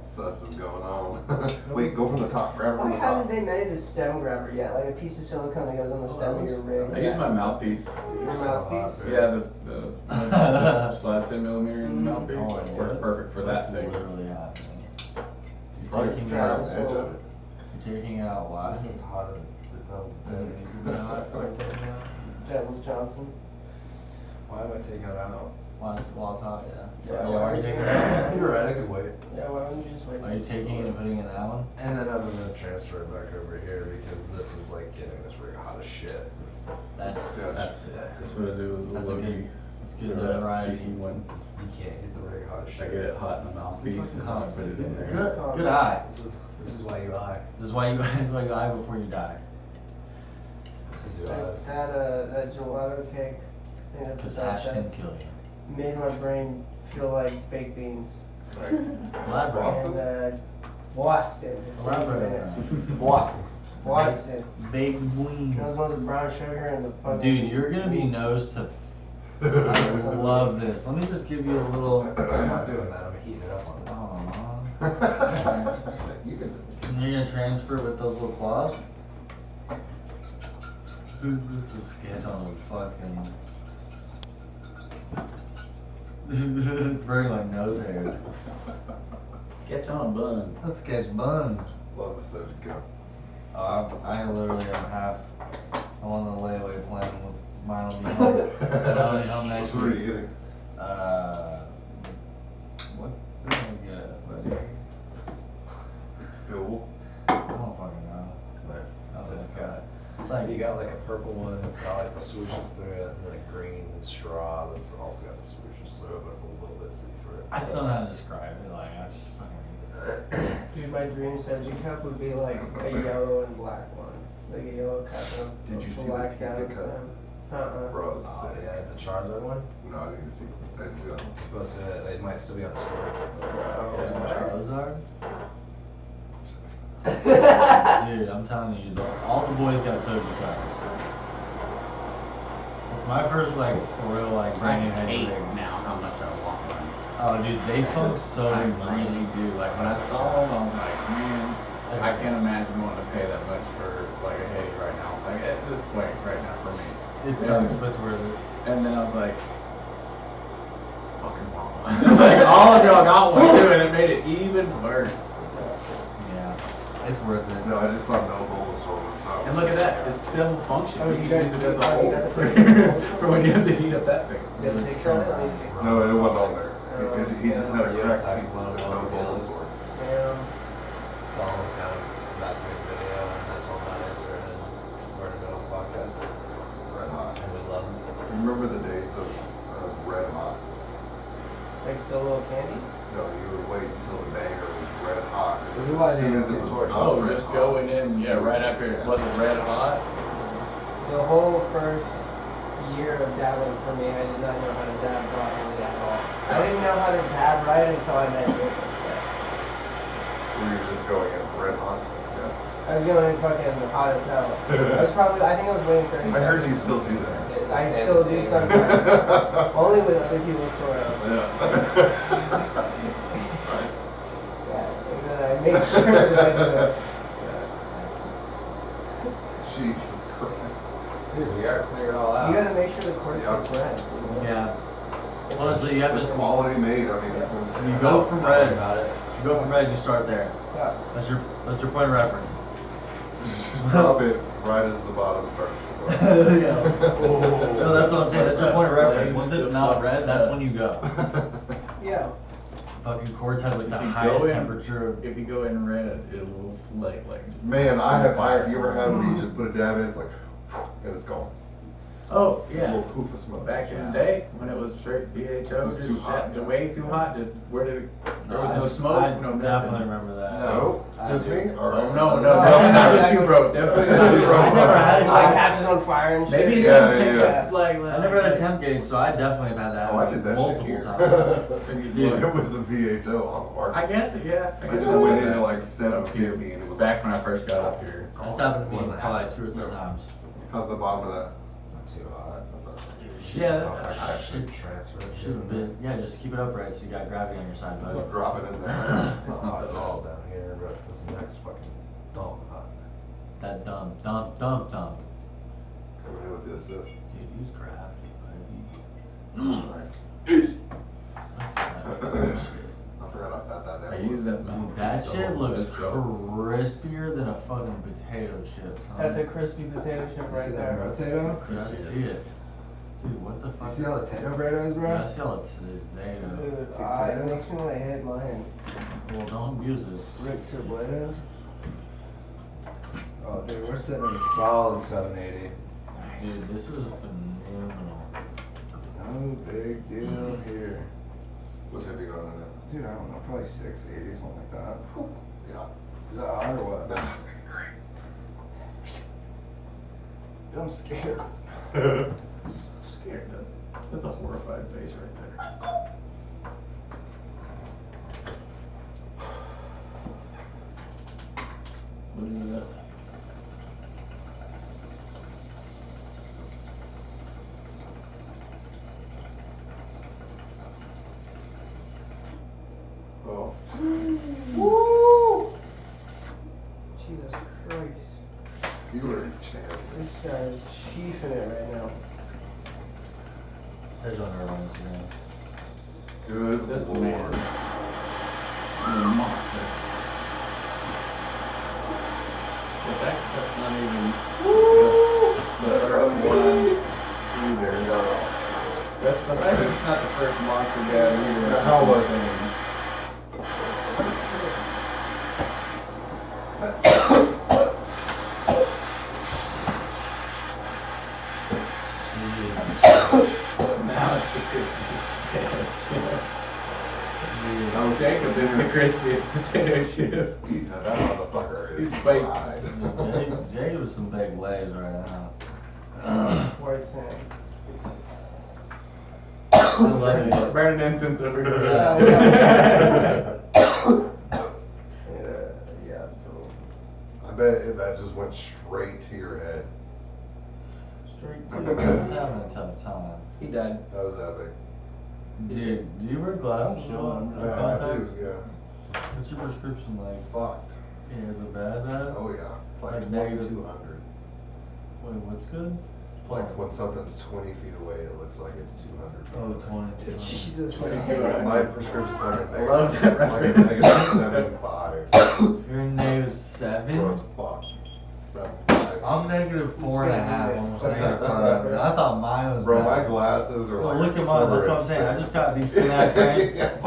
S4: sus is going on. Wait, go from the top. Grab it
S9: I
S4: from the
S9: wonder how
S4: top.
S9: did they made a stem grabber yet? Like a piece of silicone that goes on the stem of your rig.
S5: I use my mouthpiece.
S9: Your mouthpiece?
S5: Yeah, the slide 10mm in the mouthpiece.
S2: Oh, yeah.
S5: Works perfect for that thing.
S2: Literally happening.
S4: Probably
S2: taking
S4: keep
S2: it
S4: your
S2: out.
S4: edge of it.
S2: You're taking it out. Why?
S1: This thing's hotter than the devil's
S2: Is
S1: dead.
S2: it hot? Why are you taking it out?
S3: Devil's Johnson.
S1: Why am I taking it out?
S2: Why it's hot? Yeah.
S3: Yeah,
S2: Why are you taking it out?
S1: You're right, I could wait.
S3: Yeah, why don't you just wait?
S2: Are you taking it and putting it in that one?
S1: And then I'm gonna transfer it back over here because this is like getting this rig hot as shit.
S2: That's
S5: That's what I do with the
S2: That's a
S5: Loki.
S2: good. It's good
S5: The
S2: variety.
S5: tiki one.
S1: You can't get the rig hot as
S5: I
S1: shit.
S5: get it hot in the mouthpiece and then I put it in there.
S2: Good eye.
S1: This is why you lie.
S2: This is why you eye before you die.
S1: This is your eyes.
S3: That gelato cake, I think that's
S2: Because
S3: what that
S2: hash can
S3: says,
S2: kill you.
S3: made my brain feel like baked beans.
S4: Nice.
S2: Elaborate.
S4: Boston?
S3: And Boston.
S2: Elaborate.
S3: Boston.
S2: Big
S3: That
S2: wings.
S3: was one of the brown sugar and the fucking.
S2: Dude, you're gonna be nose to. I love this. Let me just give you a little.
S1: I'm not doing that. I'm heating it up on that.
S2: Aww.
S4: You can.
S2: And you're gonna transfer with those little claws? Dude, this is sketch on the fucking. It's burning my nose hairs.
S5: Sketch on a bun.
S2: Let's sketch buns.
S4: Love the Sesh cup.
S2: I literally am half. I'm on the layaway plan with mine will be home. Mine will be home next
S4: What are
S2: week.
S4: you eating?
S2: What did I get, buddy?
S4: Still.
S2: I don't fucking know.
S4: Nice.
S2: Oh,
S1: It's
S2: my
S1: got,
S2: God. It's like,
S1: you got like a purple one that's got like the swooshes through it, and then a green straw that's also got the swooshes through it, but it's a little bit see-through.
S2: I just don't know how to describe it. Like, I just fucking.
S3: Dude, my dream Seji cup would be like a yellow and black one. Like a yellow cup and
S4: Did you see the
S3: black
S4: pink
S3: down
S4: cup?
S3: stem. Uh-uh.
S4: Bro, it's
S1: Oh
S4: sick.
S1: yeah, the Charizard one.
S4: No, I didn't see. I didn't see that one.
S1: Supposed to, it might still be on the store.
S2: Charizard? Dude, I'm telling you, all the boys got Soji Cup. It's my first, like, for real, like,
S5: I
S2: brand new
S5: hate
S2: head rig.
S5: now how much I want one.
S2: Oh, dude, they funk so
S5: I
S2: nice.
S5: really do. Like when I saw them, I was like, man, I can't imagine wanting to pay that much for like a Haiti right now. Like at this point right now for me.
S2: It sucks, but it's worth it.
S5: And then I was like, fucking want one. Like all of y'all got one too, and it made it even worse.
S2: Yeah, it's worth it.
S4: No, I just saw no Bulbasaur one. So
S5: And look at that, it's double function.
S3: Oh,
S5: You
S3: you
S5: can
S3: guys-
S5: use it as a
S3: oh, you
S5: hole
S3: got the
S5: for
S3: picture.
S5: for when you have to heat up that thing.
S3: You got a picture on it? Let me see.
S4: No, it wasn't on there. He just had a
S1: Yeah,
S4: crack
S1: it's
S4: piece
S1: actually
S4: that said
S1: one
S4: no
S1: of the deals.
S4: Bulbasaur.
S3: Damn.
S1: It's all kind of about to make a video, and that's all about it. We're in the middle of the podcast,
S4: Red hot.
S1: and we love them.
S4: Remember the days of Red Hot?
S3: Like the little candies?
S4: No, you would wait until the banger was red hot.
S1: This is why
S4: As soon
S1: they
S4: as it
S1: do
S4: was
S1: torch.
S4: not
S5: Oh,
S4: red
S5: just
S4: hot.
S5: going in, yeah, right after it wasn't red hot.
S3: The whole first year of dabbling for me, I did not know how to dab properly at all. I didn't know how to dab right until I met Jacob.
S4: Where you're just going in red hot. Yeah.
S3: I was going fucking hot as hell. I was probably, I think I was waiting 30
S4: I heard you
S3: seconds.
S4: still do that.
S3: I still do sometimes. Only with other people's soils.
S4: Yeah.
S3: Yeah, and then I make sure that I do it.
S4: Jesus Christ.
S1: Dude, we gotta clear it all out.
S3: You gotta make sure the quartz
S4: Yeah.
S3: gets red.
S2: Yeah. Well, so you have
S4: It's
S2: this.
S4: quality made. I mean, it's
S2: You go from red.
S1: about it.
S2: You go from red. You start there.
S3: Yeah.
S2: That's your point of reference.
S4: Just drop it right as the bottom starts to
S2: Yeah. No, that's what I'm saying. That's your point of reference. Once it's not red, that's when you go.
S3: Yeah.
S2: Fucking quartz has like the
S5: If you
S2: highest
S5: go in-
S2: temperature.
S5: If you go in red, it will flake like.
S4: Man, I have you ever had when you just put a dab in, it's like, and it's gone.
S5: Oh
S4: It's a little poof of smoke.
S5: Back in the day, when it was straight BHO,
S4: Just too hot.
S5: way too hot, just where did it, there was no
S2: I
S5: smoke, no
S2: definitely
S5: nothing.
S2: remember that.
S4: No, just
S2: I
S4: me?
S2: do.
S4: Or-
S5: Oh, no,
S3: No,
S5: not just you, bro, definitely not you, bro.
S2: I never had
S3: It's
S2: it.
S3: like catches on fire and shit.
S5: Maybe it's
S4: Yeah,
S5: gonna take
S4: yeah.
S5: us like.
S2: I never had a temp gauge, so I definitely have had that.
S4: Oh, I did that shit
S2: multiple
S4: here.
S2: times.
S5: Dude,
S4: It was a VHO on the market.
S5: I guess, yeah.
S4: I
S5: guess
S4: just
S5: I'll
S4: went
S5: do
S4: into
S5: that.
S4: like 750 and it was
S5: Back when I first got up here.
S2: That's happened to me
S1: Wasn't
S2: probably
S1: happening.
S2: 2 or 3 times.
S4: How's the bottom of that?
S1: Not too hot. That's all right.
S5: Yeah,
S1: I can actually
S2: Should-
S1: transfer it.
S2: Yeah, just keep it upright so you got gravity on your side,
S4: Just
S2: bud.
S4: drop it in there.
S1: It's not at all down here, but this next fucking dump hot.
S2: That dump.
S4: Coming in with the assist.
S2: Dude, use gravity,
S4: Nice.
S2: buddy.
S4: I forgot I pat that down.
S2: Are
S5: I use that
S2: Dude,
S5: mouth.
S2: that
S5: It's
S2: shit
S5: so-
S2: looks
S5: it's so-
S2: crispier than a fucking potato chip. Son.
S3: That's a crispy potato chip
S1: You see
S3: right
S1: that
S3: there.
S1: rotato?
S2: Dude, I see it. Dude, what the
S1: You
S2: fuck?
S1: see all the potato burritos,
S2: Dude,
S1: bro?
S2: I see all the potato.
S3: Dude,
S1: It's
S3: it
S1: potatoes?
S3: makes me want to hit mine.
S2: Well, don't abuse it.
S3: Ritz or Buenos.
S1: Oh, dude, we're sitting at a solid 780.
S2: Dude, this is phenomenal.
S1: No big deal here.
S4: What type you going on now?
S1: Dude, I don't know, probably 680, something like that. Whew.
S4: Yeah.
S1: Is that hot or what?
S4: Nah, it's gonna be great.
S1: Dude, I'm scared.
S5: Scared. That's a horrified face right there. Look at that.
S4: Oh.
S3: Woo! Jesus Christ.
S4: You were a champ.
S3: This guy is chiefing it right now.
S2: Here's on our Instagram.
S4: Good
S5: This
S4: lord.
S5: man. You're a monster. But that's not even the first one either. That's the fact it's not the first monster guy either.
S4: Now, how was it?
S5: Now it's the crispiest potato chip.
S4: That was
S5: Jacob is the crispiest potato chip.
S4: He's that motherfucker is
S5: He's baked.
S4: fried.
S2: Jay was some big legs right now.
S3: White sand.
S2: I love it.
S5: Burning incense over
S3: Yeah,
S5: here.
S3: Yeah, totally.
S4: I bet that just went straight to your head.
S3: Straight
S2: I
S3: to
S2: was having a tough time.
S5: He died.
S4: That was epic.
S2: Dude, do you wear glasses?
S1: I'm sure.
S2: Or
S4: Yeah, I
S2: contacts?
S4: do, yeah.
S2: What's your prescription like?
S4: Fucked.
S2: Yeah, is it bad?
S4: Oh yeah. It's like
S2: Like negative.
S4: 2200.
S2: Wait, what's good?
S4: Like when something's 20 feet away, it looks like it's 200.
S2: Oh, 22.
S3: Jesus.
S4: My prescription's like a
S5: I love that
S4: like a
S5: reference.
S4: negative 75.
S2: You're negative 7?
S4: Bro, it's fucked. 75.
S2: I'm negative 4.5, almost negative 5. I thought mine was
S4: Bro,
S2: bad.
S4: my glasses are
S2: Well,
S4: like.
S2: look at mine. That's what I'm saying. I just got these thin ass frames. They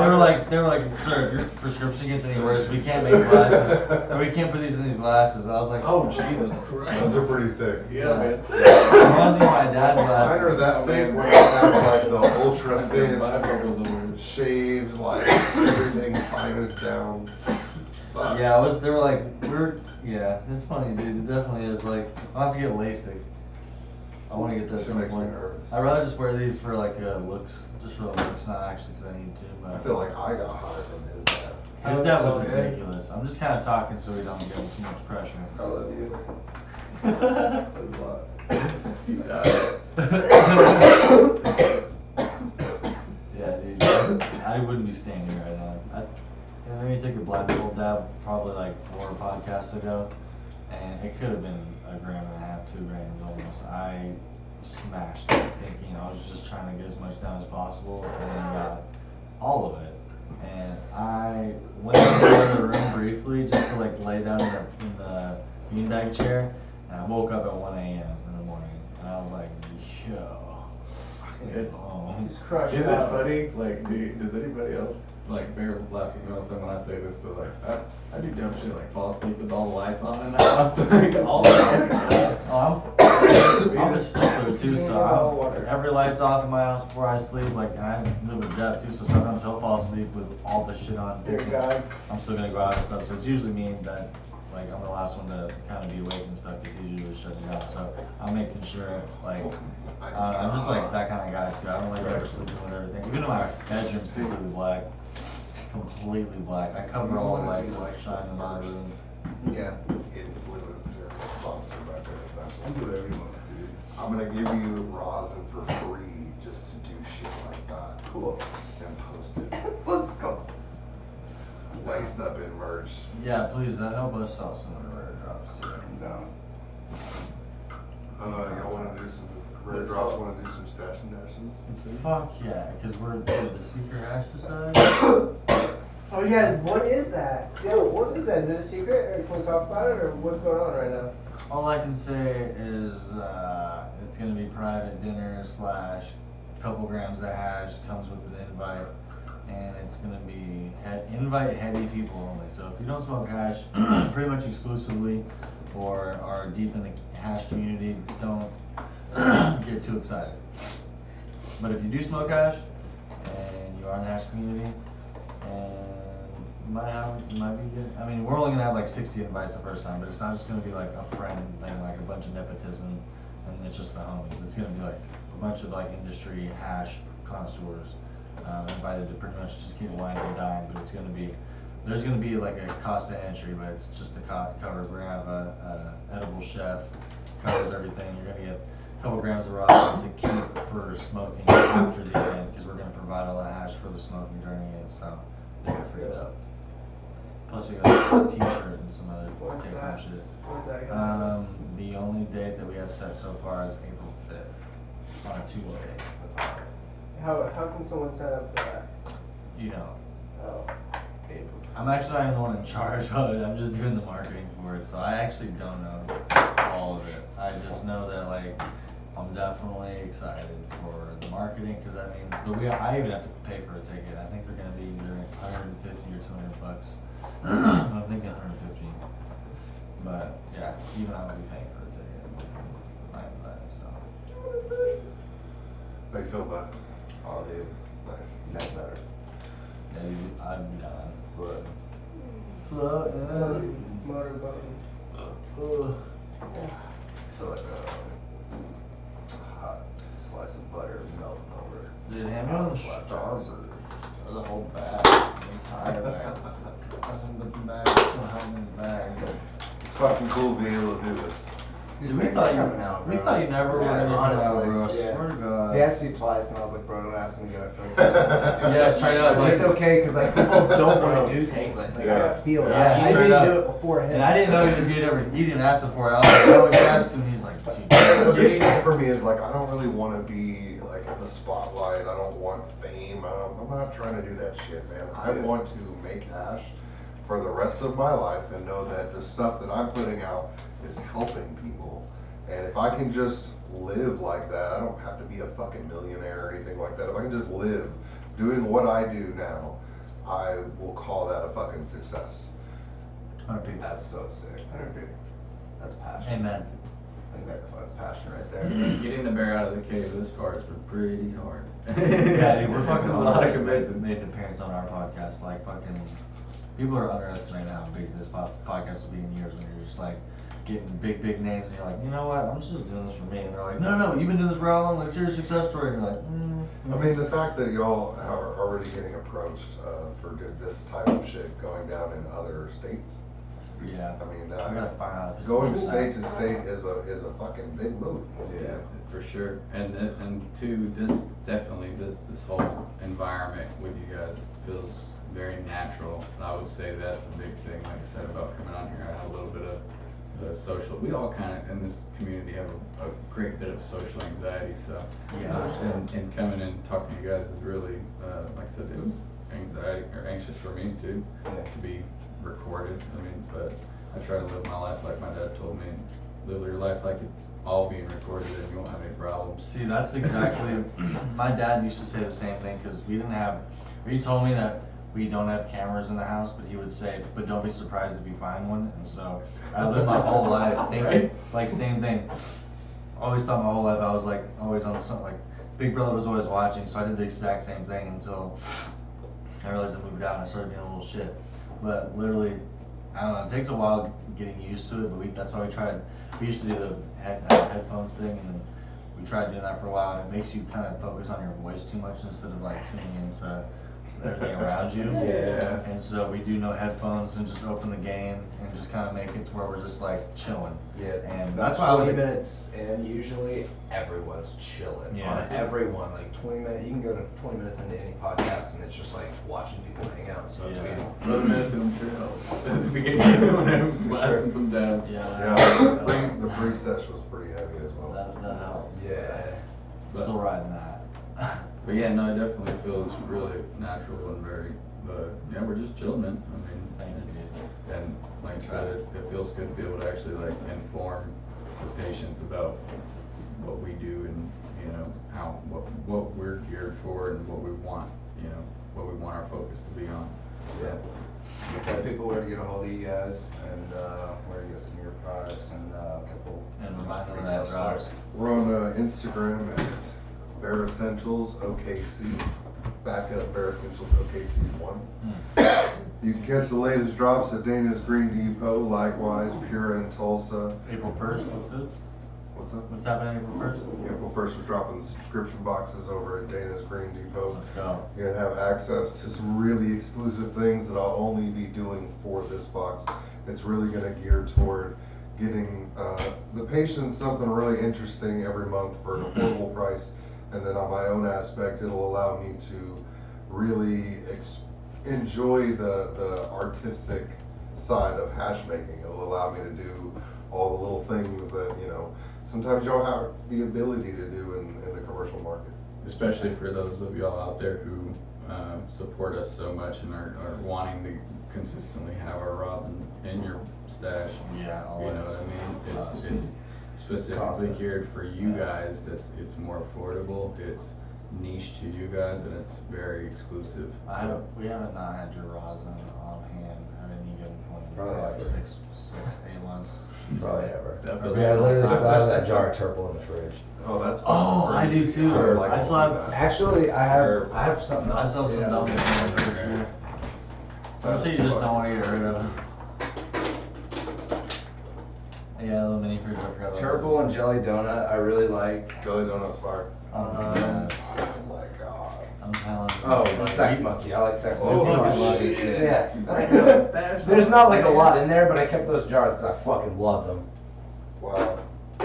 S2: were like, sir, if your prescription gets any worse, we can't make glasses, or we can't put these in these glasses. I was like,
S5: Oh, Jesus
S4: Those
S5: Christ.
S4: are pretty thick.
S5: Yeah, man.
S2: reminds me of my dad's
S4: Mine are
S2: glasses.
S4: that thick when I have like the ultra thin,
S5: Bifocals over.
S4: shaved, like everything finest down. Sucks.
S2: Yeah, they were like, yeah, it's funny, dude. It definitely is. Like, I'll have to get LASIK. I want to get that at
S4: Shit
S2: some
S4: makes me
S2: point.
S4: nervous.
S2: I'd rather just wear these for like looks, just for the looks, not actually because I need to.
S4: I
S2: But
S4: feel like I got high from his dad.
S2: his
S1: Oh,
S2: dad
S1: so
S2: was
S1: good.
S2: ridiculous. I'm just kind of talking so we don't give him too much pressure.
S1: I love you.
S5: He died.
S2: Yeah, dude. I wouldn't be standing here right now. I mean, took a black hole dab probably like 4 podcasts ago, and it could have been 1.5 grams, 2 grams almost. I smashed it thinking I was just trying to get as much down as possible, and then got all of it. And I went into the other room briefly just to like lay down in the beanbag chair, and I woke up at 1 a.m. in the morning, and I was like, yo. Oh.
S3: Just crush
S5: Isn't
S3: it
S5: it
S3: out.
S5: funny? Like, does anybody else, like, bear laughs at me all the time when I say this, but like, I do dumb shit like fall asleep with all the lights on in the house, like, all the lights.
S2: Oh, I'm a stickler too, so every light's off in my house before I sleep. Like, and I live with Jeff too, so sometimes he'll fall asleep with all the shit on.
S3: Dear
S2: thinking
S3: God.
S2: I'm still gonna go out and stuff. So it's usually me that, like, I'm the last one to kind of be awake and stuff because he's usually shutting down. So I'm making sure, like, I'm just like that kind of guy too. I don't like ever sleeping with everything. Even my bedroom's completely black. Completely black. I cover all the lights that shine in my room.
S1: Yeah.
S4: Influencer sponsored by Better
S1: I'll do whatever you want to do.
S4: I'm gonna give you rosin for free just to do shit like that.
S1: Cool.
S4: And post it.
S1: Let's go.
S4: Laced up in merch.
S2: Yeah, please, that help us sell some of the rare drops too.
S1: I'm down.
S4: Y'all wanna do some rare drops, wanna do some stash and dashes?
S2: Fuck yeah, because we're the Secret Hash Society.
S9: Oh yeah, what is that? Yeah, what is that? Is it a secret, or can we talk about it, or what's going on right now?
S2: All I can say is it's gonna be private dinner / couple grams of hash, comes with an invite, and it's gonna be invite heavy people only. So if you don't smoke hash, pretty much exclusively, or are deep in the hash community, don't get too excited. But if you do smoke hash and you are in the hash community, and you might be good. I mean, we're only gonna have like 60 invites the first time, but it's not just gonna be like a friend thing, like a bunch of nepotism, and it's just the homies. It's gonna be like a bunch of like industry hash connoisseurs invited to pretty much just keep wine and dine. But it's gonna be, there's gonna be like a cost of entry, but it's just a cover. We're gonna have a edible chef, covers everything. You're gonna get a couple grams of raw to keep for smoking after the event, because we're gonna provide all the hash for the smoking during it. So you can figure it out. Plus we got a t-shirt and some other
S9: What's
S2: take home
S9: that?
S2: shit.
S9: What's that gonna
S2: The only date that we have set so far is April 5th, on a Tuesday.
S1: That's hard.
S9: be? How can someone sign up for that?
S2: You know,
S9: Oh.
S2: I'm actually not even the one in charge of it. I'm just doing the marketing for it, so I actually don't know all of it. I just know that like I'm definitely excited for the marketing, because I mean, I even have to pay for a ticket. I think they're gonna be either 150 or 200 bucks. I'm thinking 150. But yeah, even I will be paying for a ticket. So.
S4: How you feel about it?
S1: Oh, dude.
S4: Nice.
S1: That's better.
S2: Yeah, I'm done.
S1: Flood.
S9: Motorboat.
S1: I feel like a hot slice of butter melting over.
S2: Dude, hand me on the
S1: Flat
S2: Starburst.
S1: tops.
S2: There's a whole bag. The entire bag. The bag is so hot in the bag.
S4: It's fucking cool being able to do this.
S2: Dude, we
S1: Thanks
S2: thought
S1: for
S2: you,
S1: coming out,
S2: we
S1: bro.
S2: thought you never were
S1: Yeah,
S2: gonna come out,
S1: honestly,
S2: bro. I
S1: yeah.
S2: swear to God.
S1: He asked you twice, and I was like, bro, don't ask me again. I feel like
S2: Yeah, straight up, like-
S1: it's okay, because like people don't want to do things like that.
S4: Yeah.
S1: I feel it.
S2: Yeah,
S1: I
S2: straight
S1: didn't
S2: up.
S1: do it before him.
S2: And I didn't know that you didn't ask before. I was like, oh, you asked him. He's like,
S4: The big
S2: dude.
S4: thing for me is like, I don't really want to be like in the spotlight. I don't want fame. I'm not trying to do that shit, man. I want to make hash for the rest of my life and know that the stuff that I'm putting out is helping people. And if I can just live like that, I don't have to be a fucking millionaire or anything like that. If I can just live doing what I do now, I will call that a fucking success.
S1: That's so sick. That's passion.
S2: Amen.
S1: I think that defines passion right there.
S5: Getting the bear out of the cave this far has been pretty hard.
S2: Yeah, dude, we're fucking
S5: a lot of
S2: convinced
S5: convincing.
S2: made an appearance on our podcast. Like fucking, people are underestimating how big this podcast will be in years when you're just like getting big names, and you're like, you know what? I'm just doing this for me. And they're like, no, you've been doing this for how long? Like, serious success story. And you're like,
S4: I mean, the fact that y'all are already getting approached for this type of shit going down in other states.
S2: yeah.
S4: I mean,
S2: I gotta find out. if it's
S4: going
S2: like
S4: state
S2: that.
S4: to state is a fucking big move.
S5: Yeah, for sure. And two, this whole environment with you guys feels very natural. And I would say that's a big thing. Like I said about coming on here, I have a little bit of social. We all kind of in this community have a great bit of social anxiety. So
S2: Yeah.
S5: and coming and talking to you guys is really, like I said, it was anxious for me too, to be recorded. I mean, but I try to live my life like my dad told me. Live your life like it's all being recorded and you won't have any problems.
S2: See, that's exactly, my dad used to say the same thing, because he told me that we don't have cameras in the house, but he would say, but don't be surprised if you find one. And so I lived my whole life thinking, like, same thing. Always thought my whole life I was like, always on something, like, Big Brother was always watching, so I did the exact same thing until I realized I moved out and I started being a little shit. But literally, I don't know, it takes a while getting used to it, but that's why we used to do the headphones thing, and then we tried doing that for a while, and it makes you kind of focus on your voice too much instead of like tuning into everything around you.
S1: Yeah.
S2: And so we do no headphones and just open the game and just kind of make it to where we're just like chilling.
S1: Yeah.
S2: And that's why I was
S1: 20 minutes in, usually everyone's chilling.
S2: Yeah.
S1: On everyone, like 20 minutes, you can go to 20 minutes into any podcast and it's just like watching people hang out and smoke
S2: Yeah.
S1: weed.
S5: 11 minutes and I'm sure helps. At the beginning when I'm blasting some dabs.
S4: Yeah, the pre-sesh was pretty heavy as well.
S2: That helped.
S1: Yeah.
S2: Still riding that.
S5: But yeah, no, it definitely feels really natural and very, yeah, we're just chilling, man. I mean,
S2: Thank you,
S5: it's,
S2: dude.
S5: and like I said, it feels good to be able to actually like inform the patients about what we do and, you know, what we're geared for and what we want, you know, what we want our focus to be on.
S1: Yeah. Just tell people where to get a hold of you guys and where to get some of your products and a couple
S2: And remind them of
S1: retail
S2: that drop.
S1: stores.
S4: We're on Instagram at Bare Essentials OKC. Back up Bare Essentials OKC1. You can catch the latest drops at Dana's Green Depot, likewise Pura in Tulsa.
S2: April 1st, what's it?
S4: What's up?
S2: What's happening April 1st?
S4: April 1st, we're dropping the subscription boxes over at Dana's Green Depot.
S2: Let's go.
S4: You're gonna have access to some really exclusive things that I'll only be doing for this box. It's really gonna gear toward getting the patients something really interesting every month for an affordable price. And then on my own aspect, it'll allow me to really enjoy the artistic side of hash making. It'll allow me to do all the little things that, you know, sometimes you don't have the ability to do in the commercial market.
S5: Especially for those of y'all out there who support us so much and are wanting to consistently have our rosin in your stash.
S2: Yeah,
S5: You know what I mean? It's specifically
S1: Constant.
S5: geared for you guys. It's more affordable. It's niche to you guys, and it's very exclusive. So
S2: We haven't not had your rosin on hand at any given point.
S1: Probably
S2: Like
S1: ever.
S2: 8 months.
S1: Probably ever.
S5: that feels
S1: Yeah, I literally
S5: like-
S1: still have that jar of Turple in the fridge.
S4: Oh, that's
S2: Oh, I do
S4: crazy.
S2: too.
S4: would like
S2: I
S4: to
S2: still
S4: see
S2: have-
S4: that.
S1: Actually, I have something
S2: I
S1: else.
S2: saw some
S1: too.
S2: double. Some shit you just don't want to get rid of. Yeah, the mini fridge, I forgot about.
S1: Turple and jelly donut, I really liked.
S4: Jelly donuts fire.
S2: Oh
S4: my god.
S2: I'm telling you.
S1: Oh, the Sex Monkey. I like Sex
S4: Oh,
S1: Monkey.
S4: shit.
S1: Yes. There's not like a lot in there, but I kept those jars because I fucking loved them.
S4: Wow.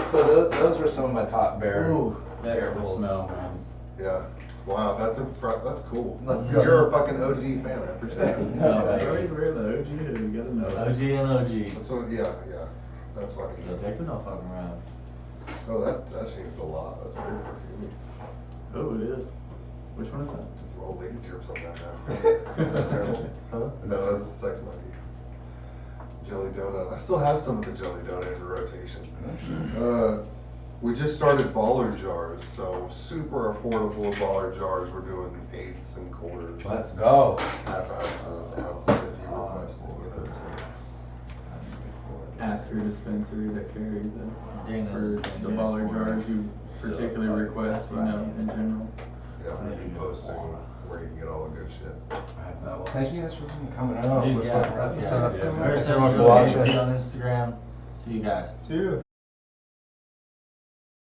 S1: So those were some of my top bear.
S5: Ooh, that's the
S1: Terribles.
S5: smell, man.
S4: Yeah. Wow, that's cool.
S1: Let's go.
S4: You're a fucking OG fan, I appreciate it.
S2: No,
S5: Yeah,
S2: baby.
S5: we're the OG, you gotta know that.
S2: OG and OG.
S4: That's what, yeah. That's fucking
S2: Yo,
S4: good.
S2: take it, don't fucking around.
S4: Oh, that changed a lot. That's very perfumy.
S5: Oh, it is. Which one is that?
S4: It's an old lady drips on that now.
S1: Is that terrible?
S4: Huh? No, that's Sex Monkey. Jelly donut. I still have some of the jelly donut in rotation. We just started baller jars, so super affordable baller jars. We're doing eighths and quarters,
S1: Let's go.
S4: half ounces, ounces if you request it. You know what I'm saying?
S5: Asker dispensary that carries this.
S2: Dana's
S5: For the
S2: been
S5: baller
S2: doing it
S5: jars you particularly request, you know, in general.
S4: Yeah, I'm gonna be posting where you can get all the good shit.
S1: Alright, well, thank you guys for coming out.
S2: Dude,
S1: Let's
S2: yeah.
S1: go for episode.
S2: Thanks so much for
S1: Watching.
S2: watching on Instagram. See you guys.
S6: See ya.